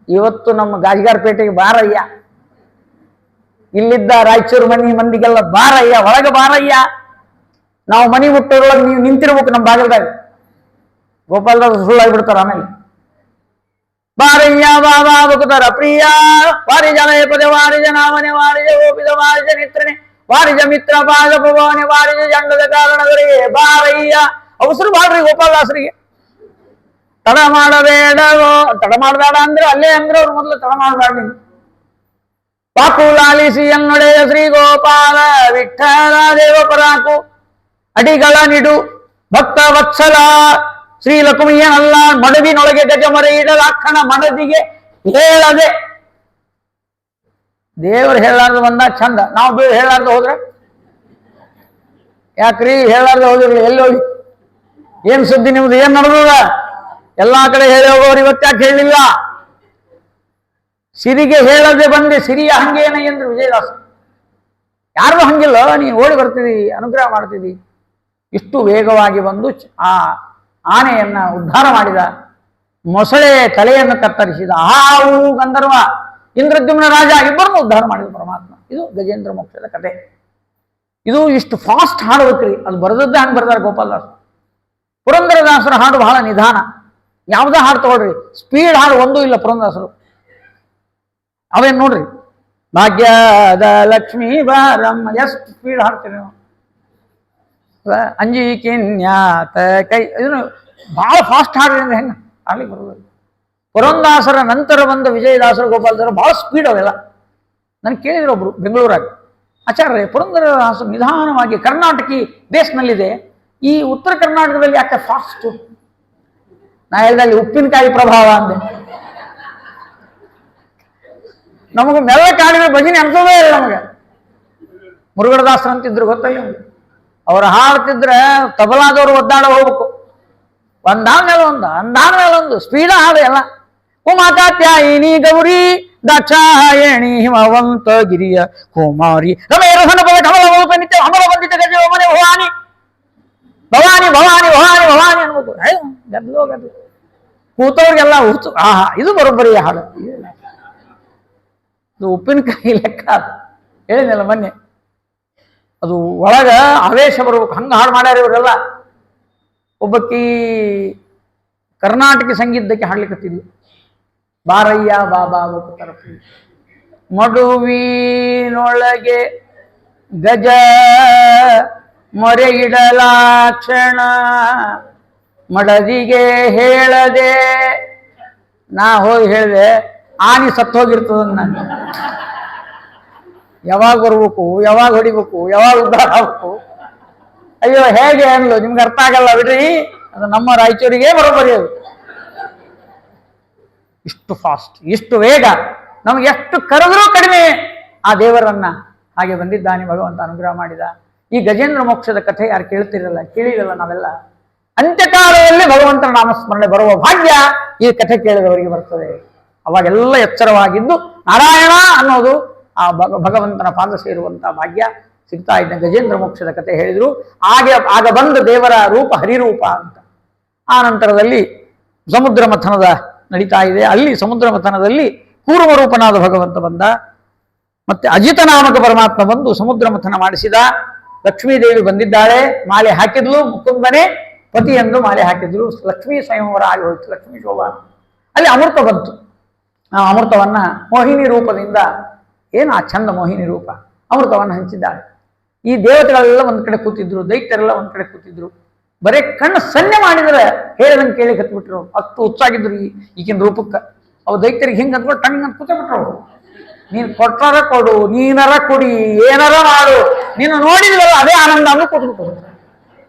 ಇವತ್ತು ನಮ್ಮ ಗಾಜಿಗಾರಪೇಟೆಗೆ ಬಾರಯ್ಯ, ಇಲ್ಲಿದ್ದ ರಾಯಚೂರು ಮಂದಿಗೆಲ್ಲ ಬಾರಯ್ಯ, ಒಳಗೆ ಬಾರಯ್ಯ. ನಾವು ಮನಿ ಮುಟ್ಟೋದ್ರೊಳಗೆ ನೀವು ನಿಂತಿರ್ಬೇಕು ನಮ್ಮ ಬಾಗಿಲ್ದಾಗ. ಗೋಪಾಲದಾಸ್ ಸುಳ್ಳಾಗ್ಬಿಡ್ತಾರ ಆಮೇಲೆ. ಬಾರಯ್ಯ ಬಾಬಾ ಬಕುತರ ಪ್ರಿಯ ವಾರಿಜ ಲಯಪದೆ ವಾರಿಜ ನಾಮನೆ ವಾರಿಜ ಗೋಪಿದ ವಾರಿಜ ನಿತ್ರನೆ ವಾರಿಜ ಮಿತ್ರ ಪಾದ ಭವಾನೆ ವಾರಿಜ ಜಂಡದ ಕಾರಣಗಳಿಗೆ ಬಾರಯ್ಯ. ಅವಸರು ಮಾಡ್ರಿ ಗೋಪಾಲದಾಸರಿಗೆ. ತಡ ಮಾಡಬೇಡವೋ, ತಡ ಮಾಡಬೇಡ ಅಂದ್ರೆ ಅಲ್ಲೇ ಅಂದ್ರೆ ಅವ್ರು ಮೊದಲು ತಡ ಮಾಡಬೇಡ. ನೀನು ಪಾಕು ಲಾಲಿಸಿ ಎನ್ನೊಡೆಯ ಶ್ರೀ ಗೋಪಾಲ ವಿಠಲ ದೇವಪರಾಕು ಅಡಿಗಳ ನಿಡು ಭಕ್ತ ವತ್ಸಲ ಶ್ರೀ ಲಕ್ಷ್ಮಿಯನಲ್ಲ ಮಡುವಿನೊಳಗೆ ಗಜಮರೆ ಇಡಲಾಕ್ಷಣ ಮನದಿಗೆ ಹೇಳದೆ. ದೇವರು ಹೇಳಾರ್ದು ಬಂದ ಚಂದ, ನಾವು ಹೇಳಾರ್ದು ಹೋದ್ರೆ ಯಾಕ್ರಿ ಹೇಳಾರ್ದು ಹೋದಿರ್ಲಿ, ಎಲ್ಲಿ ಹೋಗಿ ಏನ್ ಸುದ್ದಿ ನಿಮ್ದು, ಏನ್ ನಡೆದ? ಎಲ್ಲಾ ಕಡೆ ಹೇಳಿ ಹೋಗೋರು ಇವತ್ತ್ಯಾಕೆ ಹೇಳಲಿಲ್ಲ? ಸಿರಿಗೆ ಹೇಳದೆ ಬಂದೆ ಸಿರಿಯ ಹಂಗೇನ ಎಂದು ವಿಜಯದಾಸ. ಯಾರಿಗೂ ಹಂಗಿಲ್ಲ, ನೀನು ಓಡಿ ಬರ್ತಿದಿ, ಅನುಗ್ರಹ ಮಾಡ್ತಿದಿ. ಇಷ್ಟು ವೇಗವಾಗಿ ಬಂದು ಆ ಆನೆಯನ್ನ ಉದ್ಧಾರ ಮಾಡಿದ, ಮೊಸಳೆ ತಲೆಯನ್ನು ಕತ್ತರಿಸಿದ, ಹಾವು ಗಂಧರ್ವ ಇಂದ್ರದ್ಯುಮ್ನ ರಾಜ ಇಬ್ಬರನ್ನು ಉದ್ಧಾರ ಮಾಡಿದ ಪರಮಾತ್ಮ. ಇದು ಗಜೇಂದ್ರ ಮೋಕ್ಷದ ಕಥೆ. ಇದು ಇಷ್ಟು ಫಾಸ್ಟ್ ಹಾಡಬೇಕ್ರಿ, ಅದು ಬರೆದದ್ದೇ ಹಂಗೆ ಬರ್ತಾರೆ ಗೋಪಾಲದಾಸ್. ಪುರಂದರದಾಸರ ಹಾಡು ಬಹಳ ನಿಧಾನ. ಯಾವುದೇ ಹಾಡು ತಗೊಳ್ರಿ, ಸ್ಪೀಡ್ ಹಾಡು ಒಂದೂ ಇಲ್ಲ ಪುರಂದರದಾಸರು. ಅವೇನು ನೋಡ್ರಿ, ಭಾಗ್ಯದ ಲಕ್ಷ್ಮೀ ಬಾರಮ್ಮ, ಎಷ್ಟು ಸ್ಪೀಡ್ ಹಾಡ್ತೀರಿ ನಾವು. ಅಂಜಿ ಕಿನ್ಯಾತ ಕೈ, ಇದನ್ನು ಬಹಳ ಫಾಸ್ಟ್ ಹಾಡ್ರಿಂದ ಹೆಂಗೆ ಹಾಡ್ಲಿಕ್ಕೆ ಬರೋದು. ಪುರಂದಾಸರ ನಂತರ ಬಂದ ವಿಜಯದಾಸರು ಗೋಪಾಲದಾಸರು ಬಹಳ ಸ್ಪೀಡ್ ಅವೆಲ್ಲ. ನನಗೆ ಕೇಳಿದ್ರು ಒಬ್ರು ಬೆಂಗಳೂರಾಗ, ಆಚಾರ್ಯ ಪುರಂದರದಾಸರು ನಿಧಾನವಾಗಿ ಕರ್ನಾಟಕಿ ಬೇಸ್ನಲ್ಲಿದೆ, ಈ ಉತ್ತರ ಕರ್ನಾಟಕದಲ್ಲಿ ಯಾಕೆ ಫಾಸ್ಟು? ನಾ ಹೇಳಿದಲ್ಲಿ ಉಪ್ಪಿನಕಾಯಿ ಪ್ರಭಾವ ಅಂದೆ. ನಮಗೆ ಮೆಲ್ಲ ಕಾಡಿನ ಭಜನೆ ಅನ್ಸೋದೇ ಇಲ್ಲ ನಮಗೆ. ಮುರುಗಡದಾಸರು ಅಂತಿದ್ರು ಗೊತ್ತಲ್ಲ, ಅವ್ರು ಹಾಡ್ತಿದ್ರೆ ತಬಲಾದವ್ರು ಒದ್ದಾಡ ಹೋಗ್ಬೇಕು, ಒಂದಾದ್ಮೇಲೆ ಒಂದು ಅಂದಾದ್ಮೇಲೆ ಒಂದು ಸ್ಪೀಡ ಹಾಡು ಎಲ್ಲ. ಉಮಾಕಾತ್ಯಾಯಿನಿ ಗೌರಿ ದಾಕ್ಷಾಯಣಿ ಹಿಮವಂತ ಗಿರಿಯ ಕುಮಾರಿ ರಮೇರ ಸನಪದ ಕಮಲ ನಿತ್ಯ ಅಮಲ ಬಂದಿತ ಗಜ ಮನೆ ಭವಾನಿ ಭವಾನಿ ಭವಾನಿ ಭವಾನಿ ಭವಾನಿ ಅನ್ಬೇಕು. ಗದ್ಲು ಗದ್ಲು ಕೂತವ್ರಿಗೆಲ್ಲ ಹುಚ್ಚು. ಆಹಾ, ಇದು ಬರೋಬ್ಬರಿ ಹಾಡು. ಇದು ಉಪ್ಪಿನಕಾಯಿ ಲೆಕ್ಕ ಹೇಳಿದ್ನಲ್ಲ ಮೊನ್ನೆ. ಅದು ಒಳಗ ಆವೇಶ ಬರ್ಬೇಕು, ಹಂಗೆ ಹಾಡು ಮಾಡ್ಯಾರ ಇವರೆಲ್ಲ. ಒಬ್ಬಕ್ಕಿ ಕರ್ನಾಟಕ ಸಂಗೀತಕ್ಕೆ ಹಾಡ್ಲಿಕ್ಕತ್ತಿದ್ಲು, ಬಾರಯ್ಯ ಬಾಬಾ ತರಫಿ ಮಡುವಿನೊಳಗೆ ಗಜ ಮೊರೆ ಇಡಲಾಕ್ಷಣ ಮಡದಿಗೆ ಹೇಳದೆ. ನಾ ಹೋಗಿ ಹೇಳಿದೆ, ಆನಿ ಸತ್ತು ಹೋಗಿರ್ತದ. ನಾನು ಯಾವಾಗ ಬರ್ಬೇಕು, ಯಾವಾಗ ಹೊಡಿಬೇಕು, ಯಾವಾಗ ಉದ್ಧಾರ ಆಗ್ಬೇಕು? ಅಯ್ಯೋ ಹೇಗೆ ಅನ್ಲು, ನಿಮ್ಗೆ ಅರ್ಥ ಆಗಲ್ಲ ಬಿಡ್ರಿ, ಅದು ನಮ್ಮ ರಾಯಚೂರಿಗೆ ಬರೋಬ್ಬರಿ. ಅದು ಇಷ್ಟು ಫಾಸ್ಟ್, ಇಷ್ಟು ವೇಗ, ನಮ್ಗೆ ಎಷ್ಟು ಕರೆದ್ರೂ ಕಡಿಮೆ ಆ ದೇವರನ್ನ. ಹಾಗೆ ಬಂದಿದ್ದಾನೆ ಭಗವಂತ, ಅನುಗ್ರಹ ಮಾಡಿದ. ಈ ಗಜೇಂದ್ರ ಮೋಕ್ಷದ ಕಥೆ ಯಾರು ಕೇಳ್ತಿರಲ್ಲ, ಕೇಳಿರಲ್ಲ ನಾವೆಲ್ಲ. ಅಂತ್ಯಕಾಲದಲ್ಲಿ ಭಗವಂತನ ನಾಮಸ್ಮರಣೆ ಬರುವ ಭಾಗ್ಯ ಈ ಕಥೆ ಕೇಳಿದವರಿಗೆ ಬರ್ತದೆ. ಅವಾಗೆಲ್ಲ ಎಚ್ಚರವಾಗಿದ್ದು ನಾರಾಯಣ ಅನ್ನೋದು ಆ ಭಗವಂತನ ಪಾದ ಸೇರುವಂತಹ ಭಾಗ್ಯ ಸಿಗ್ತಾ ಇದ್ದ. ಗಜೇಂದ್ರ ಮೋಕ್ಷದ ಕಥೆ ಹೇಳಿದ್ರು. ಆಗ ಬಂದ ದೇವರ ರೂಪ ಹರಿರೂಪ ಅಂತ. ಆ ನಂತರದಲ್ಲಿ ಸಮುದ್ರ ಮಥನದ ನಡೀತಾ ಇದೆ. ಅಲ್ಲಿ ಸಮುದ್ರ ಮಥನದಲ್ಲಿ ಕೂರ್ಮ ರೂಪನಾದ ಭಗವಂತ ಬಂದ. ಮತ್ತೆ ಅಜಿತ ನಾಮಕ ಪರಮಾತ್ಮ ಬಂದು ಸಮುದ್ರ ಮಥನ ಮಾಡಿಸಿದ. ಲಕ್ಷ್ಮೀದೇವಿ ಬಂದಿದ್ದಾಳೆ, ಮಾಲೆ ಹಾಕಿದ್ಲು, ಮುಕುಂದನೇ ಪತಿ ಎಂದು ಮಾಲೆ ಹಾಕಿದ್ರು. ಲಕ್ಷ್ಮೀ ಸ್ವಯಂವರ ಆಗಿ ಹೋಯ್ತು, ಲಕ್ಷ್ಮೀ ಶೋಭಾ. ಅಲ್ಲಿ ಅಮೃತ ಬಂತು. ಆ ಅಮೃತವನ್ನ ಮೋಹಿನಿ ರೂಪದಿಂದ, ಏನು ಆ ಚಂದ ಮೋಹಿನಿ ರೂಪ, ಅಮೃತವನ್ನು ಹಂಚಿದ್ದಾಳೆ. ಈ ದೇವತೆಗಳೆಲ್ಲ ಒಂದ್ ಕಡೆ ಕೂತಿದ್ರು, ದೈತ್ಯರೆಲ್ಲ ಒಂದ್ ಕಡೆ ಕೂತಿದ್ರು. ಬರೇ ಕಣ್ಣು ಸನ್ನೆ ಮಾಡಿದ್ರೆ ಹೇಳಿದಂಗೆ ಕೇಳಿ ಕತ್ಬಿಟ್ರು. ಅಷ್ಟು ಹುಚ್ಚಾಗಿದ್ರು ಈಗಿನ ರೂಪಕ್ಕೆ. ಅವು ದೈತ್ಯರಿಗೆ ಹಿಂಗೆ ಅಂದ್ಕೊಂಡು ಟಂಗ್ ಅಂತ ಕೂತಬಿಟ್ರು. ನೀನು ಕೊಟ್ಟಾರ ಕೊಡು, ನೀನರ ಕುಡಿ, ಏನಾರ ಮಾಡು, ನೀನು ನೋಡಿದ್ವಲ್ಲ ಅದೇ ಆನಂದ ಅನ್ನೋ ಕೂತ್ಬಿಟ್ಟು.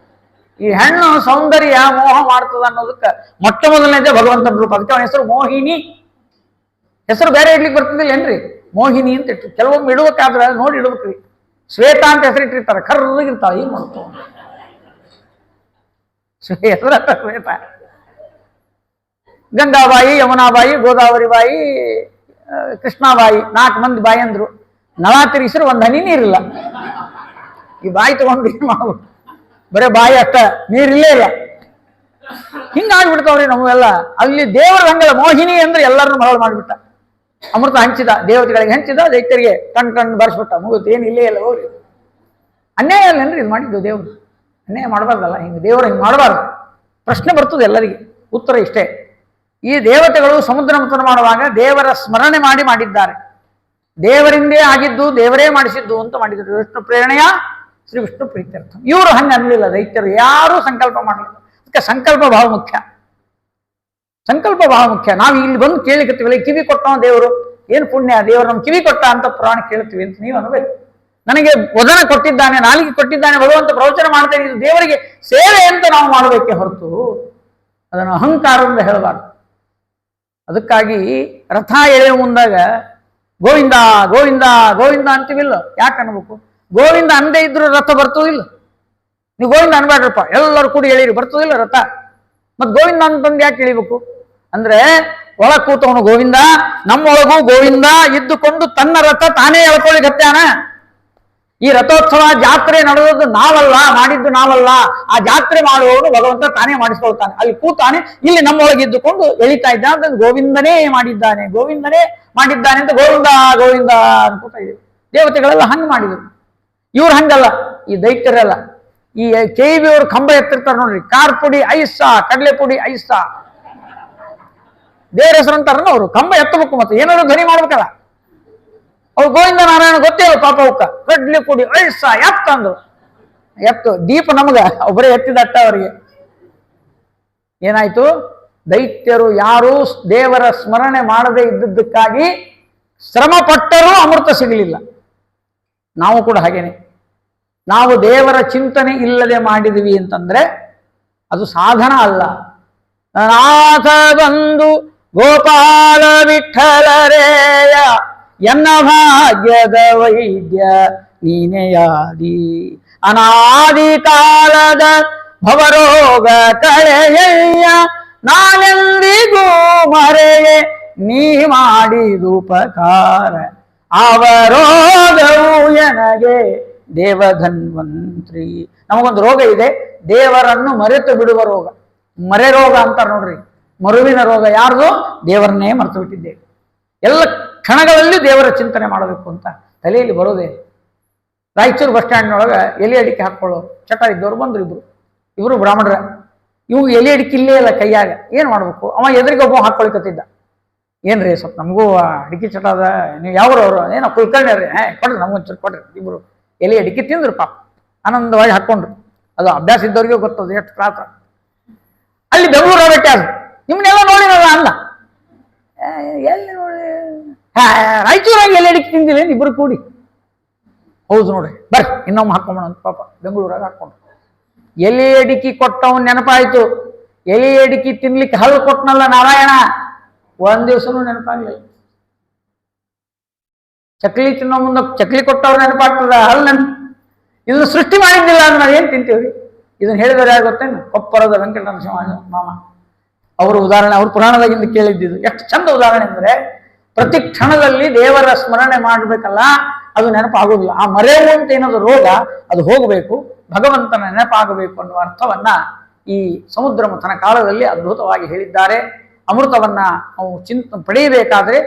ಈ ಹೆಣ್ಣು ಸೌಂದರ್ಯ ಮೋಹ ಮಾಡ್ತದ ಅನ್ನೋದಕ್ಕೆ ಮೊಟ್ಟ ಮೊದಲನೇದೇ ಭಗವಂತನ ರೂಪ. ಅದಕ್ಕೆ ಅವನ ಹೆಸರು ಮೋಹಿನಿ. ಹೆಸರು ಬೇರೆ ಇಡ್ಲಿಕ್ಕೆ ಬರ್ತಿದ್ದಿಲ್ಲ ಏನ್ರಿ, ಮೋಹಿನಿ ಅಂತ ಇಟ್ಟು. ಕೆಲವೊಮ್ಮೆ ಇಡ್ಬೇಕಾದ್ರೆ ನೋಡಿ ಇಡ್ಬೇಕ್ರಿ. ಶ್ವೇತಾ ಅಂತ ಹೆಸರು ಇಟ್ಟಿರ್ತಾರೆ, ಕರ್ರಗಿರ್ತಾಳೆ. ಏನ್ ಮಾಡ್ತಾವ ಹೆಸರ ಶ್ವೇತ, ಗಂಗಾಬಾಯಿ, ಯಮುನಾಬಾಯಿ, ಗೋದಾವರಿ ಬಾಯಿ, ಕೃಷ್ಣಾಬಾಯಿ 4 ಮಂದಿ ಬಾಯಿ ಅಂದ್ರು. ನಳ ತಿರುಗಿಸ್ರೆ ಒಂದು ಹನಿ ನೀರಿಲ್ಲ. ಈ ಬಾಯಿ ತಗೊಂಡು ಏನು ಮಾಡ್ಬೇಕು? ಬರೇ ಬಾಯಿ ಅಷ್ಟ, ನೀರಿಲ್ಲೇ ಇಲ್ಲ. ಹಿಂಗಾಗ್ಬಿಡ್ತಾವ್ರಿ ನಮಗೆಲ್ಲ. ಅಲ್ಲಿ ದೇವರ ಹಂಗಲ್ಲ, ಮೋಹಿನಿ ಅಂದ್ರೆ ಎಲ್ಲರನ್ನು ಮರಳು ಮಾಡಿಬಿಟ್ಟ. ಅಮೃತ ಹಂಚಿದ, ದೇವತೆಗಳಿಗೆ ಹಂಚಿದ, ದೈತ್ಯರಿಗೆ ಕಣ್ಣು ಬರ್ಸ್ಬಿಟ್ಟ. ಮುಗಿದು ಏನು ಇಲ್ಲೇ ಇಲ್ಲ, ಹೋಗ್ರಿ. ಅನ್ಯಾಯ ಅಲ್ಲೇನ್ರಿ ಇದು ಮಾಡಿದ್ದು ದೇವರು? ಅನ್ಯಾಯ ಮಾಡಬಾರ್ದಲ್ಲ, ಹಿಂಗೆ ದೇವರು ಹಿಂಗೆ ಮಾಡಬಾರ್ದು. ಪ್ರಶ್ನೆ ಬರ್ತದೆ ಎಲ್ಲರಿಗೆ, ಉತ್ತರ ಇಷ್ಟೇ. ಈ ದೇವತೆಗಳು ಸಮುದ್ರ ಮಂಥನ ಮಾಡುವಾಗ ದೇವರ ಸ್ಮರಣೆ ಮಾಡಿದ್ದಾರೆ. ದೇವರಿಂದೇ ಆಗಿದ್ದು, ದೇವರೇ ಮಾಡಿಸಿದ್ದು ಅಂತ ಮಾಡಿದ್ರು. ವಿಷ್ಣು ಪ್ರೇರಣೆಯ ಶ್ರೀ ವಿಷ್ಣು ಪ್ರೀತ್ಯರ್ಥ. ಇವರು ಹಂಗೆ ಅನ್ನಲಿಲ್ಲ, ದೈತ್ಯರು ಯಾರೂ ಸಂಕಲ್ಪ ಮಾಡಲಿಲ್ಲ. ಅದಕ್ಕೆ ಸಂಕಲ್ಪ ಬಹಳ ಮುಖ್ಯ. ಸಂಕಲ್ಪ ಬಹಳ ಮುಖ್ಯ. ನಾವು ಇಲ್ಲಿ ಬಂದು ಕೇಳಿಕತ್ತೀವಲ್ಲ, ಕಿವಿ ಕೊಟ್ಟ ದೇವರು, ಏನು ಪುಣ್ಯ, ದೇವರು ನಮ್ಮ ಕಿವಿ ಕೊಟ್ಟ ಅಂತ ಪುರಾಣ ಕೇಳ್ತೀವಿ ಅಂತ ನೀವು ಅನ್ಬೇಕು. ನನಗೆ ವದನ ಕೊಟ್ಟಿದ್ದಾನೆ, ನಾಲಿಗೆ ಕೊಟ್ಟಿದ್ದಾನೆ, ಭಗವಂತ ಪ್ರವಚನ ಮಾಡ್ತೇನೆ, ಇದು ದೇವರಿಗೆ ಸೇವೆ ಅಂತ ನಾವು ಮಾಡಬೇಕೆ ಹೊರತು ಅದನ್ನು ಅಹಂಕಾರದಿಂದ ಹೇಳಬಾರ್ದು. ಅದಕ್ಕಾಗಿ ರಥ ಎಳೆಯುವ ಮುಂದಾಗ ಗೋವಿಂದ ಗೋವಿಂದ ಗೋವಿಂದ ಅಂತೀವಿಲ್ಲ. ಯಾಕೆ ಅನ್ಬೇಕು? ಗೋವಿಂದ ಅಂದೇ ಇದ್ರು ರಥ ಬರ್ತದಿಲ್ಲ. ನೀವು ಗೋವಿಂದ ಅನ್ಬೇಡ್ರಪ್ಪ, ಎಲ್ಲರೂ ಕೂಡಿ ಎಳೀರಿ, ಬರ್ತದಿಲ್ಲ ರಥ. ಮತ್ ಗೋವಿಂದ ಅಂತಂದು ಯಾಕೆ ಇಳಿಬೇಕು ಅಂದ್ರೆ, ಒಳಗ್ ಕೂತವನು ಗೋವಿಂದ, ನಮ್ಮೊಳಗೂ ಗೋವಿಂದ ಇದ್ದುಕೊಂಡು ತನ್ನ ರಥ ತಾನೇ ಎಳ್ಕೊಳ್ಳಿಗತ್ತಾನ. ಈ ರಥೋತ್ಸವ ಜಾತ್ರೆ ನಡೆಯೋದು ನಾವಲ್ಲ, ಮಾಡಿದ್ದು ನಾವಲ್ಲ. ಆ ಜಾತ್ರೆ ಮಾಡುವವನು ಭಗವಂತ ತಾನೇ ಮಾಡಿಸ್ಕೊಳ್ತಾನೆ. ಅಲ್ಲಿ ಕೂತಾನೆ, ಇಲ್ಲಿ ನಮ್ಮೊಳಗಿದ್ದುಕೊಂಡು ಎಳಿತಾ ಇದ್ದಾನೆ. ಅಂತ ಗೋವಿಂದನೇ ಮಾಡಿದ್ದಾನೆ, ಗೋವಿಂದನೇ ಮಾಡಿದ್ದಾನೆ ಅಂತ ಗೋವಿಂದ ಗೋವಿಂದ ಅನ್ಕೋತಾ ಇದ್ದೀವಿ. ದೇವತೆಗಳೆಲ್ಲ ಹಂಗೆ ಮಾಡಿದ್ರು. ಇವ್ರು ಹಂಗಲ್ಲ, ಈ ದೈತ್ಯರೆಲ್ಲ. ಈ KEB ಅವರು ಕಂಬ ಎತ್ತಿರ್ತಾರೆ ನೋಡ್ರಿ, ಕಾರ್ ಪುಡಿ ಐಸಾ, ಕಡಲೆ ಪುಡಿ ಐಸಾ, ದೇವ್ರ ಹೆಸರು ಅಂತಾರಲ್ಲ ಅವರು. ಕಂಬ ಎತ್ತಬೇಕು, ಮತ್ತೆ ಏನಾದ್ರು ಧ್ವನಿ ಮಾಡ್ಬೇಕಲ್ಲ. ಅವ್ರು ಗೋವಿಂದ ನಾರಾಯಣ ಗೊತ್ತೇ ಇಲ್ಲ ಪಾಪ. ಅವಕ್ಕ ಕಡ್ಲಿ ಪುಡಿ ಐಸಾ ಎತ್ತ ಅಂದ್ರು. ಎತ್ತು ದೀಪ ನಮಗ ಒಬ್ಬರೇ ಎತ್ತಿದಟ್ಟ ಅವರಿಗೆ. ಏನಾಯ್ತು? ದೈತ್ಯರು ಯಾರೂ ದೇವರ ಸ್ಮರಣೆ ಮಾಡದೇ ಇದ್ದದ್ದಕ್ಕಾಗಿ ಶ್ರಮ ಪಟ್ಟರೂ ಅಮೃತ ಸಿಗಲಿಲ್ಲ. ನಾವು ಕೂಡ ಹಾಗೇನೆ. ನಾವು ದೇವರ ಚಿಂತನೆ ಇಲ್ಲದೆ ಮಾಡಿದ್ವಿ ಅಂತಂದ್ರೆ ಅದು ಸಾಧನ ಅಲ್ಲ. ನಾಥ ಬಂದು ಗೋಪಾಲ ವಿಠಲರೇಯ, ಎನ್ನ ಭಾಗ್ಯದ ವೈದ್ಯ ನೀನೆಯಾದಿ. ಅನಾದಿ ಕಾಲದ ಭವರೋಗ ಕಳೆಯ, ನಾನೆಂದಿಗೂ ಮರೆಯೇ ನೀ ಮಾಡಿದುಪಕಾರ. ಅವರೋಗವು ಎನಗೆ ದೇವಧನ್ವಂತ್ರಿ. ನಮಗೊಂದು ರೋಗ ಇದೆ, ದೇವರನ್ನು ಮರೆತು ಬಿಡುವ ರೋಗ. ಮರೆ ರೋಗ ಅಂತ ನೋಡ್ರಿ, ಮರುವಿನ ರೋಗ. ಯಾರ್ದು? ದೇವರನ್ನೇ ಮರೆತು ಬಿಟ್ಟಿದ್ದೇವೆ. ಎಲ್ಲ ಕ್ಷಣಗಳಲ್ಲಿ ದೇವರ ಚಿಂತನೆ ಮಾಡಬೇಕು ಅಂತ ತಲೆಯಲ್ಲಿ ಬರೋದೇ. ರಾಯಚೂರು ಬಸ್ ಸ್ಟ್ಯಾಂಡ್ನೊಳಗೆ ಎಲೆ ಅಡಿಕೆ ಹಾಕ್ಕೊಳ್ಳೋ ಚಟ ಇದ್ದವ್ರು ಬಂದ್ರು ಇಬ್ರು ಬ್ರಾಹ್ಮಣರ. ಇವು ಎಲೆ ಅಡಿಕೆ ಇಲ್ಲೇ ಇಲ್ಲ ಕೈಯಾಗ, ಏನು ಮಾಡ್ಬೇಕು? ಅವ ಎದುರಿಗೆ ಒಬ್ಬ ಹಾಕ್ಕೊಳ್ಕತ್ತಿದ್ದ. ಏನ್ರಿ ಸ್ವಲ್ಪ ನಮಗೂ ಅಡಿಕೆ ಚಟ ಅದ, ನೀವು ಯಾವ್ರವ್ರು? ಏನೋ ಕುಲ್ಕರ್ಣ್ರಿ, ಕೊಡ್ರಿ ನಮಗೊಂಚೂರು ಕೊಡ್ರಿ. ಇಬ್ರು ಎಲೆ ಅಡಿಕೆ ತಿಂದ್ರು ಪಾಪ, ಆನಂದವಾಗಿ ಹಾಕ್ಕೊಂಡ್ರು. ಅದು ಅಭ್ಯಾಸ ಇದ್ದವ್ರಿಗೆ ಗೊತ್ತದು ಎಷ್ಟು ತ್ರಾಸ. ಅಲ್ಲಿ ಬೆಂಗಳೂರು ಬೆಟ್ಟ ಅದು, ನಿಮ್ಮನ್ನೆಲ್ಲ ನೋಡಿರಲ್ಲ ಅಂದ. ಎಲ್ಲಿ ನೋಡಿ? ರಾಯಚೂರಾಗಿ ಎಲೆ ಅಡಿಕೆ ತಿಂದಿಲ್ಲ ಇಬ್ರು ಕೂಡಿ. ಹೌದು ನೋಡ್ರಿ, ಬರ್ರಿ ಇನ್ನೊಮ್ಮೆ ಹಾಕೊಂಬೋಣ ಅಂತ ಪಾಪ ಬೆಂಗಳೂರಾಗ ಹಾಕೊಂಡ್ರು. ಎಲೆ ಅಡಿಕೆ ಕೊಟ್ಟವನ್ ನೆನಪಾಯ್ತು. ಎಲೆ ಅಡಿಕೆ ತಿನ್ಲಿಕ್ಕೆ ಹಲ್ಲು ಕೊಟ್ಟನಲ್ಲ ನಾರಾಯಣ, ಒಂದ್ ದಿವ್ಸನೂ ನೆನಪಾಗ್ಲಿಲ್ಲ. ಚಕ್ಲಿ ತಿನ್ನೋ ಮುಂದೆ ಚಕ್ಲಿ ಕೊಟ್ಟವ್ರು ನೆನಪಾಗ್ತದ, ಹಲ್ಲು ಇದನ್ನ ಸೃಷ್ಟಿ ಮಾಡಿದ್ದಿಲ್ಲ ಅಂದ್ರೆ ನಾವು ಏನ್ ತಿಂತೀವ್ರಿ? ಇದನ್ನ ಹೇಳಿದ್ರೆ ಯಾರು ಗೊತ್ತೇನು? ಕೊಪ್ಪರದ ವೆಂಕಟರಮಣ ಮಾಮ ಅವರು ಉದಾಹರಣೆ, ಅವ್ರ ಪುರಾಣದಾಗಿಂದ ಕೇಳಿದ್ದು ಎಷ್ಟು ಚಂದ ಉದಾಹರಣೆ ಅಂದ್ರೆ, ಪ್ರತಿ ಕ್ಷಣದಲ್ಲಿ ದೇವರ ಸ್ಮರಣೆ ಮಾಡಬೇಕಲ್ಲ, ಅದು ನೆನಪಾಗೋದಿಲ್ಲ. ಆ ಮರೆವು ಅಂತ ಏನದು ರೋಗ, ಅದು ಹೋಗಬೇಕು, ಭಗವಂತನ ನೆನಪಾಗಬೇಕು ಅನ್ನುವ ಅರ್ಥವನ್ನ ಈ ಸಮುದ್ರ ಮಂಥನ ಕಾಲದಲ್ಲಿ ಅದ್ಭುತವಾಗಿ ಹೇಳಿದ್ದಾರೆ. ಅಮೃತವನ್ನ ನಾವು ಪಡೆಯಬೇಕಾದ್ರೆ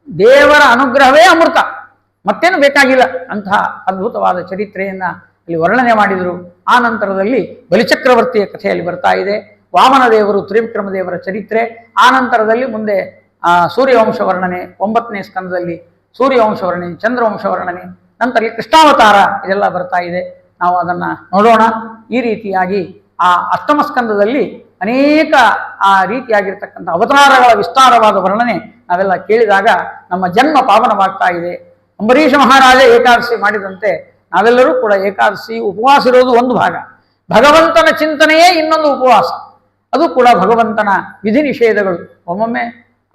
ದೇವರ ಅನುಗ್ರಹವೇ ಅಮೃತ, ಮತ್ತೇನು ಬೇಕಾಗಿಲ್ಲ. ಅಂತಹ ಅದ್ಭುತವಾದ ಚರಿತ್ರೆಯನ್ನ ಇಲ್ಲಿ ವರ್ಣನೆ ಮಾಡಿದರು. ಆ ನಂತರದಲ್ಲಿ ಬಲಿಚಕ್ರವರ್ತಿಯ ಕಥೆಯಲ್ಲಿ ಬರ್ತಾ ಇದೆ. ವಾಮನ ದೇವರು, ತ್ರಿವಿಕ್ರಮ ದೇವರ ಚರಿತ್ರೆ. ಆ ನಂತರದಲ್ಲಿ ಮುಂದೆ ಸೂರ್ಯವಂಶ ವರ್ಣನೆ, 9ನೇ ಸ್ಕಂದದಲ್ಲಿ ಸೂರ್ಯವಂಶ ವರ್ಣನೆ, ಚಂದ್ರವಂಶ ವರ್ಣನೆ, ನಂತರ ಕೃಷ್ಣಾವತಾರ, ಇದೆಲ್ಲ ಬರ್ತಾ ಇದೆ. ನಾವು ಅದನ್ನ ನೋಡೋಣ. ಈ ರೀತಿಯಾಗಿ ಆ ಅಷ್ಟಮ ಸ್ಕಂದದಲ್ಲಿ ಅನೇಕ ಆ ರೀತಿಯಾಗಿರ್ತಕ್ಕಂಥ ಅವತಾರಗಳ ವಿಸ್ತಾರವಾದ ವರ್ಣನೆ ನಾವೆಲ್ಲ ಕೇಳಿದಾಗ ನಮ್ಮ ಜನ್ಮ ಪಾವನವಾಗ್ತಾ ಇದೆ. ಅಂಬರೀಷ ಮಹಾರಾಜ ಏಕಾದಶಿ ಮಾಡಿದಂತೆ ನಾವೆಲ್ಲರೂ ಕೂಡ ಏಕಾದಶಿ ಉಪವಾಸ ಇರೋದು ಒಂದು ಭಾಗ, ಭಗವಂತನ ಚಿಂತನೆಯೇ ಇನ್ನೊಂದು ಉಪವಾಸ. ಅದು ಕೂಡ ಭಗವಂತನ ವಿಧಿ ನಿಷೇಧಗಳು. ಒಮ್ಮೊಮ್ಮೆ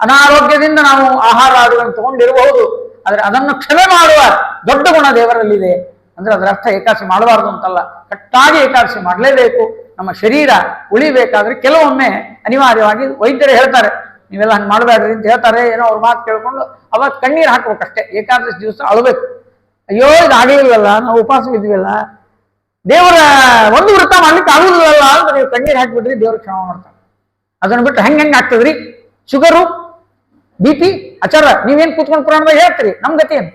ಅನಾರೋಗ್ಯದಿಂದ ನಾವು ಆಹಾರಗಳನ್ನು ತಗೊಂಡಿರಬಹುದು, ಆದರೆ ಅದನ್ನು ಕ್ಷಮೆ ಮಾಡುವ ದೊಡ್ಡ ಗುಣ ದೇವರಲ್ಲಿದೆ. ಅಂದ್ರೆ ಅದರ ಅರ್ಥ ಏಕಾದಶಿ ಮಾಡಬಾರ್ದು ಅಂತಲ್ಲ, ಕಟ್ಟಾಗಿ ಏಕಾದಶಿ ಮಾಡಲೇಬೇಕು. ನಮ್ಮ ಶರೀರ ಉಳಿಬೇಕಾದ್ರೆ ಕೆಲವೊಮ್ಮೆ ಅನಿವಾರ್ಯವಾಗಿ ವೈದ್ಯರು ಹೇಳ್ತಾರೆ, ನೀವೆಲ್ಲ ಹಂಗೆ ಮಾಡಬೇಡ್ರಿ ಅಂತ ಹೇಳ್ತಾರೆ. ಏನೋ ಅವ್ರ ಮಾತು ಕೇಳ್ಕೊಂಡು ಅವಾಗ ಕಣ್ಣೀರು ಹಾಕ್ಬೇಕಷ್ಟೇ. ಏಕಾದಶಿ ದಿವಸ ಅಳಬೇಕು, ಅಯ್ಯೋ ಇದು ಆಗಲಿಲ್ಲಲ್ಲ, ನಾವು ಉಪವಾಸ ಇದ್ವಿಲ್ಲ, ದೇವರ ಒಂದು ವೃತ್ತ ಮಾಡ್ಲಿಕ್ಕೆ ಆಗುದಿಲ್ಲಲ್ಲ ಅಂತ ನೀವು ಕಣ್ಣೀರು ಹಾಕಿಬಿಡ್ರಿ, ದೇವ್ರ ಕ್ಷಮ ಮಾಡ್ತಾರೆ. ಅದನ್ನ ಬಿಟ್ಟು ಹೆಂಗೆ ಆಗ್ತದ್ರಿ? ಶುಗರು, BP, ಆಚಾರ ನೀವೇನು ಕೂತ್ಕೊಂಡು ಪುರಾಣದಾಗ ಹೇಳ್ತೀರಿ, ನಮ್ ಗತಿ ಏನು?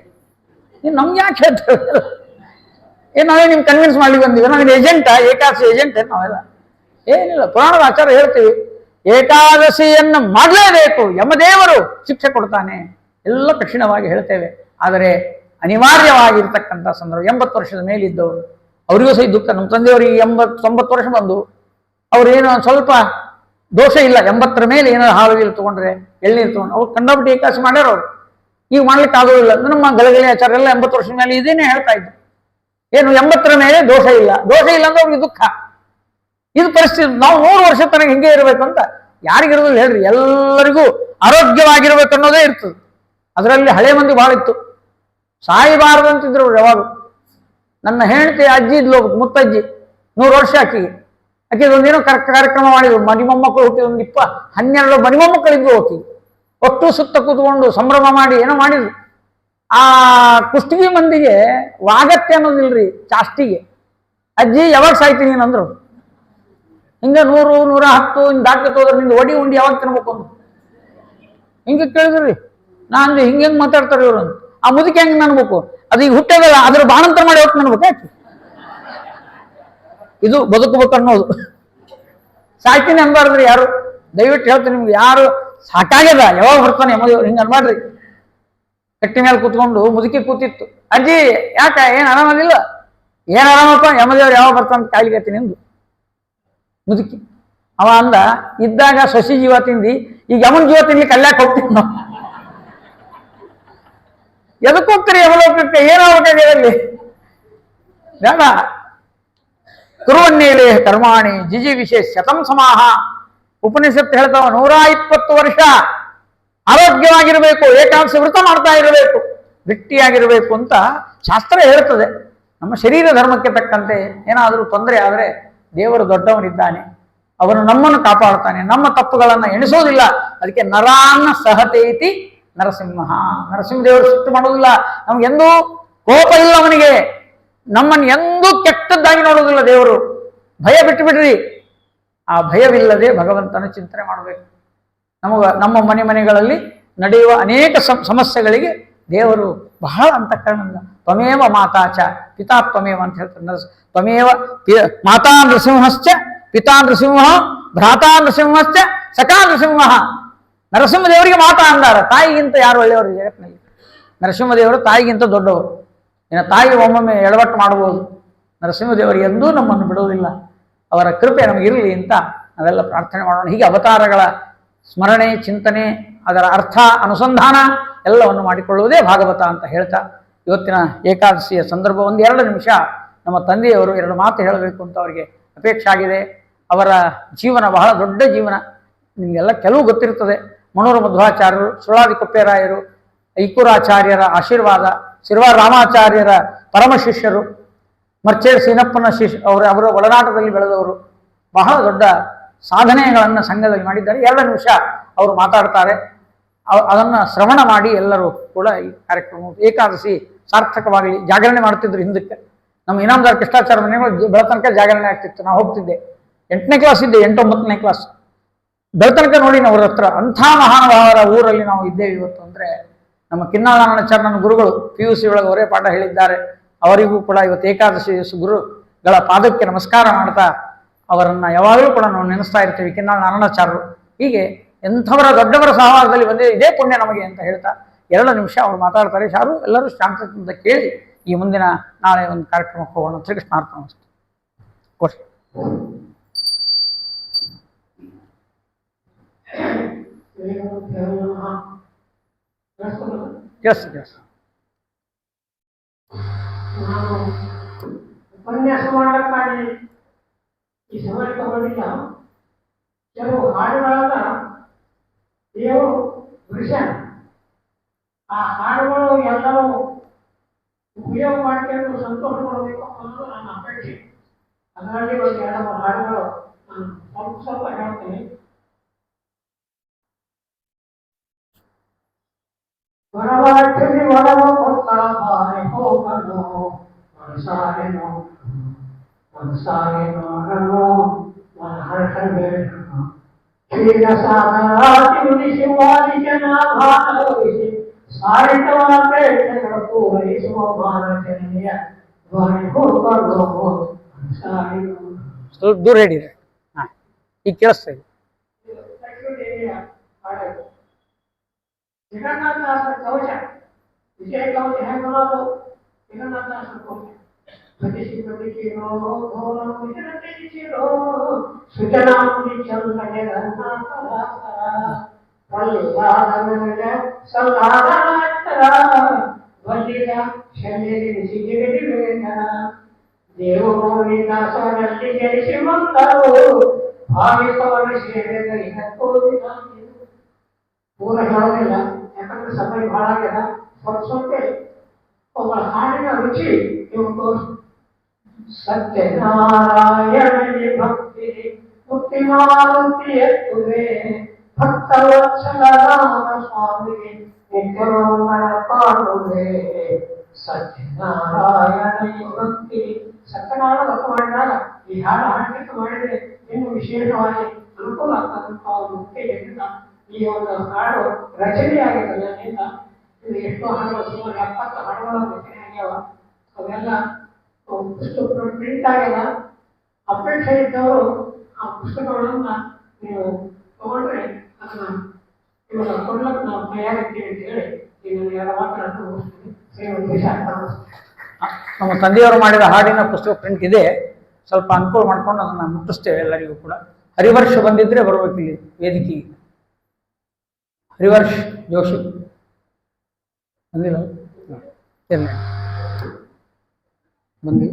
ನೀವು ನಮ್ಗೆ ಯಾಕೆ ಹೇಳ್ತೀರಿ? ಏನು ನಾವೇ ನಿಮ್ಗೆ ಕನ್ವಿನ್ಸ್ ಮಾಡ್ಲಿಕ್ಕೆ ಬಂದಿವಿ? ನಾವೇನು ಏಜೆಂಟಾ? ಏಕಾದಶಿ ಏಜೆಂಟ್ ಏನು ನಾವೆಲ್ಲ? ಏನಿಲ್ಲ, ಪುರಾಣದ ಆಚಾರ ಹೇಳ್ತೀವಿ, ಏಕಾದಶಿಯನ್ನು ಮಾಡಲೇಬೇಕು, ಯಮದೇವರು ಶಿಕ್ಷೆ ಕೊಡ್ತಾನೆ, ಎಲ್ಲ ಕಠಿಣವಾಗಿ ಹೇಳ್ತೇವೆ. ಆದರೆ ಅನಿವಾರ್ಯವಾಗಿರ್ತಕ್ಕಂಥ ಸಂದರ್ಭ, 80 ವರ್ಷದ ಮೇಲಿದ್ದವರು ಅವರಿಗೂ ಸಹ ದುಃಖ. ನಮ್ಮ ತಂದೆಯವರಿಗೆ 80-90 ವರ್ಷ ಬಂದು ಅವ್ರೇನು ಸ್ವಲ್ಪ ದೋಷ ಇಲ್ಲ, 80ರ ಮೇಲೆ ಏನಾದ್ರು ಹಾಲು ಗೀಲು ತೊಗೊಂಡ್ರೆ, ಎಳ್ನೀರು ತೊಗೊಂಡು ಅವ್ರು ಕಂಡಾಬಿಟ್ಟು ಏಕಾದಶಿ ಮಾಡ್ಯಾರ. ಅವ್ರು ಈಗ ಮಾಡ್ಲಿಕ್ಕೆ ಆಗೋದಿಲ್ಲ. ನಮ್ಮ ಗಲಗಲಿ ಆಚಾರ ಎಲ್ಲ 80 ವರ್ಷದ ಮೇಲೆ ಇದೇನೆ ಹೇಳ್ತಾ ಇದ್ರು, ಏನು 80ರ ಮೇಲೆ ದೋಷ ಇಲ್ಲ, ದೋಷ ಇಲ್ಲ ಅಂದ್ರೆ ಅವ್ರಿಗೆ ದುಃಖ. ಇದು ಪರಿಸ್ಥಿತಿ. ನಾವು 100 ವರ್ಷ ತನಕ ಹಿಂಗೆ ಇರಬೇಕು ಅಂತ ಯಾರಿಗಿರೋದಿಲ್ಲ ಹೇಳ್ರಿ. ಎಲ್ಲರಿಗೂ ಆರೋಗ್ಯವಾಗಿರ್ಬೇಕು ಅನ್ನೋದೇ ಇರ್ತದೆ. ಅದರಲ್ಲಿ ಹಳೆ ಮಂದಿ ಭಾಳ ಇತ್ತು, ಸಾಯಬಾರದು ಅಂತಿದ್ರು ಅವ್ರು ಯಾವಾಗ. ನನ್ನ ಹೆಂಡತಿ ಅಜ್ಜಿ ಇದ್ಲು, ಮುತ್ತಜ್ಜಿ, 100 ವರ್ಷ ಆಕೆಗೆ ಒಂದೇನೋ ಕಾರ್ಯಕ್ರಮ ಮಾಡಿದ್ರು. ಮರಿಮೊಮ್ಮಕ್ಕಳು ಹುಟ್ಟಿ ಒಂದು 12 ಮರಿಮೊಮ್ಮಕ್ಕಳಿದ್ವು ಆಕೆಗೆ. ಒಟ್ಟು ಸುತ್ತ ಕೂತ್ಕೊಂಡು ಸಂಭ್ರಮ ಮಾಡಿ ಏನೋ ಮಾಡಿದ್ರು. ಆ ಕುಷ್ಟಗಿ ಮಂದಿಗೆ ವಾಗತ್ತೆ ಅನ್ನೋದಿಲ್ರಿ, ಚಾಷ್ಟಿಗೆ. ಅಜ್ಜಿ ಯಾವಾಗ ಸಾಯ್ತೀನಿ ಅಂದ್ರು. ಹಿಂಗೆ 100, 110 ಹಿಂಗೆ ದಾಟ್ಲಿಕ್ಕೆ ಹೋದ್ರೆ ನಿಂದು ಒಡಿ ಉಂಡಿ ಯಾವಾಗ ತಿನ್ಬೇಕು ಅಂದ್ರು. ಹಿಂಗೆ ಕೇಳಿದ್ರಿ. ನಾ ಅಂದೆ ಹಿಂಗೆ ಮಾತಾಡ್ತಾರೆ ಇವರು ಅಂತ. ಆ ಮುದುಕಿ ಹೆಂಗೆ ನನ್ಬೇಕು? ಅದು ಈಗ ಹುಟ್ಟೋದಲ್ಲ, ಅದ್ರ ಬಾಣಂತರ ಮಾಡಿ ಹೋಗ್ತು ನನ್ಬೇಕು. ಯಾಕೆ ಇದು ಬದುಕಬೇಕು ಅನ್ನೋದು? ಸಾಯ್ತೀನಿ ಅನ್ಬಾರ್ದ್ರಿ ಯಾರು. ದಯವಿಟ್ಟು ಹೇಳ್ತೀನಿ ನಿಮ್ಗೆ, ಯಾರು ಸಾಕಾಗ್ಯದ ಯಾವಾಗ ಬರ್ತಾನೆ ಯಮದೇವ್ರು ಹಿಂಗೆ ಅನ್ಬಾರ್ದ್ರಿ. ಕಟ್ಟಿ ಮೇಲೆ ಕೂತ್ಕೊಂಡು ಮುದುಕಿ ಕೂತಿತ್ತು. ಅಜ್ಜಿ ಯಾಕ ಏನು ಆರಾಮದಿಲ್ಲ? ಏನು ಆರಾಮಪ್ಪ, ಯಮದೇವ್ರು ಯಾವಾಗ ಬರ್ತಾನೆ ಕಾಯ್ಲಿಕತ್ತಿ ನಿಂದು. ಮುದುಕಿ ಅವ ಅಂದ, ಇದ್ದಾಗ ಸಸಿ ಜೀವ ತಿಂದಿ, ಈಗ ಯಮನ್ ಜೀವ ತಿನ್ಲಿಕ್ಕೆ ಅಲ್ಲಾಕ್ ಹೋಗ್ತೀನಿ ನಾವು. ಎದಕ್ಕೆ ಹೋಗ್ತೀರಿ ಯಮಲೋಕಕ್ಕೆ? ಏನಾಗಬೇಕಾಗಿರಲಿ ಬೇಡ. ಕುರುವನ್ನೇಲೆ ಕರ್ಮಾಣಿ ಜಿಜಿ ವಿಶೇಷ ಶತಂ ಸಮಾಹ. ಉಪನಿಷತ್ತು ಹೇಳ್ತಾವ 120 ವರ್ಷ ಆರೋಗ್ಯವಾಗಿರಬೇಕು, ಏಕಾದಶಿ ವ್ರತ ಮಾಡ್ತಾ ಇರಬೇಕು, ಗಟ್ಟಿಯಾಗಿರಬೇಕು ಅಂತ ಶಾಸ್ತ್ರ ಹೇಳ್ತದೆ. ನಮ್ಮ ಶರೀರ ಧರ್ಮಕ್ಕೆ ತಕ್ಕಂತೆ ಏನಾದರೂ ತೊಂದರೆ ಆದರೆ ದೇವರು ದೊಡ್ಡವನಿದ್ದಾನೆ, ಅವನು ನಮ್ಮನ್ನು ಕಾಪಾಡ್ತಾನೆ, ನಮ್ಮ ತಪ್ಪುಗಳನ್ನು ಎಣಿಸೋದಿಲ್ಲ. ಅದಕ್ಕೆ ನರಾನ್ನ ಸಹತೇತಿ ನರಸಿಂಹ. ನರಸಿಂಹದೇವರು ಸಿಟ್ಟು ಮಾಡೋದಿಲ್ಲ, ನಮ್ಗೆಂದೂ ಕೋಪ ಇಲ್ಲ ಅವನಿಗೆ, ನಮ್ಮನ್ನು ಎಂದೂ ಕೆಟ್ಟದ್ದಾಗಿ ನೋಡೋದಿಲ್ಲ ದೇವರು. ಭಯ ಬಿಟ್ಟು ಬಿಡ್ರಿ. ಆ ಭಯವಿಲ್ಲದೆ ಭಗವಂತನ ಚಿಂತನೆ ಮಾಡಬೇಕು. ನಮ್ಮ ಮನೆಗಳಲ್ಲಿ ನಡೆಯುವ ಅನೇಕ ಸಮಸ್ಯೆಗಳಿಗೆ ದೇವರು ಬಹಳ ಅಂತಃಕರಣದಿಂದ ತ್ವಮೇವ ಮಾತಾಚ ಪಿತಾ ತ್ವಮೇವ ಅಂತ ಹೇಳ್ತಾರೆ. ತ್ವಮೇವ ಮಾತಾ ನೃಸಿಂಹಶ್ಚ ಪಿತಾ ನೃಸಿಂಹ ಭ್ರಾತಾ ನೃಸಿಂಹಶ್ಚ ಸಖಾ ನೃಸಿಂಹ. ನರಸಿಂಹದೇವರಿಗೆ ಮಾತಾ ಅಂದಾರ. ತಾಯಿಗಿಂತ ಯಾರು ಒಳ್ಳೆಯವರು ಜಗತ್ತಿನಲ್ಲಿ? ನರಸಿಂಹದೇವರು ತಾಯಿಗಿಂತ ದೊಡ್ಡವರು. ಇನ್ನು ತಾಯಿ ಒಮ್ಮೊಮ್ಮೆ ಎಡವಟ್ಟು ಮಾಡಬಹುದು, ನರಸಿಂಹದೇವರು ಎಂದೂ ನಮ್ಮನ್ನು ಬಿಡುವುದಿಲ್ಲ. ಅವರ ಕೃಪೆ ನಮಗಿರಲಿ ಅಂತ ನಾವೆಲ್ಲ ಪ್ರಾರ್ಥನೆ ಮಾಡೋಣ. ಹೀಗೆ ಅವತಾರಗಳ ಸ್ಮರಣೆ, ಚಿಂತನೆ, ಅದರ ಅರ್ಥ, ಅನುಸಂಧಾನ ಎಲ್ಲವನ್ನು ಮಾಡಿಕೊಳ್ಳುವುದೇ ಭಾಗವತ ಅಂತ ಹೇಳ್ತಾ, ಇವತ್ತಿನ ಏಕಾದಶಿಯ ಸಂದರ್ಭ 1-2 ನಿಮಿಷ ನಮ್ಮ ತಂದೆಯವರು 2 ಮಾತು ಹೇಳಬೇಕು ಅಂತ ಅವರಿಗೆ ಅಪೇಕ್ಷೆ ಆಗಿದೆ. ಅವರ ಜೀವನ ಬಹಳ ದೊಡ್ಡ ಜೀವನ, ನಿಮಗೆಲ್ಲ ಕೆಲವು ಗೊತ್ತಿರ್ತದೆ. ಮಣೂರು ಮಧ್ವಾಚಾರ್ಯರು, ಸುಳಾದಿ ಕೊಪ್ಪೇರಾಯರು, ಐಕೂರಾಚಾರ್ಯರ ಆಶೀರ್ವಾದ, ಶಿರ್ವಾರ ರಾಮಾಚಾರ್ಯರ ಪರಮ ಶಿಷ್ಯರು, ಮರ್ಚೇಡ್ ಸೀನಪ್ಪನ ಅವರ ಒಳನಾಟದಲ್ಲಿ ಬೆಳೆದವರು. ಬಹಳ ದೊಡ್ಡ ಸಾಧನೆಗಳನ್ನು ಸಂಘದಲ್ಲಿ ಮಾಡಿದ್ದಾರೆ. 2 ನಿಮಿಷ ಅವರು ಮಾತಾಡ್ತಾರೆ. ಅದನ್ನು ಶ್ರವಣ ಮಾಡಿ ಎಲ್ಲರೂ ಕೂಡ ಈ ಕಾರ್ಯಕ್ರಮ ಏಕಾದಶಿ ಸಾರ್ಥಕವಾಗಲಿ. ಜಾಗರಣೆ ಮಾಡ್ತಿದ್ರು ಹಿಂದಕ್ಕೆ. ನಮ್ಮ ಇನಾಮದಾರ್ ಕೃಷ್ಣಾಚಾರ್ಯ ಮನೆಗಳು ಬೆಳತನಕ ಜಾಗರಣೆ ಆಗ್ತಿತ್ತು. ನಾವು ಹೋಗ್ತಿದ್ದೆ, 8ನೇ ಕ್ಲಾಸ್ ಇದ್ದೆ, 8-9ನೇ ಕ್ಲಾಸ್ ಬೆಳತನಕ ನೋಡಿ ಅವ್ರ ಹತ್ರ. ಅಂಥ ಮಹಾನುಭಾವರ ಊರಲ್ಲಿ ನಾವು ಇದ್ದೇವೆ ಇವತ್ತು ಅಂದರೆ ನಮ್ಮ ಕಿನ್ನಾಳಾಚಾರ್ಯ ನನ್ನ ಗುರುಗಳು PUC ಒಳಗೆ ಅವರೇ ಪಾಠ ಹೇಳಿದ್ದಾರೆ. ಅವರಿಗೂ ಕೂಡ ಇವತ್ತು ಏಕಾದಶಿ ಗುರುಗಳ ಪಾದಕ್ಕೆ ನಮಸ್ಕಾರ ಮಾಡ್ತಾ ಅವರನ್ನು ಯಾವಾಗಲೂ ಕೂಡ ನಾವು ನೆನೆಸ್ತಾ ಇರ್ತೀವಿ. ಕಿನ್ನಾಳ ನಾರಾಯಣಾಚಾರ್ಯರು ಹೀಗೆ ಎಂಥವರ ದೊಡ್ಡವರ ಸಹವಾಸದಲ್ಲಿ ಬಂದಿದೆ, ಇದೇ ಪುಣ್ಯ ನಮಗೆ ಅಂತ ಹೇಳ್ತಾ 2 ನಿಮಿಷ ಅವರು ಮಾತಾಡ್ತಾರೆ. ಶಾರು ಎಲ್ಲರೂ ಶಾಂತದಿಂದ ಕೇಳಿ ಈ ಮುಂದಿನ ನಾಳೆ ಒಂದು ಕಾರ್ಯಕ್ರಮಕ್ಕೆ ಹೋಗೋಣ. ಶ್ರೀಕೃಷ್ಣಾರ್ಪಣ ಮಸ್ತು. ಕೊಡಿ. ನಾನು ಉಪನ್ಯಾಸ ಮಾಡಕ್ಕಾಗಿ ಈ ಸಮಯ ತಗೊಂಡಿಲ್ಲ. ಕೆಲವು ಹಾಡುಗಳನ್ನ ದೇವರು ಬಿಡಿಸ್ಯಾನ. ಆ ಹಾಡುಗಳು ಎಲ್ಲರೂ ಉಪಯೋಗ ಮಾಡ್ಕೊಂಡು ಸಂತೋಷ ಪಡಬೇಕು ಅನ್ನೋದು ನನ್ನ ಅಪೇಕ್ಷೆ. ಅದರಲ್ಲಿ ಒಂದು 2-3 ಹಾಡುಗಳು ನಾನು ಸ್ವಲ್ಪ ಹೇಳ್ತೀನಿ. ವರವಾಚಲಿ ವರವ ಕೊಟ್ಟ ಬಾರಿ ಹೋಗನು ಮನಸಾರೆ ನೋಡನು ಮನಸಾರೆ ನೋಡನು ಮನಹರ್ಷಬೇಡನು ಕ್ಷೀರ ಸಾಗರಾತಿ ಉಳಿಸಿ ವಾಲಿಜನ ಭಾಗವಹಿಸಿ ಸಾರಿತವನ ಪ್ರೇಕ್ಷೆಗಳ ಪೂರೈಸುವ ಮಾನಚನೆಯ ಬಾರಿ ಹೋಗನು ಮನಸಾರೆ ನೋಡನು. ಸ್ವಲ್ಪ ದೂರ ಹಿಡೀರಿ. ಹಾ, ಈಗ ಕೇಳಿಸ್ತಾ ಇದೆ. ಲಕ್ಷ್ಮೀದೇವಿಯ ಹಾಡದು ಜಗನ್ನಾಥದಾಸರ ಕವಚ ವಿಜಯ ಕವಚ ಹೆಂಗೆ ಬರೋದು? ಜಗನ್ನಾಥದಾಸರ ಕವಚ ಪ್ರತಿಸಿ ಪ್ರತಿಸಿರೋ ಘೋರಂ ವಿಜಯ ತೆಗೆಸಿರೋ ಸುಜನಾಮುನಿ ಚಂದ್ರ ಜಗನ್ನಾಥದಾಸರ ಪಲ್ಲಾದನಗ ಸಂಹಾರಾತ್ತರ ವಲ್ಲಿದ ಶಲ್ಯರಿಸಿ ಜಗದಿವೇಂದ್ರ ದೇವಮೌಳಿ ದಾಸರಲ್ಲಿ ಜನಿಸಿ ಮಂದರು ಭಾವಿಸವನ ಸೇವೆಗಳಿಗೆ ಕೋರಿದ ಪೂರ ಹೇಳೋದಿಲ್ಲ, ಯಾಕಂದ್ರೆ ಸಮಯ ಬಹಳ ಆಗ್ಯದ. ಸ್ವಲ್ಪ ಸ್ವಲ್ಪ ಒಬ್ಬ ಹಾಡಿನ ರುಚಿ ನೀವು ತೋರಿಸ್. ಸತ್ಯನಾರಾಯಣಿ ಭಕ್ತಿ ಮುಕ್ತಿ ಮಾರುತಿ ಎತ್ತುವೆ ಭಕ್ತವತ್ಸಲ ರಾಮ ಸ್ವಾಮಿಗೆ ನಿತ್ಯಮಂಗಳ ಕಾಣುವೆ. ಸತ್ಯನಾರಾಯಣಿ ಭಕ್ತಿ ಸತ್ಯನಾರಾಯಣ ವ್ರತ ಮಾಡಿದಾಗ ಈ ಹಾಡು ಹಾಡಲಿಕ್ಕೆ ಮಾಡಿದರೆ ಇನ್ನು ವಿಶೇಷವಾಗಿ ಅನುಕೂಲ ಆಗ್ತಕ್ಕಂಥ ಮುಖ್ಯ ಈ ಒಂದು ಹಾಡು ರಚನೆಯಾಗಿರೋದ್ರಿಂದ ಇದು ಎಷ್ಟೋ ಹಾಡುಗಳು ಸುಮಾರು 70 ಹಾಡುಗಳ ರಚನೆ ಆಗ್ಯಾವ. ಅವೆಲ್ಲ ಪುಸ್ತಕ ಪ್ರಿಂಟ್ ಆಗ್ಯದ. ಅಪೇಕ್ಷೆ ಇದ್ದವರು ಆ ಪುಸ್ತಕಗಳನ್ನ ನೀವು ತಗೊಂಡ್ರೆ ಅದನ್ನ ಇವಾಗ ಕೊಡ್ಲಕ್ಕೆ ನಾವು ತಯಾರಿದ್ದೀವಿ ಅಂತ ಹೇಳಿ ಈಗ ಎರಡು ಮಾತನಾಡ್ತಾ ಹೋಗ್ತೀನಿ. ನಮ್ಮ ತಂದೆಯವರು ಮಾಡಿದ ಹಾಡಿನ ಪುಸ್ತಕ ಪ್ರಿಂಟ್ ಇದೆ. ಸ್ವಲ್ಪ ಅನುಕೂಲ ಮಾಡ್ಕೊಂಡು ಅದನ್ನ ಮುಟ್ಟಿಸ್ತೇವೆ ಎಲ್ಲರಿಗೂ ಕೂಡ. ಹರಿವರ್ಷ ಬಂದಿದ್ರೆ ಬರ್ಬೇಕಿಲ್ಲಿ ವೇದಿಕೆಗೆ. ಹರಿವರ್ಷ್ ಜೋಶಿ ಬಂದಿಲ್ಲ, ಬಂದಿ